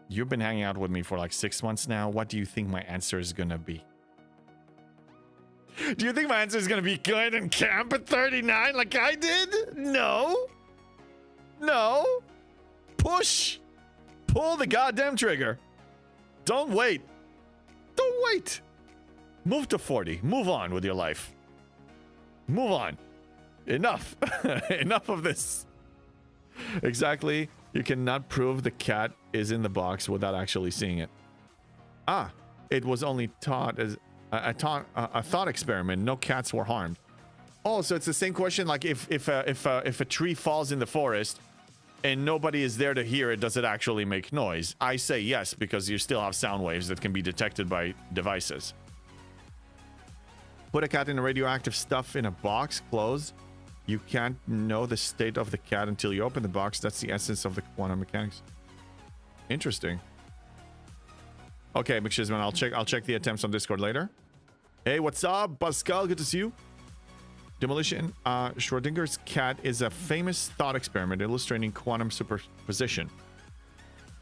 You've been hanging out with me for like 6 months now. What do you think my answer is gonna be? Do you think my answer is gonna be go ahead and camp at 39 like I did? No. No. Push. Pull the goddamn trigger. Don't wait. Don't wait. Move to 40. Move on with your life. Move on. Enough. Enough of this. Exactly. You cannot prove the cat is in the box without actually seeing it. Ah, it was only taught as a thought experiment. No cats were harmed. Oh, so it's the same question. Like if a tree falls in the forest and nobody is there to hear it, does it actually make noise? I say yes, because you still have sound waves that can be detected by devices. Put a cat in a radioactive stuff in a box, closed. You can't know the state of the cat until you open the box. That's the essence of the quantum mechanics. Interesting. Okay, McShizman, I'll check the attempts on Discord later. Hey, what's up, Pascal? Good to see you. Demolition. Schrodinger's cat is a famous thought experiment illustrating quantum superposition,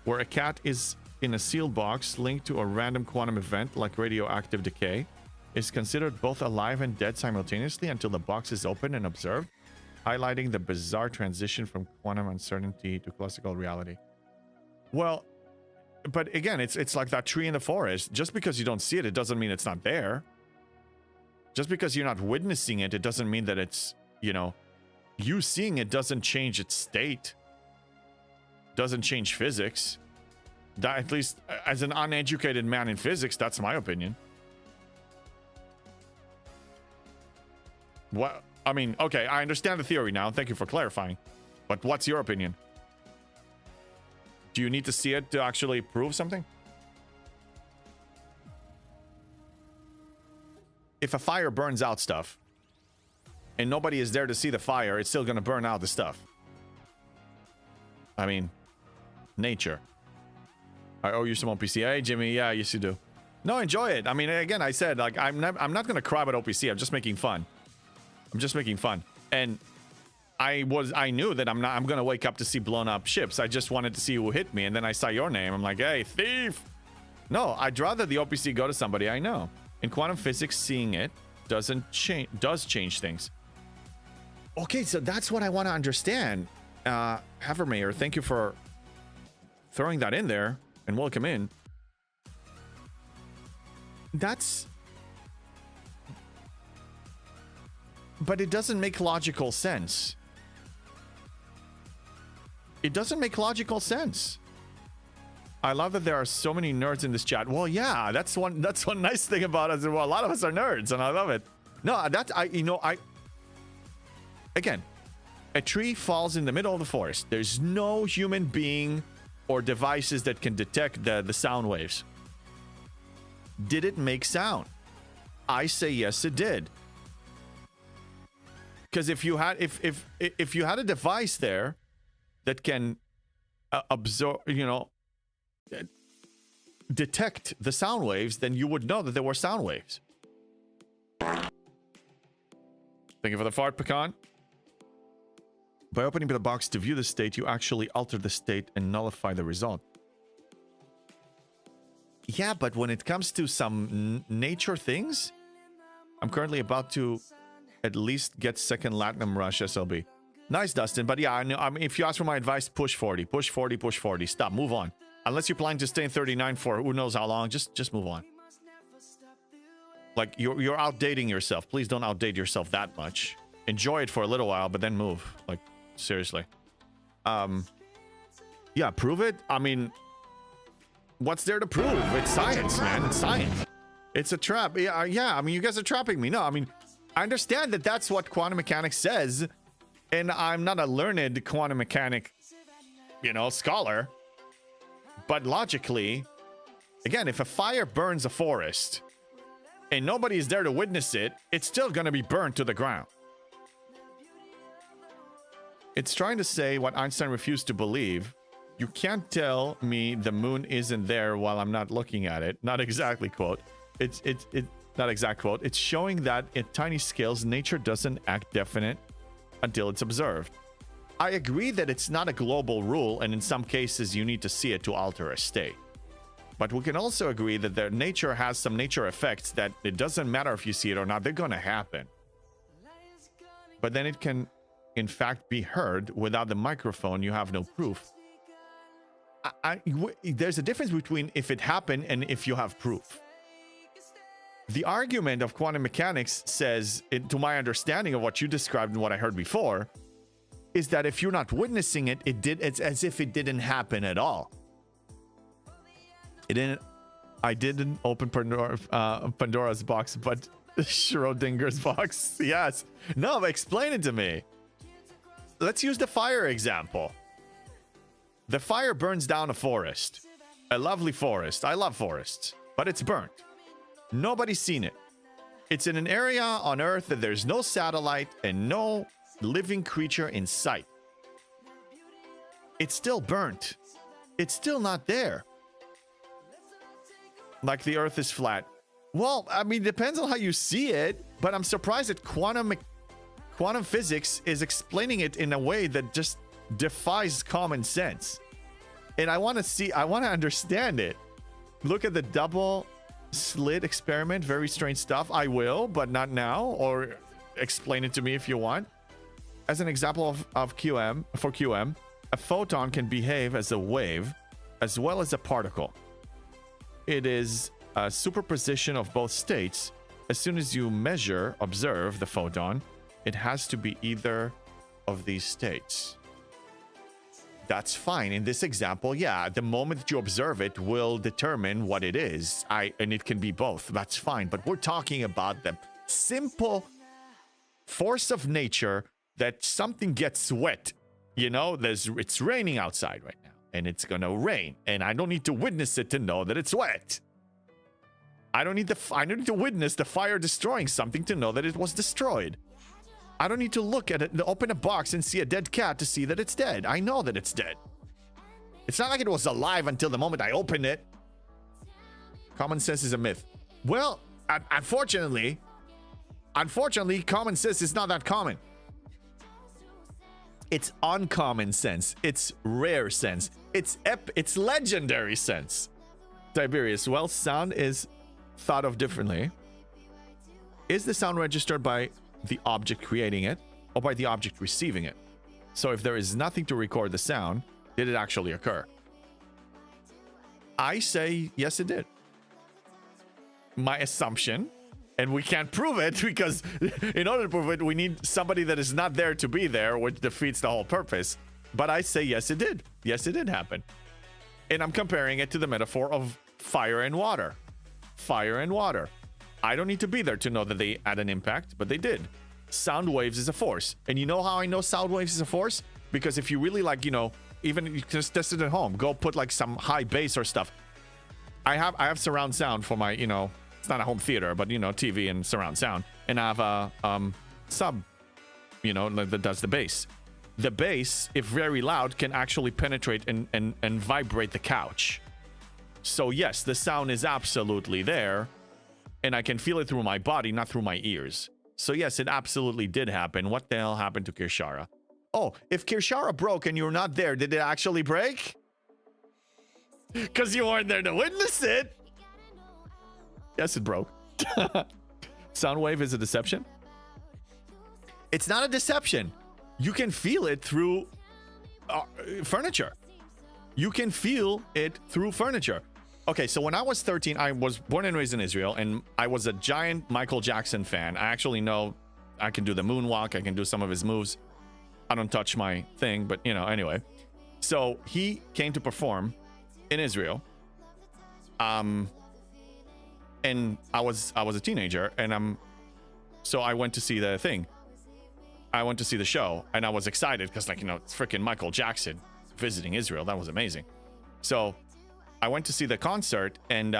where a cat is in a sealed box linked to a random quantum event like radioactive decay, is considered both alive and dead simultaneously until the box is opened and observed, highlighting the bizarre transition from quantum uncertainty to classical reality. Well, but again, it's like that tree in the forest. Just because you don't see it, it doesn't mean it's not there. Just because you're not witnessing it, it doesn't mean that it's, you know, you seeing it doesn't change its state. Doesn't change physics. That, at least as an uneducated man in physics, that's my opinion. What? I mean, okay, I understand the theory now. Thank you for clarifying. But what's your opinion? Do you need to see it to actually prove something? If a fire burns out stuff and nobody is there to see the fire, it's still going to burn out the stuff. I mean, nature. I owe you some OPC. Hey, Jimmy. Yeah, yes, you do. No, enjoy it. I mean, again, I said, like, I'm not going to cry about OPC. I'm just making fun. I'm just making fun. And I knew that I'm going to wake up to see blown up ships. I just wanted to see who hit me. And then I saw your name. I'm like, hey, thief. No, I'd rather the OPC go to somebody I know. In quantum physics, seeing it does change things. Okay, so that's what I want to understand. Havermayer, thank you for throwing that in there and welcome in. But it doesn't make logical sense. It doesn't make logical sense. I love that there are so many nerds in this chat. Well, yeah, that's one nice thing about us. Well, a lot of us are nerds, and I love it. No, again, a tree falls in the middle of the forest. There's no human being or devices that can detect the sound waves. Did it make sound? I say yes, it did. Because if you had a device there that can absorb, detect the sound waves, then you would know that there were sound waves. Thank you for the fart, Pecan. By opening the box to view the state, you actually alter the state and nullify the result. Yeah, but when it comes to some nature things, I'm currently about to at least get second Latinum Rush SLB. Nice, Dustin. But yeah, I mean, if you ask for my advice, push 40. Push 40, push 40. Stop. Move on. Unless you're planning to stay in 39 for who knows how long, just move on. Like, you're outdating yourself. Please don't outdate yourself that much. Enjoy it for a little while, but then move. Like, seriously. Yeah, prove it. I mean, what's there to prove? It's science, man. It's science. It's a trap. Yeah, I mean, you guys are trapping me. No, I mean, I understand that that's what quantum mechanics says, and I'm not a learned quantum mechanic, scholar. But logically, again, if a fire burns a forest and nobody is there to witness it, it's still going to be burned to the ground. It's trying to say what Einstein refused to believe. You can't tell me the moon isn't there while I'm not looking at it. Not exactly quote. It's not exact quote. It's showing that at tiny scales, nature doesn't act definite until it's observed. I agree that it's not a global rule, and in some cases you need to see it to alter a state. But we can also agree that nature has some nature effects that it doesn't matter if you see it or not, they're going to happen. But then it can, in fact, be heard. Without the microphone, you have no proof. There's a difference between if it happened and if you have proof. The argument of quantum mechanics says, to my understanding of what you described and what I heard before, is that if you're not witnessing it, it's as if it didn't happen at all. I didn't open Pandora's box, but Schrodinger's box. Yes. No, explain it to me. Let's use the fire example. The fire burns down a forest. A lovely forest. I love forests. But it's burnt. Nobody's seen it. It's in an area on Earth that there's no satellite and no living creature in sight. It's still burnt. It's still not there. Like the Earth is flat. Well, I mean, depends on how you see it, but I'm surprised that quantum physics is explaining it in a way that just defies common sense. And I want to understand it. Look at the double slit experiment. Very strange stuff. I will, but not now. Or explain it to me if you want. As an example of QM, a photon can behave as a wave as well as a particle. It is a superposition of both states. As soon as you observe the photon, it has to be either of these states. That's fine. In this example, yeah, the moment that you observe it will determine what it is. And it can be both. That's fine. But we're talking about the simple force of nature that something gets wet. It's raining outside right now, and it's gonna rain, and I don't need to witness it to know that it's wet. I don't need to witness the fire destroying something to know that it was destroyed. I don't need to look at it, open a box and see a dead cat to see that it's dead. I know that it's dead. It's not like it was alive until the moment I opened it. Common sense is a myth. Well, unfortunately, common sense is not that common. It's uncommon sense. It's rare sense. It's legendary sense. Tiberius, well, sound is thought of differently. Is the sound registered by the object creating it or by the object receiving it? So if there is nothing to record the sound, did it actually occur? I say yes, it did. My assumption, and we can't prove it because in order to prove it, we need somebody that is not there to be there, which defeats the whole purpose. But I say yes, it did. Yes, it did happen. And I'm comparing it to the metaphor of fire and water. Fire and water. I don't need to be there to know that they had an impact, but they did. Sound waves is a force. And you know how I know sound waves is a force? Because if you really even you just test it at home, go put some high bass or stuff. I have surround sound for my, it's not a home theater, but TV and surround sound. And I have a sub, that does the bass. The bass, if very loud, can actually penetrate and vibrate the couch. So yes, the sound is absolutely there, and I can feel it through my body, not through my ears. So yes, it absolutely did happen. What the hell happened to Kirshara? Oh, if Kirshara broke and you're not there, did it actually break? Because you weren't there to witness it. Yes, it broke. Soundwave is a deception? It's not a deception. you can feel it through furniture. You can feel it through furniture. Okay, so when I was 13, I was born and raised in Israel, and I was a giant Michael Jackson fan. I actually know I can do the moonwalk. I can do some of his moves. I don't touch my thing, but you know, anyway. So he came to perform in Israel. And I was a teenager, and so I went to see the thing. I went to see the show, and I was excited because, like, you know, it's freaking Michael Jackson visiting Israel. That was amazing. So I went to see the concert, and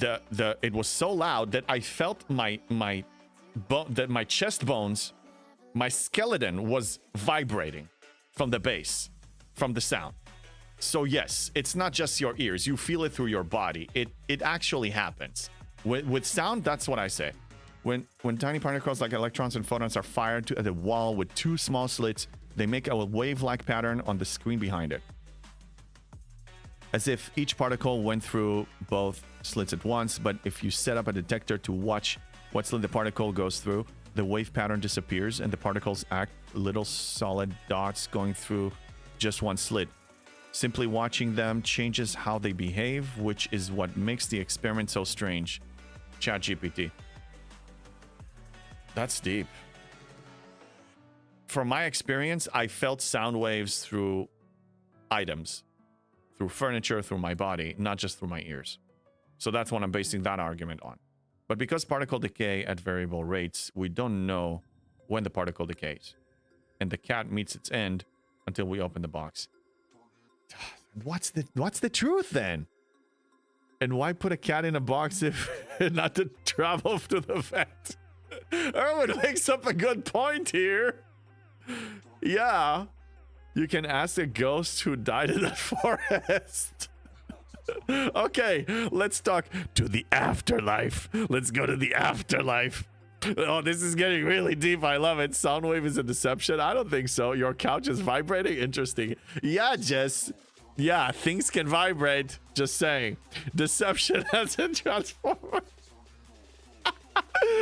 it was so loud that I felt my chest bones, my skeleton was vibrating from the bass, from the sound. So yes, it's not just your ears. You feel it through your body. It actually happens. With sound, that's what I say. When tiny particles like electrons and photons are fired to the wall with two small slits, they make a wave-like pattern on the screen behind it, as if each particle went through both slits at once. But if you set up a detector to watch what slit the particle goes through, the wave pattern disappears and the particles act little solid dots going through just one slit. Simply watching them changes how they behave, which is what makes the experiment so strange. ChatGPT. That's deep. From my experience, I felt sound waves through items, through furniture, through my body, not just through my ears. So that's what I'm basing that argument on. But because particle decay at variable rates, we don't know when the particle decays. And the cat meets its end until we open the box. What's the truth then? And why put a cat in a box if not to travel to the vet? Erwin makes up a good point here. Yeah, you can ask a ghost who died in the forest. Okay, let's talk to the afterlife. Let's go to the afterlife. Oh, this is getting really deep. I love it. Soundwave is a deception? I don't think so. Your couch is vibrating? Interesting. Yeah, Jess. Yeah, things can vibrate. Just saying. Deception as a transformer.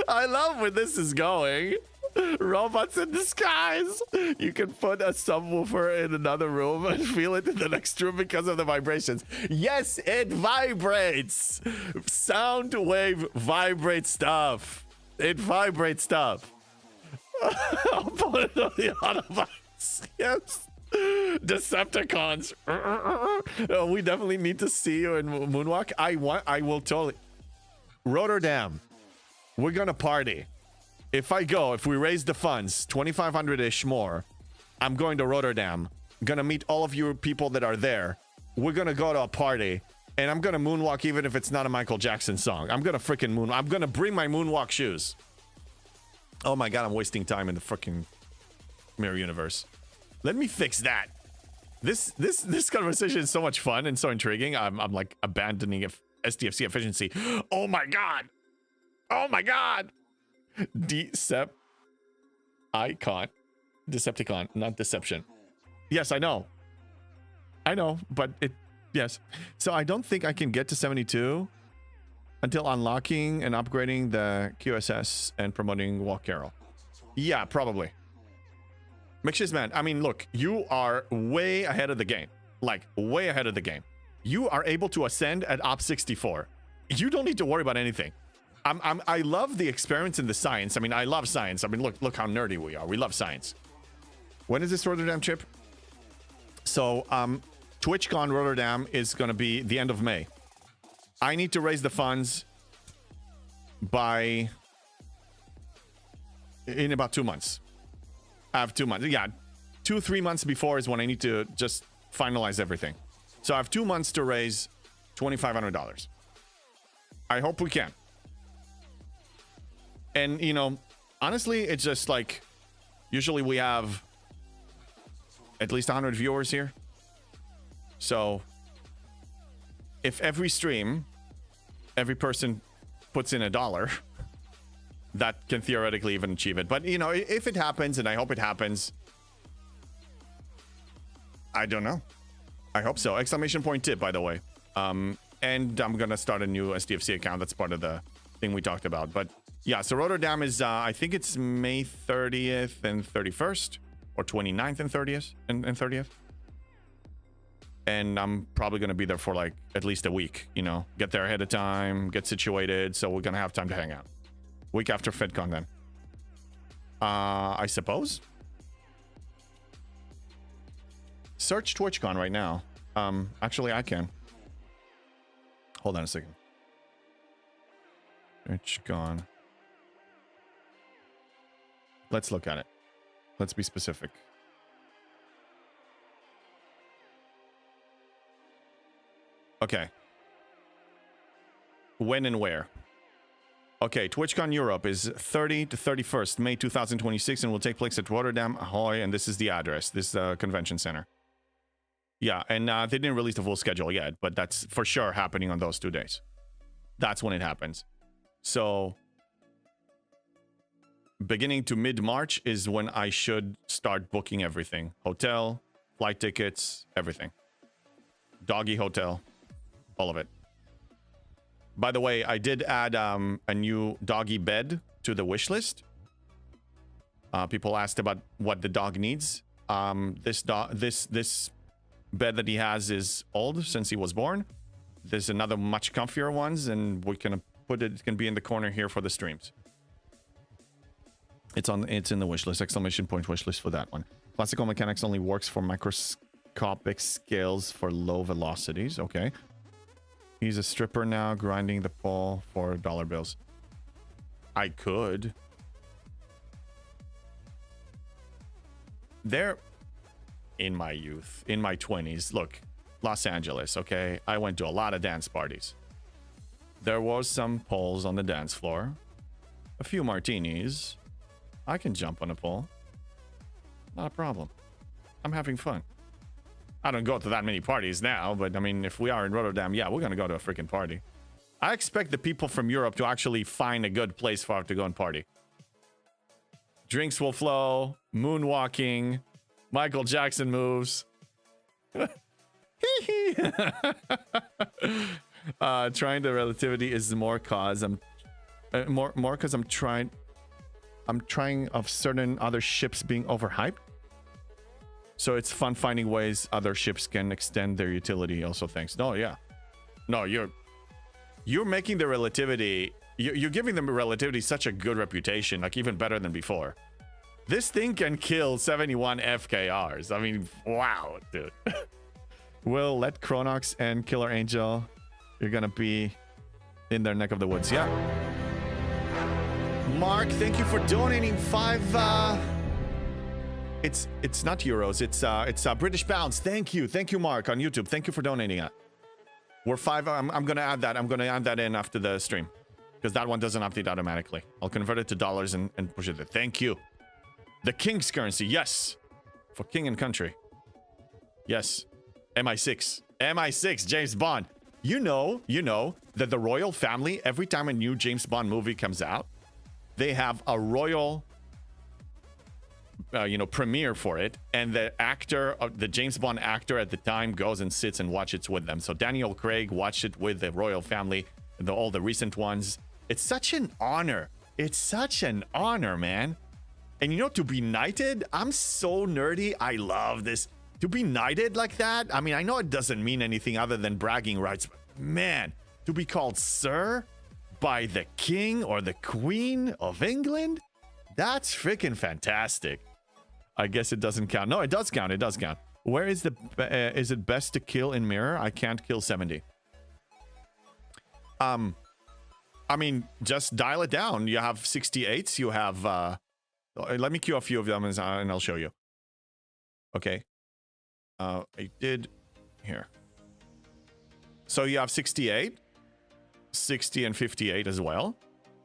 I love where this is going. Robots in disguise. You can put a subwoofer in another room and feel it in the next room because of the vibrations. Yes, it vibrates. Sound wave vibrates stuff. It vibrates stuff. I'll put it on the Autobots. Yes. Decepticons. Oh, we definitely need to see you in Moonwalk. I will totally. Rotterdam. We're gonna party. If we raise the funds, 2,500-ish more, I'm going to Rotterdam. Gonna meet all of you people that are there. We're gonna go to a party, and I'm gonna moonwalk even if it's not a Michael Jackson song. I'm gonna freaking moonwalk. I'm gonna bring my moonwalk shoes. Oh my god, I'm wasting time in the freaking mirror universe. Let me fix that. This conversation is so much fun and so intriguing. I'm like abandoning SDFC efficiency. Oh my god. Oh my god. Decepticon, not deception. Yes, I know, but yes. So I don't think I can get to 72 until unlocking and upgrading the QSS and promoting Walk Carol. Yeah, probably. McShiz man, I mean, look, you are way ahead of the game. Like, way ahead of the game. You are able to ascend at Op 64. You don't need to worry about anything. I love the experiments in the science. I mean, I love science. I mean, look how nerdy we are. We love science. When is this Rotterdam trip? So, TwitchCon Rotterdam is going to be the end of May. I need to raise the funds in about 2 months. I have 2 months. Yeah, 2-3 months before is when I need to just finalize everything. So I have 2 months to raise $2,500. I hope we can. And, you know, honestly, it's just like, usually we have at least 100 viewers here. So if every stream, every person puts in $1, that can theoretically even achieve it. But, you know, if it happens, and I hope it happens, I don't know. I hope so. Exclamation point tip, by the way. And I'm going to start a new SDFC account. That's part of the thing we talked about. But Yeah, so Rotterdam is, I think it's May 30th and 31st, or 29th and 30th and 30th. And I'm probably going to be there for like at least a week, you know, get there ahead of time, get situated. So we're going to have time to hang out. Week after FedCon then. I suppose. Search TwitchCon right now. Actually, I can. Hold on a second. TwitchCon. Let's look at it. Let's be specific. Okay. When and where? Okay, TwitchCon Europe is 30 to 31st May 2026 and will take place at Rotterdam, Ahoy, and this is the address. This convention center. Yeah, and they didn't release the full schedule yet, but that's for sure happening on those 2 days. That's when it happens. So, beginning to mid-March is when I should start booking everything. Hotel, flight tickets, everything. Doggy hotel. All of it. By the way, I did add a new doggy bed to the wish list. People asked about what the dog needs. This bed that he has is old since he was born. There's another much comfier ones, and we can put it. It can be in the corner here for the streams. It's in the wish list. Exclamation point wish list for that one. Classical mechanics only works for microscopic scales for low velocities. Okay. He's a stripper now, grinding the pole for dollar bills. I could. There, in my youth, in my 20s, look, Los Angeles, okay? I went to a lot of dance parties. There was some poles on the dance floor. A few martinis. I can jump on a pole. Not a problem. I'm having fun. I don't go to that many parties now, but I mean, if we are in Rotterdam, yeah, we're gonna go to a freaking party. I expect the people from Europe to actually find a good place for us to go and party. Drinks will flow, moonwalking, Michael Jackson moves. Trying the relativity is more cause I'm because I'm trying of certain other ships being overhyped. So it's fun finding ways other ships can extend their utility also, thanks. No, yeah. No, you're making the relativity, you're giving them relativity such a good reputation, like even better than before. This thing can kill 71 FKRs. I mean, wow, dude. Will let Chronox and Killer Angel, you're gonna be in their neck of the woods. Yeah. Mark, thank you for donating 5 It's not euros. It's British pounds. Thank you, Mark on YouTube. Thank you for donating it. We're 5. I'm gonna add that. I'm gonna add that in after the stream because that one doesn't update automatically. I'll convert it to dollars and push it there. Thank you. The King's currency, yes, for king and country. Yes, MI6, James Bond. You know that the royal family, every time a new James Bond movie comes out, they have a royal premiere for it, and the actor, the James Bond actor at the time, goes and sits and watches it with them. So Daniel Craig watched it with the royal family, all the recent ones. It's such an honor. It's such an honor, man. And to be knighted, I'm so nerdy. I love this. To be knighted like that, I mean, I know it doesn't mean anything other than bragging rights, but man, to be called sir by the king or the queen of England, that's freaking fantastic. I guess it doesn't count. No, it does count. It does count. Where is is it best to kill in mirror? I can't kill 70. I mean, just dial it down. You have 68s. You have, let me queue a few of them and I'll show you. Okay. I did here. So you have 68, 60 and 58 as well.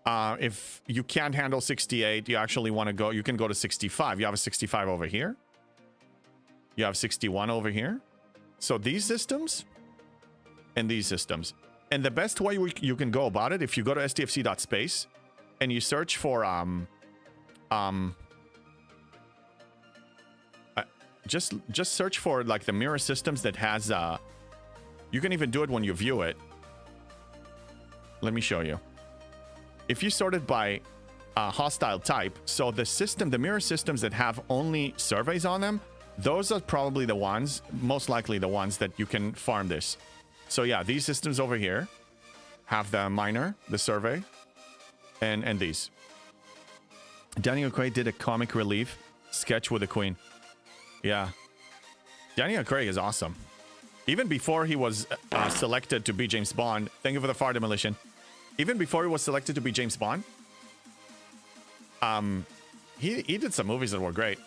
If you can't handle 68, you actually want to go, you can go to 65. You have a 65 over here. You have 61 over here. So these systems and these systems. And the best way you can go about it, if you go to stfc.space and you search for, just search for like the mirror systems that has, you can even do it when you view it. Let me show you. if you sort it by hostile type, so the mirror systems that have only surveys on them, those are probably the ones, most likely the ones that you can farm this. So yeah, these systems over here have the miner, the survey, and these. Daniel Craig did a comic relief sketch with the Queen. Yeah. Daniel Craig is awesome. Even before he was selected to be James Bond, thank you for the fire demolition. Even before he was selected to be James Bond, he did some movies that were great.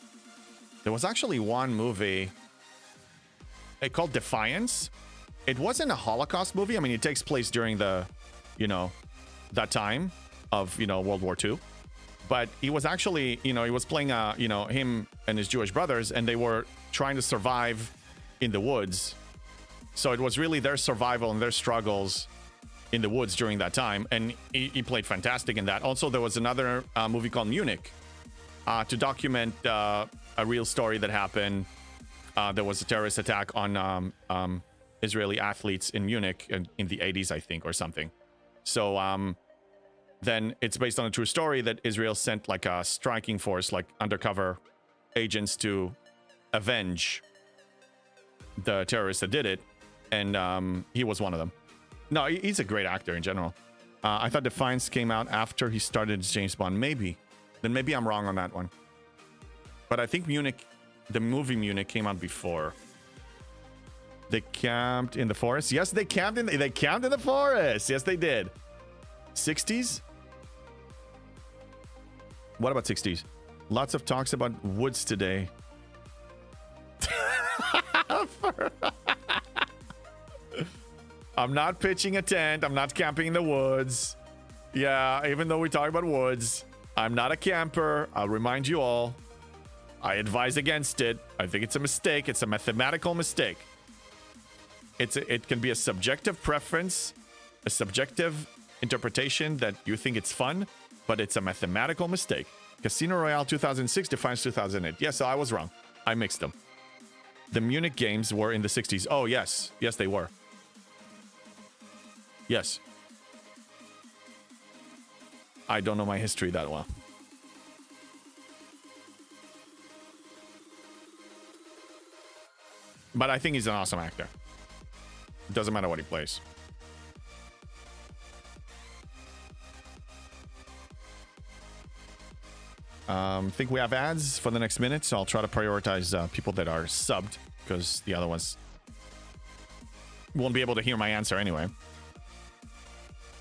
There was actually one movie called Defiance. It wasn't a Holocaust movie. I mean, it takes place during the, that time of, World War II. But he was actually, he was playing, him and his Jewish brothers, and they were trying to survive in the woods. So it was really their survival and their struggles in the woods during that time. And he played fantastic in that. Also, there was another movie called Munich to document a real story that happened. There was a terrorist attack on Israeli athletes in Munich in the 80s, I think, or something. So then it's based on a true story that Israel sent like a striking force, like undercover agents to avenge the terrorists that did it. And he was one of them. No, he's a great actor in general. I thought Defiance came out after he started as James Bond. Maybe. Then maybe I'm wrong on that one. But I think Munich, the movie Munich, came out before. They camped in the forest. Yes, they camped in the forest. Yes, they did. 60s? What about 60s? Lots of talks about woods today. I'm not pitching a tent. I'm not camping in the woods. Yeah, even though we talk about woods, I'm not a camper. I'll remind you all. I advise against it. I think it's a mistake. It's a mathematical mistake. It can be a subjective preference, a subjective interpretation that you think it's fun, but it's a mathematical mistake. Casino Royale 2006 defines 2008. Yes, I was wrong. I mixed them. The Munich games were in the 60s. Oh, yes. Yes, they were. Yes. I don't know my history that well. But I think he's an awesome actor. Doesn't matter what he plays. Think we have ads for the next minute, so I'll try to prioritize people that are subbed, because the other ones won't be able to hear my answer anyway.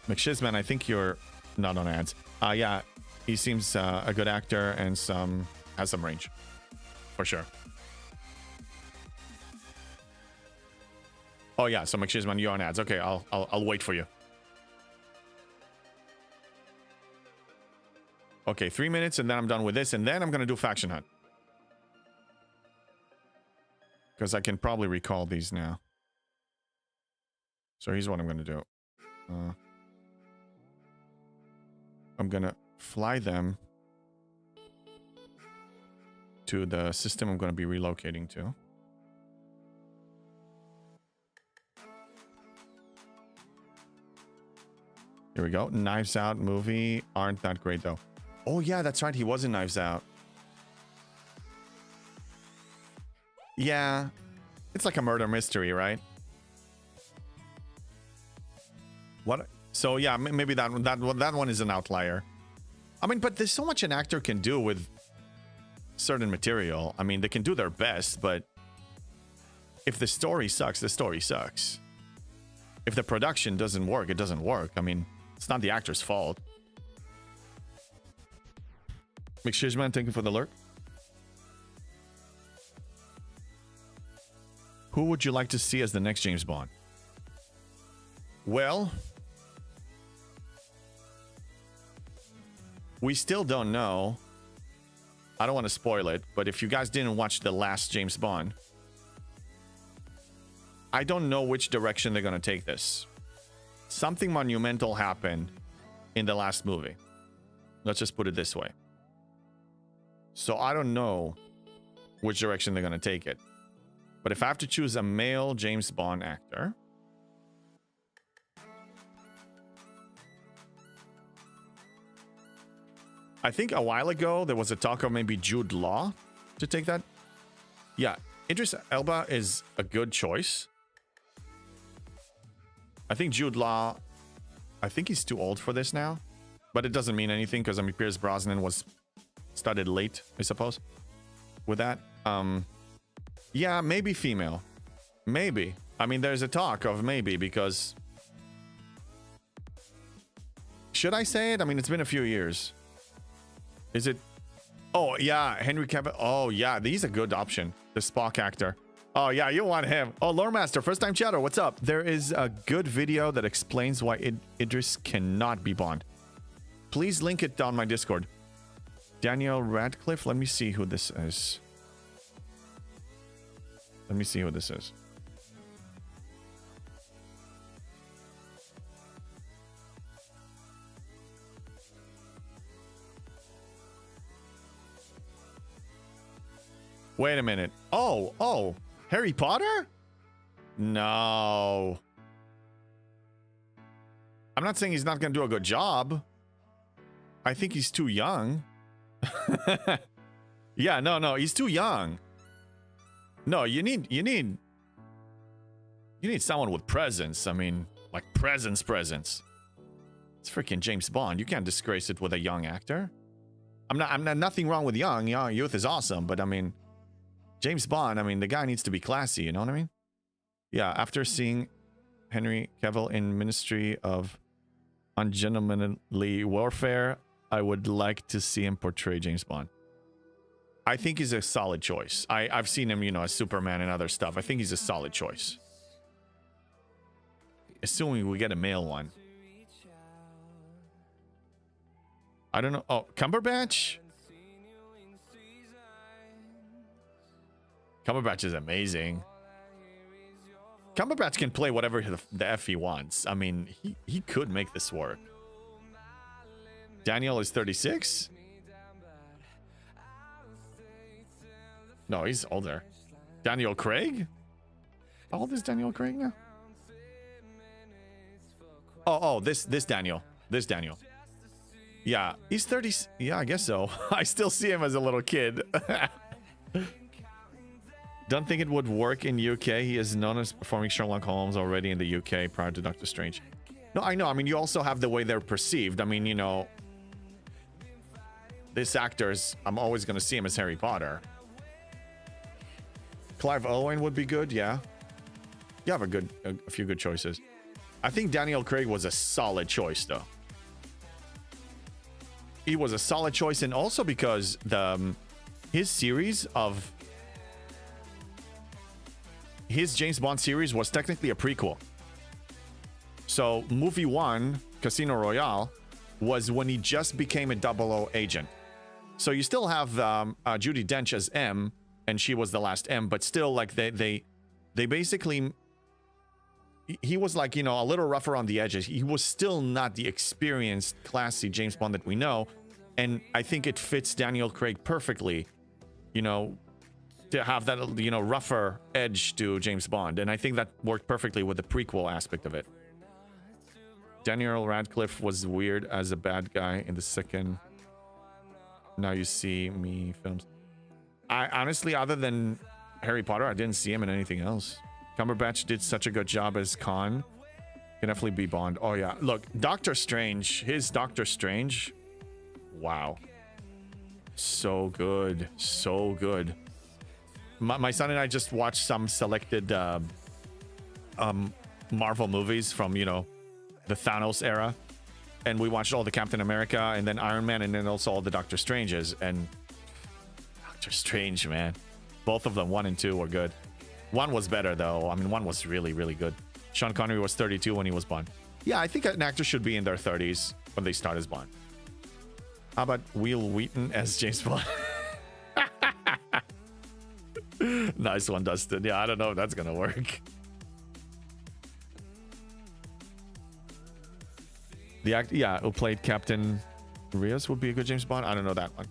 McShizman, I think you're not on ads. Yeah, he seems a good actor and has some range, for sure. Oh yeah, so McShizman, you're on ads. Okay, I'll wait for you. Okay, 3 minutes, and then I'm done with this, and then I'm gonna do Faction Hunt. Because I can probably recall these now. So here's what I'm gonna do. I'm gonna fly them to the system I'm gonna be relocating to. Here we go. Knives Out movie aren't that great though. Oh yeah, that's right. He was in Knives Out. Yeah, it's like a murder mystery, right? What? So yeah, maybe that one is an outlier. I mean, but there's so much an actor can do with certain material. I mean, they can do their best, but if the story sucks, the story sucks. If the production doesn't work, it doesn't work. I mean, it's not the actor's fault. McShizman, thank you for the lurk. Who would you like to see as the next James Bond? Well, we still don't know. I don't want to spoil it, but if you guys didn't watch the last James Bond, I don't know which direction they're going to take this. Something monumental happened in the last movie. Let's just put it this way. So I don't know which direction they're going to take it. But if I have to choose a male James Bond actor, I think a while ago there was a talk of maybe Jude Law to take that. Yeah, Idris Elba is a good choice. I think Jude Law, I think he's too old for this now, but it doesn't mean anything because I mean Pierce Brosnan was started late, I suppose, with that. Yeah, maybe female, maybe. I mean, there's a talk of maybe because. Should I say it? I mean, it's been a few years. Is it? Oh, yeah. Henry Cavill. Oh, yeah. He's a good option. The Spock actor. Oh, yeah. You want him. Oh, Lore Master. First time chatter. What's up? There is a good video that explains why Idris cannot be Bond. Please link it on my Discord. Daniel Radcliffe. Let me see who this is. Let me see who this is. Wait a minute. Oh, Harry Potter? No. I'm not saying he's not going to do a good job. I think he's too young. Yeah, no, he's too young. No, you need someone with presence. I mean, like presence. It's freaking James Bond. You can't disgrace it with a young actor. I'm not nothing wrong with young. Youth is awesome, but I mean, James Bond, I mean, the guy needs to be classy, you know what I mean? Yeah, after seeing Henry Cavill in Ministry of Ungentlemanly Warfare, I would like to see him portray James Bond. I think he's a solid choice. I've seen him, you know, as Superman and other stuff. I think he's a solid choice. Assuming we get a male one. I don't know. Oh, Cumberbatch? Cumberbatch is amazing. Cumberbatch can play whatever the F he wants. I mean, he could make this work. Daniel is 36? No, he's older. Daniel Craig? How old is Daniel Craig now? Oh, this Daniel. This Daniel. Yeah, he's 30. Yeah, I guess so. I still see him as a little kid. Don't think it would work in UK. He is known as performing Sherlock Holmes already in the UK prior to Doctor Strange. No, I know. I mean, you also have the way they're perceived. I mean, you know, this actor's, I'm always going to see him as Harry Potter. Clive Owen would be good, yeah. You have a few good choices. I think Daniel Craig was a solid choice, though. He was a solid choice, and also because his series of his James Bond series was technically a prequel. So movie 1, Casino Royale, was when he just became a 00 agent. So you still have Judi Dench as M, and she was the last M, but still, like, they basically, he was, like, you know, a little rougher on the edges. He was still not the experienced, classy James Bond that we know, and I think it fits Daniel Craig perfectly, you know, to have that, you know, rougher edge to James Bond, and I think that worked perfectly with the prequel aspect of it. Daniel Radcliffe was weird as a bad guy in the second Now You See Me films. I honestly, other than Harry Potter, I didn't see him in anything else. Cumberbatch did such a good job as Khan. Can definitely be Bond. Oh yeah, look, Doctor Strange, his Doctor Strange, wow, so good, so good. My son and I just watched some selected Marvel movies from, you know, the Thanos era, and we watched all the Captain America and then Iron Man and then also all the Doctor Stranges, and Doctor Strange, man, both of them, 1 and 2, were good. 1 was better though. I mean, 1 was really, really good. Sean Connery was 32 when he was Bond. Yeah, I think an actor should be in their 30s when they start as Bond. How about Will Wheaton as James Bond? Nice one, Dustin. Yeah, I don't know if that's gonna work. The act, yeah, who played Captain Rios would be a good James Bond. I don't know that one.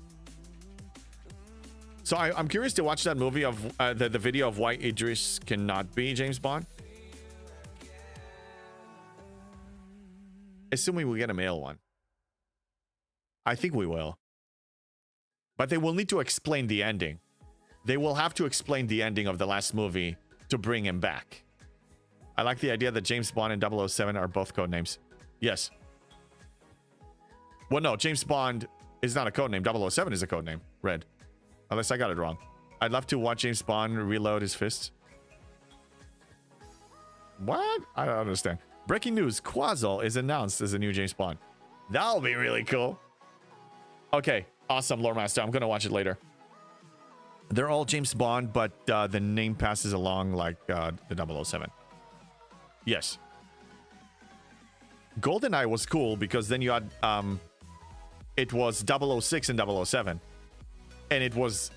So I'm curious to watch that movie of the video of why Idris cannot be James Bond. Assuming we get a male one. I think we will. But they will need to explain the ending. They will have to explain the ending of the last movie to bring him back. I like the idea that James Bond and 007 are both code names. Yes. Well, no, James Bond is not a code name. 007 is a code name. Red. Unless I got it wrong. I'd love to watch James Bond reload his fists. What? I don't understand. Breaking news. Quasel is announced as a new James Bond. That'll be really cool. Okay. Awesome, Lore Master. I'm going to watch it later. They're all James Bond, but the name passes along like the 007. Yes. GoldenEye was cool because then you had... it was 006 and 007. And it was,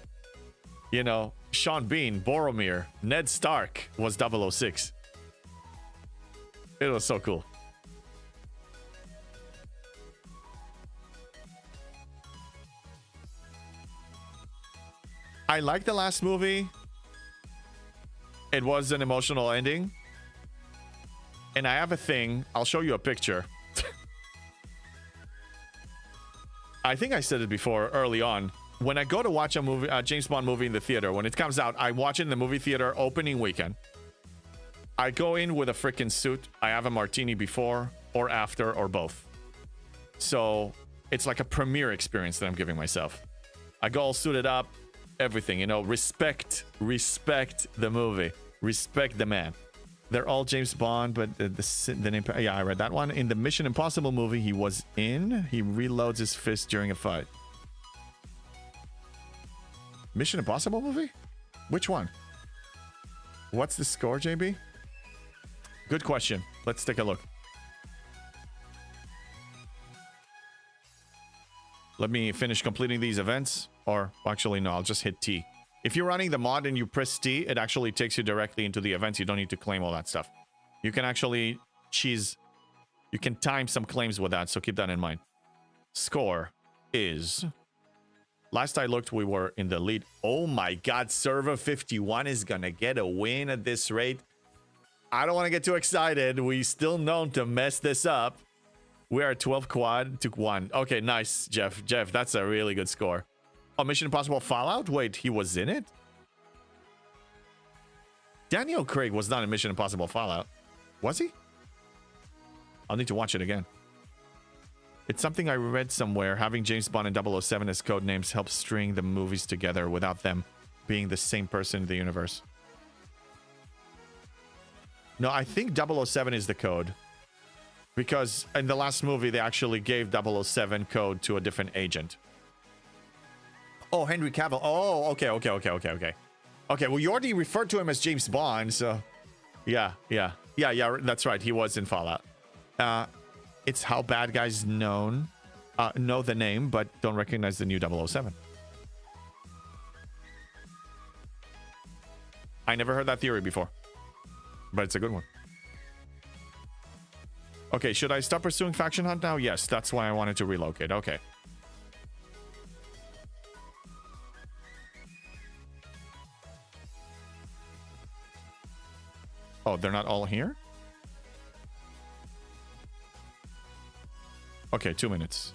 you know, Sean Bean, Boromir, Ned Stark was 006. It was so cool. I like the last movie. It was an emotional ending. And I have a thing. I'll show you a picture. I think I said it before early on. When I go to watch a movie, a James Bond movie in the theater, when it comes out, I watch it in the movie theater opening weekend. I go in with a freaking suit. I have a martini before or after or both. So it's like a premiere experience that I'm giving myself. I go all suited up, everything, you know, respect the movie, respect the man. They're all James Bond, but the name, yeah, I read that one. In the Mission Impossible movie he was in, he reloads his fist during a fight. Mission Impossible movie? Which one? What's the score, JB? Good question. Let's take a look. Let me finish completing these events. Or actually, no, I'll just hit T. If you're running the mod and you press T, it actually takes you directly into the events. You don't need to claim all that stuff. You can actually you can time some claims with that, so keep that in mind. Score is... Last I looked, we were in the lead. Oh my god, Server 51 is gonna get a win at this rate. I don't want to get too excited. We still known to mess this up. We are 12 quad to 1. Okay, nice, Jeff. Jeff, that's a really good score. Oh, Mission Impossible Fallout? Wait, he was in it? Daniel Craig was not in Mission Impossible Fallout. Was he? I'll need to watch it again. It's something I read somewhere. Having James Bond and 007 as code names helps string the movies together without them being the same person in the universe. No, I think 007 is the code. Because in the last movie, they actually gave 007 code to a different agent. Oh, Henry Cavill. Oh, okay. Okay, well, you already referred to him as James Bond, so... Yeah, that's right. He was in Fallout. It's how bad guys know the name, but don't recognize the new 007. I never heard that theory before. But it's a good one. Okay, should I stop pursuing Faction Hunt now? Yes, that's why I wanted to relocate. Okay. Oh, they're not all here? Okay, 2 minutes.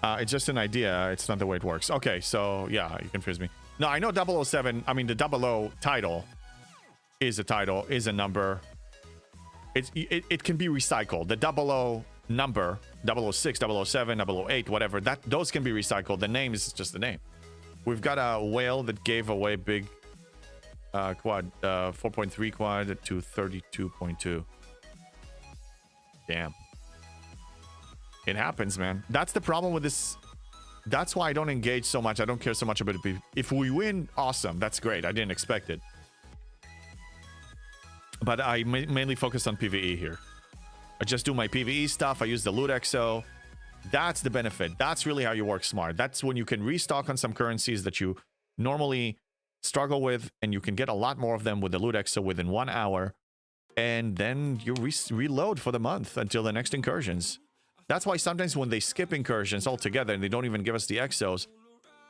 It's just an idea. It's not the way it works. Okay, so yeah, you confused me. No, I know 007. I mean, the 00 title is a number. It can be recycled. The 00 number, 006, 007, 008, whatever, those can be recycled. The name is just the name. We've got a whale that gave away big quad, 4.3 quad to 32.2. Damn. It happens, man. That's the problem with this. That's why I don't engage so much. I don't care so much about it. If we win, awesome. That's great. I didn't expect it. But I mainly focus on PvE here. I just do my PvE stuff. I use the loot exo. That's the benefit. That's really how you work smart. That's when you can restock on some currencies that you normally struggle with, and you can get a lot more of them with the loot exo within 1 hour. And then you reload for the month until the next incursions. That's why sometimes when they skip incursions altogether and they don't even give us the exos,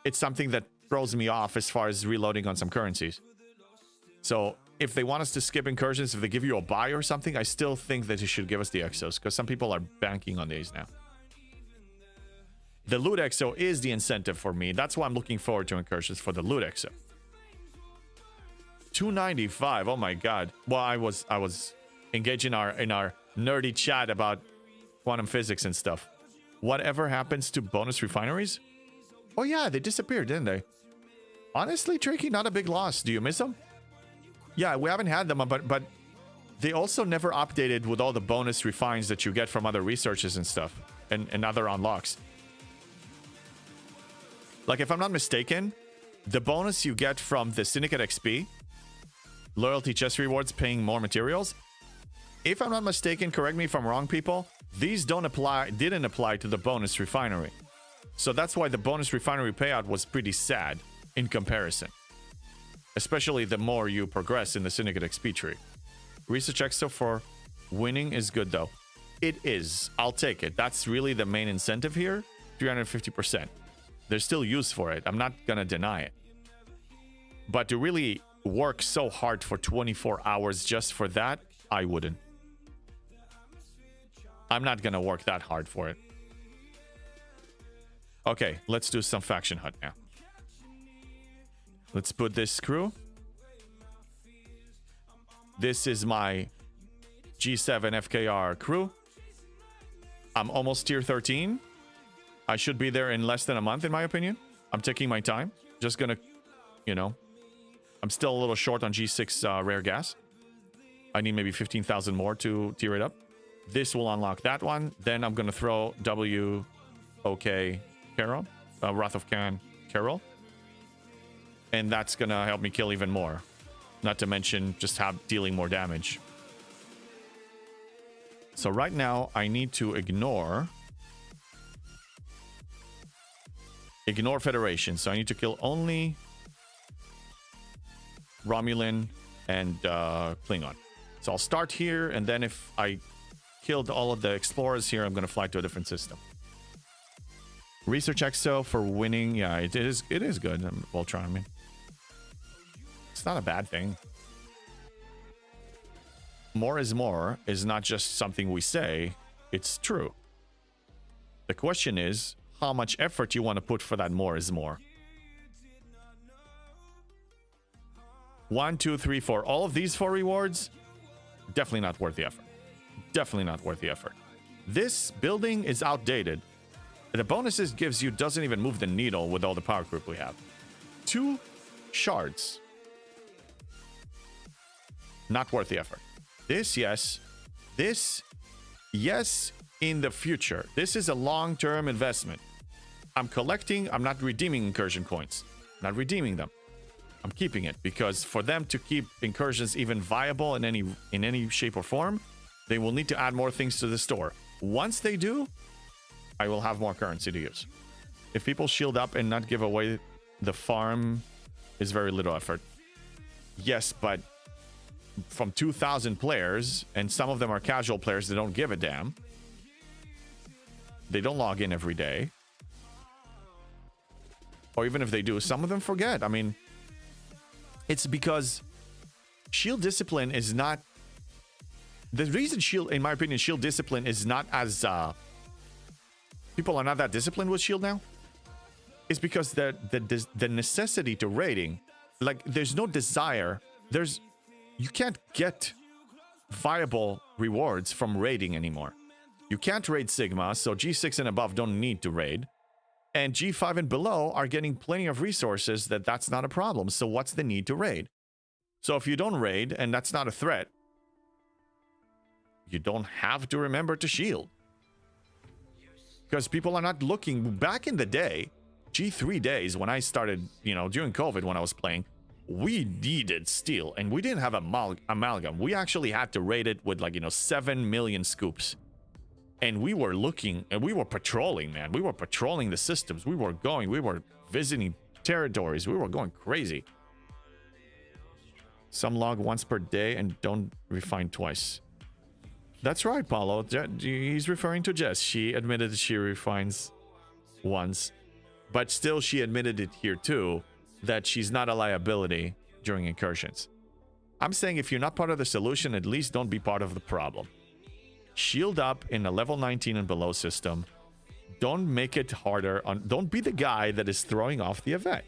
it's something that throws me off as far as reloading on some currencies. So if they want us to skip incursions, if they give you a buy or something, I still think that you should give us the exos, because some people are banking on these now. The loot exo is the incentive for me. That's why I'm looking forward to incursions, for the loot exo. 295. Oh my god. Well, I was engaged in our nerdy chat about quantum physics and stuff. Whatever happens to bonus refineries? Oh yeah, they disappeared, didn't they? Honestly, Tricky, not a big loss. Do you miss them? Yeah, we haven't had them, but they also never updated with all the bonus refines that you get from other researches and stuff, and other unlocks. Like, if I'm not mistaken, the bonus you get from the Syndicate XP, loyalty chest rewards paying more materials, if I'm not mistaken, correct me if I'm wrong, people, these didn't apply to the bonus refinery. So that's why the bonus refinery payout was pretty sad in comparison. Especially the more you progress in the Syndicate XP tree. Research extra for winning is good though. It is. I'll take it. That's really the main incentive here. 350%. There's still use for it. I'm not gonna deny it. But to really work so hard for 24 hours just for that, I wouldn't. I'm not gonna work that hard for it. Okay, let's do some faction hunt now. Let's put this crew. This is my G7 FKR crew. I'm almost tier 13. I should be there in less than a month, in my opinion. I'm taking my time. Just gonna, you know, I'm still a little short on G6 rare gas. I need maybe 15,000 more to tier it up. This will unlock that one. Then I'm gonna throw WOK Carol, Wrath of Khan Carol. And that's gonna help me kill even more. Not to mention just dealing more damage. So right now I need to ignore Federation. So I need to kill only Romulan and Klingon. So I'll start here, and then if I killed all of the explorers here, I'm gonna fly to a different system. Research exo for winning. Yeah, it is good. Voltron, I mean. It's not a bad thing. More is more is not just something we say, it's true. The question is how much effort you want to put for that more is more. 1, 2, 3, 4. All of these 4 rewards, definitely not worth the effort. Definitely not worth the effort. This building is outdated. The bonuses gives you doesn't even move the needle with all the power group we have. 2 shards. Not worth the effort. This, yes. This, yes, in the future. This is a long-term investment. I'm collecting. I'm not redeeming incursion coins. I'm not redeeming them. I'm keeping it because for them to keep incursions even viable in any shape or form, they will need to add more things to the store. Once they do, I will have more currency to use. If people shield up and not give away the farm is very little effort. Yes, but from 2,000 players, and some of them are casual players that don't give a damn. They don't log in every day. Or even if they do, some of them forget. I mean, it's because shield discipline is not... The reason shield, in my opinion, shield discipline is not as... people are not that disciplined with shield now. Is because the necessity to raiding, like, there's no desire. You can't get viable rewards from raiding anymore. You can't raid Sigma, so G6 and above don't need to raid. And G5 and below are getting plenty of resources that's not a problem. So what's the need to raid? So if you don't raid, and that's not a threat, you don't have to remember to shield. Because people are not looking. Back in the day, G3 days, when I started, during COVID when I was playing, we needed steel, and we didn't have amalgam. We actually had to raid it with 7 million scoops. And we were looking, and we were patrolling, man. We were patrolling the systems. We were visiting territories. We were going crazy. Some log once per day and don't refine twice. That's right, Paulo. He's referring to Jess. She admitted that she refines once. But still, she admitted it here too, that she's not a liability during incursions. I'm saying if you're not part of the solution, at least don't be part of the problem. Shield up in a level 19 and below system. don't make it harder on, don't be the guy that is throwing off the event.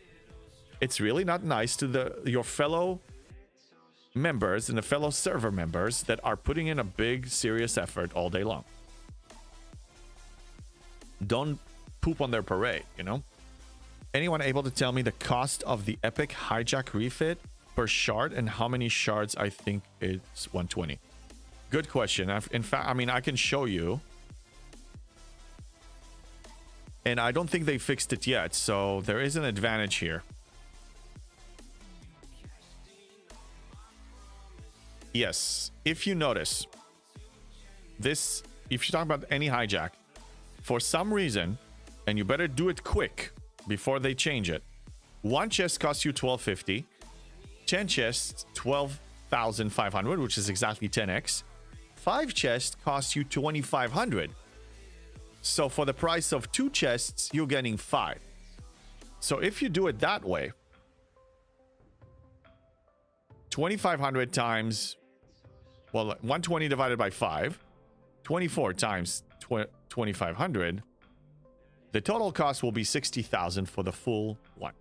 It's really not nice to your fellow members and the fellow server members that are putting in a big serious effort all day long. Don't poop on their parade, you know? Anyone able to tell me the cost of the epic hijack refit per shard and how many shards? I think it's 120. Good question. In fact, I mean, I can show you. And I don't think they fixed it yet, so there is an advantage here. Yes, if you notice, this, if you're talking about any hijack, for some reason, and you better do it quick before they change it, one chest costs you 1250, 10 chests 12,500, which is exactly 10x. 5 chests cost you 2,500. So for the price of 2 chests, you're getting 5. So if you do it that way, 2,500 times, well, 120 divided by 5, 24 times 2,500, the total cost will be 60,000 for the full one.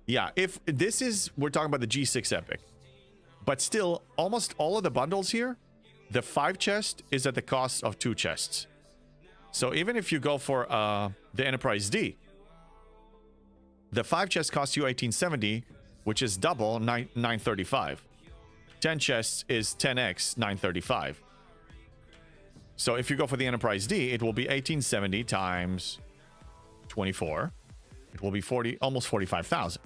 Yeah, if this is, we're talking about the G6 Epic, but still, almost all of the bundles here, the 5 chest is at the cost of 2 chests. So even if you go for the Enterprise D, the 5 chests cost you 1870, which is double 935. 10 chests is 10x 935. So if you go for the Enterprise D, it will be 1870 times 24. It will be almost 45,000.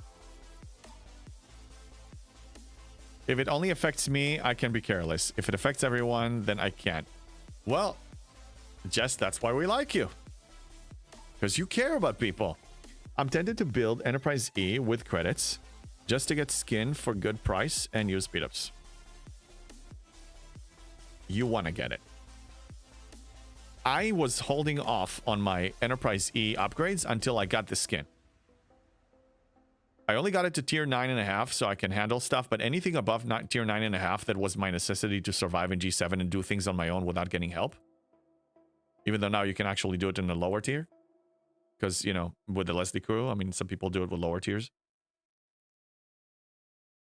If it only affects me, I can be careless. If it affects everyone, then I can't. Well, Jess, that's why we like you. Because you care about people. I'm tempted to build Enterprise E with credits just to get skin for good price and use speedups. You want to get it. I was holding off on my Enterprise E upgrades until I got the skin. I only got it to tier 9.5 so I can handle stuff, but anything above tier 9.5 that was my necessity to survive in G7 and do things on my own without getting help. Even though now you can actually do it in the lower tier. Because, you know, with the Leslie crew, I mean, some people do it with lower tiers.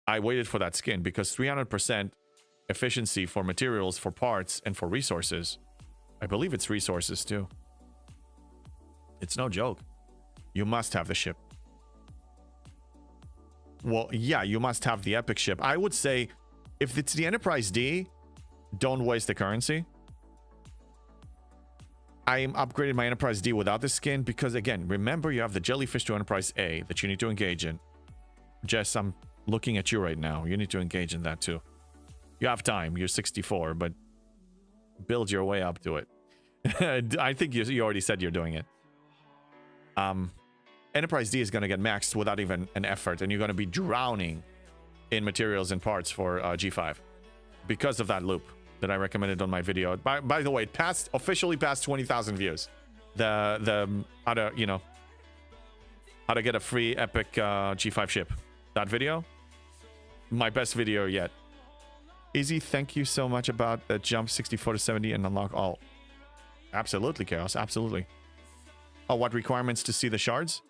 I waited for that skin because 300% efficiency for materials, for parts, and for resources. I believe it's resources too. It's no joke. You must have the ship. Well, yeah, you must have the epic ship. I would say if it's the Enterprise D, don't waste the currency. I am upgrading my Enterprise D without the skin because, again, remember you have the Jellyfish to Enterprise A that you need to engage in. Jess, I'm looking at you right now. You need to engage in that too. You have time. You're 64, but build your way up to it. I think you already said you're doing it. Enterprise D is going to get maxed without even an effort, and you're going to be drowning in materials and parts for G5 because of that loop that I recommended on my video. By the way, it officially passed 20,000 views. The how to get a free epic G5 ship. That video, my best video yet. Easy, thank you so much about the jump 64 to 70 and unlock all. Absolutely, Chaos, absolutely. Oh, what requirements to see the shards?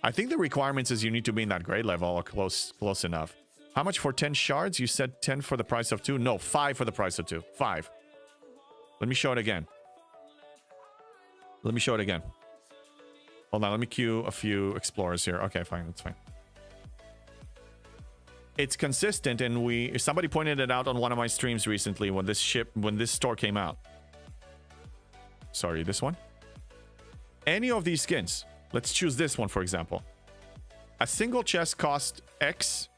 I think the requirements is you need to be in that grade level or close enough. How much for 10 shards? You said 10 for the price of 2? No, 5 for the price of 2. 5. Let me show it again. Let me show it again. Hold on, let me queue a few explorers here. Okay, fine, that's fine. It's consistent, and somebody pointed it out on one of my streams recently when this store came out. Sorry, this one? Any of these skins. Let's choose this one, for example. A single chest costs X.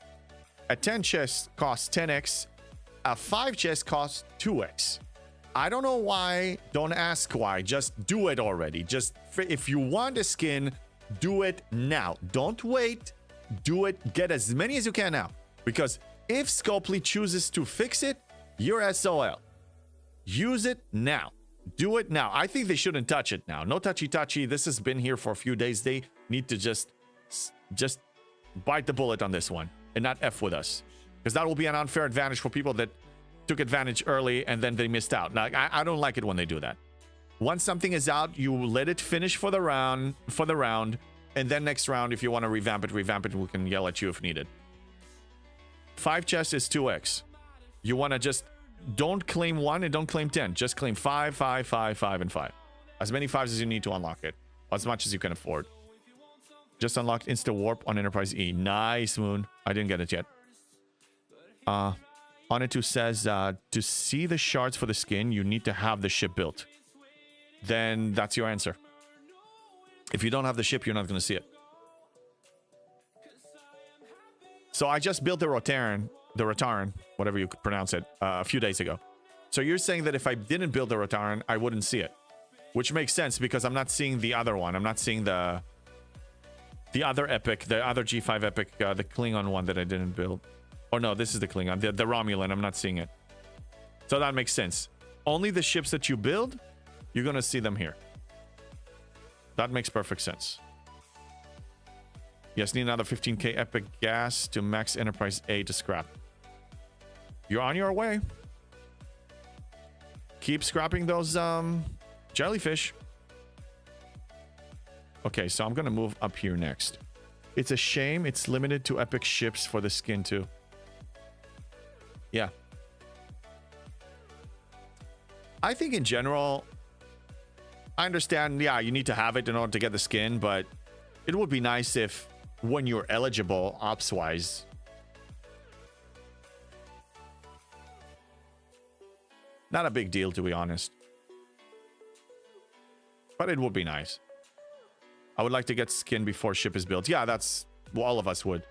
A 10 chest costs 10X. A 5 chest costs 2X. I don't know why. Don't ask why. Just do it already. Just, if you want a skin, do it now. Don't wait. Do it. Get as many as you can now. Because if Scopely chooses to fix it, you're SOL. Use it now. Do it now. I think they shouldn't touch it now. No touchy-touchy. This has been here for a few days. They need to just bite the bullet on this one and not F with us. Because that will be an unfair advantage for people that took advantage early and then they missed out. Like, I don't like it when they do that. Once something is out, you let it finish for the round, and then next round, if you want to revamp it, we can yell at you if needed. 5 chests is 2x. You want to just don't claim 1 and don't claim 10. Just claim 5, 5, 5, 5, and 5. As many 5s as you need to unlock it. As much as you can afford. Just unlocked Insta Warp on Enterprise E. Nice, Moon. I didn't get it yet. Onitu says, to see the shards for the skin, you need to have the ship built. Then that's your answer. If you don't have the ship, you're not going to see it. So I just built the Rotaran, whatever you pronounce it, a few days ago. So you're saying that if I didn't build the Rotaran, I wouldn't see it. Which makes sense because I'm not seeing the other one. I'm not seeing the other epic, the other G5 epic, the Klingon one that I didn't build. Oh no, this is the Klingon, the Romulan. I'm not seeing it. So that makes sense. Only the ships that you build, you're going to see them here. That makes perfect sense. Yes, need another 15k epic gas to max Enterprise A to scrap. You're on your way. Keep scrapping those jellyfish. Okay, so I'm going to move up here next. It's a shame it's limited to epic ships for the skin too. Yeah. I think in general, I understand, yeah, you need to have it in order to get the skin, but it would be nice if when you're eligible, ops-wise, not a big deal, to be honest. But it would be nice. I would like to get skin before ship is built. Yeah, that's... Well, all of us would.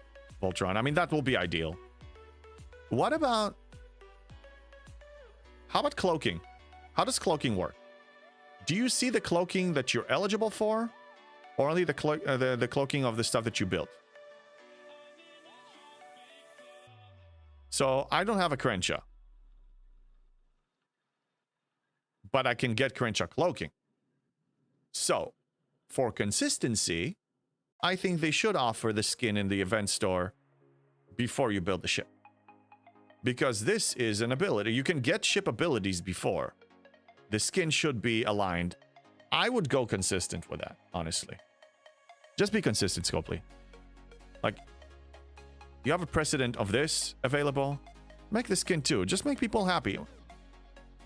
Voltron. I mean, that will be ideal. What about... How about cloaking? How does cloaking work? Do you see the cloaking that you're eligible for? Or only the cloaking of the stuff that you built? So, I don't have a Crenshaw. But I can get Crenshaw cloaking. So, for consistency, I think they should offer the skin in the event store before you build the ship. Because this is an ability. You can get ship abilities before. The skin should be aligned. I would go consistent with that, honestly. Just be consistent, Scopely. Like, you have a precedent of this available. Make the skin too. Just make people happy.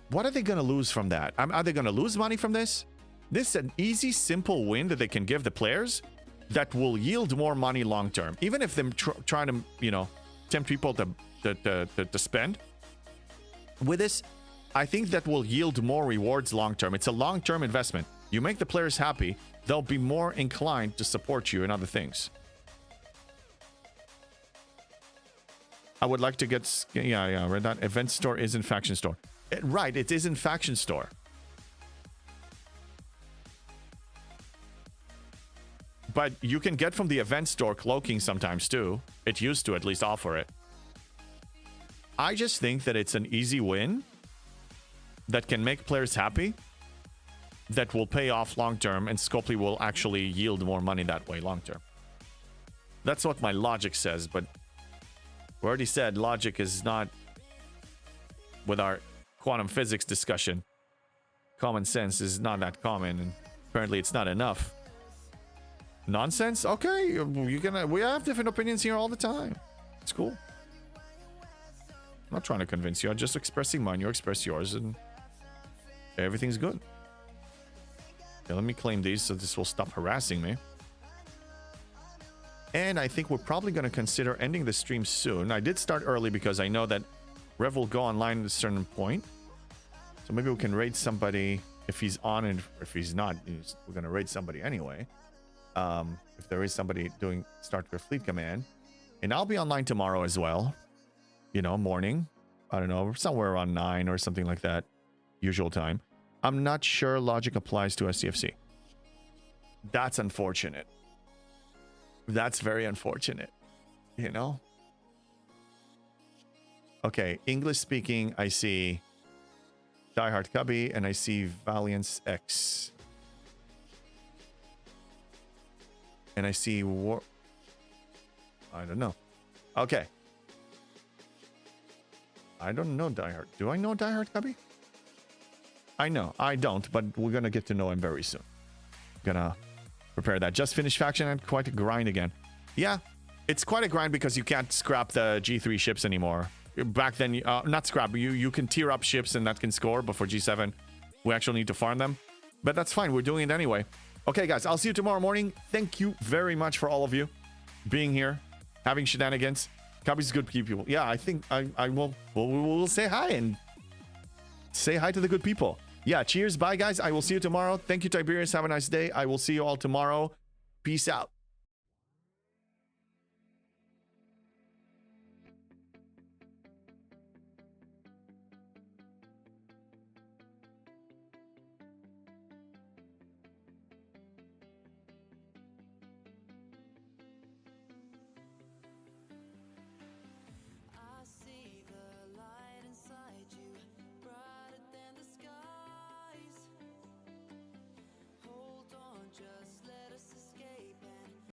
What are they going to lose from that? Are they going to lose money from this? This is an easy, simple win that they can give the players that will yield more money long term. Even if they're trying to, you know, tempt people to spend. With this, I think that will yield more rewards long term. It's a long term investment. You make the players happy, they'll be more inclined to support you in other things. I would like to get... Yeah, read that. Event store is in faction store. Right, it is in faction store. But you can get from the event store cloaking sometimes too. It used to at least offer it. I just think that it's an easy win that can make players happy, that will pay off long term, and Scopely will actually yield more money that way long term. That's what my logic says, but we already said logic is not with our quantum physics discussion. Common sense is not that common, and apparently it's not enough. Nonsense? Okay, we have different opinions here all the time. It's cool. I'm not trying to convince you. I'm just expressing mine. You express yours, and everything's good. Okay, let me claim these so this will stop harassing me. And I think we're probably going to consider ending the stream soon. I did start early because I know that Rev will go online at a certain point. So maybe we can raid somebody if he's on, and if he's not, we're going to raid somebody anyway. If there is somebody doing Star Trek Fleet Command. And I'll be online tomorrow as well. You know, morning. I don't know, somewhere around 9 or something like that. Usual time. I'm not sure logic applies to SCFC. That's unfortunate. That's very unfortunate. You know? Okay, English speaking, I see Diehard Cubby, and I see Valiance X. And I see War... I don't know. Okay. I don't know Die Hard. Do I know Die Hard, Cubby? I know. I don't, but we're gonna get to know him very soon. Gonna prepare that. Just finished faction and quite a grind again. Yeah, it's quite a grind because you can't scrap the G3 ships anymore. Back then, not scrap, you can tier up ships and that can score, but for G7, we actually need to farm them. But that's fine, we're doing it anyway. Okay, guys, I'll see you tomorrow morning. Thank you very much for all of you being here, having shenanigans. Cubby's good people. Yeah, I think I will we'll say hi and say hi to the good people. Yeah, cheers. Bye, guys. I will see you tomorrow. Thank you, Tiberius. Have a nice day. I will see you all tomorrow. Peace out.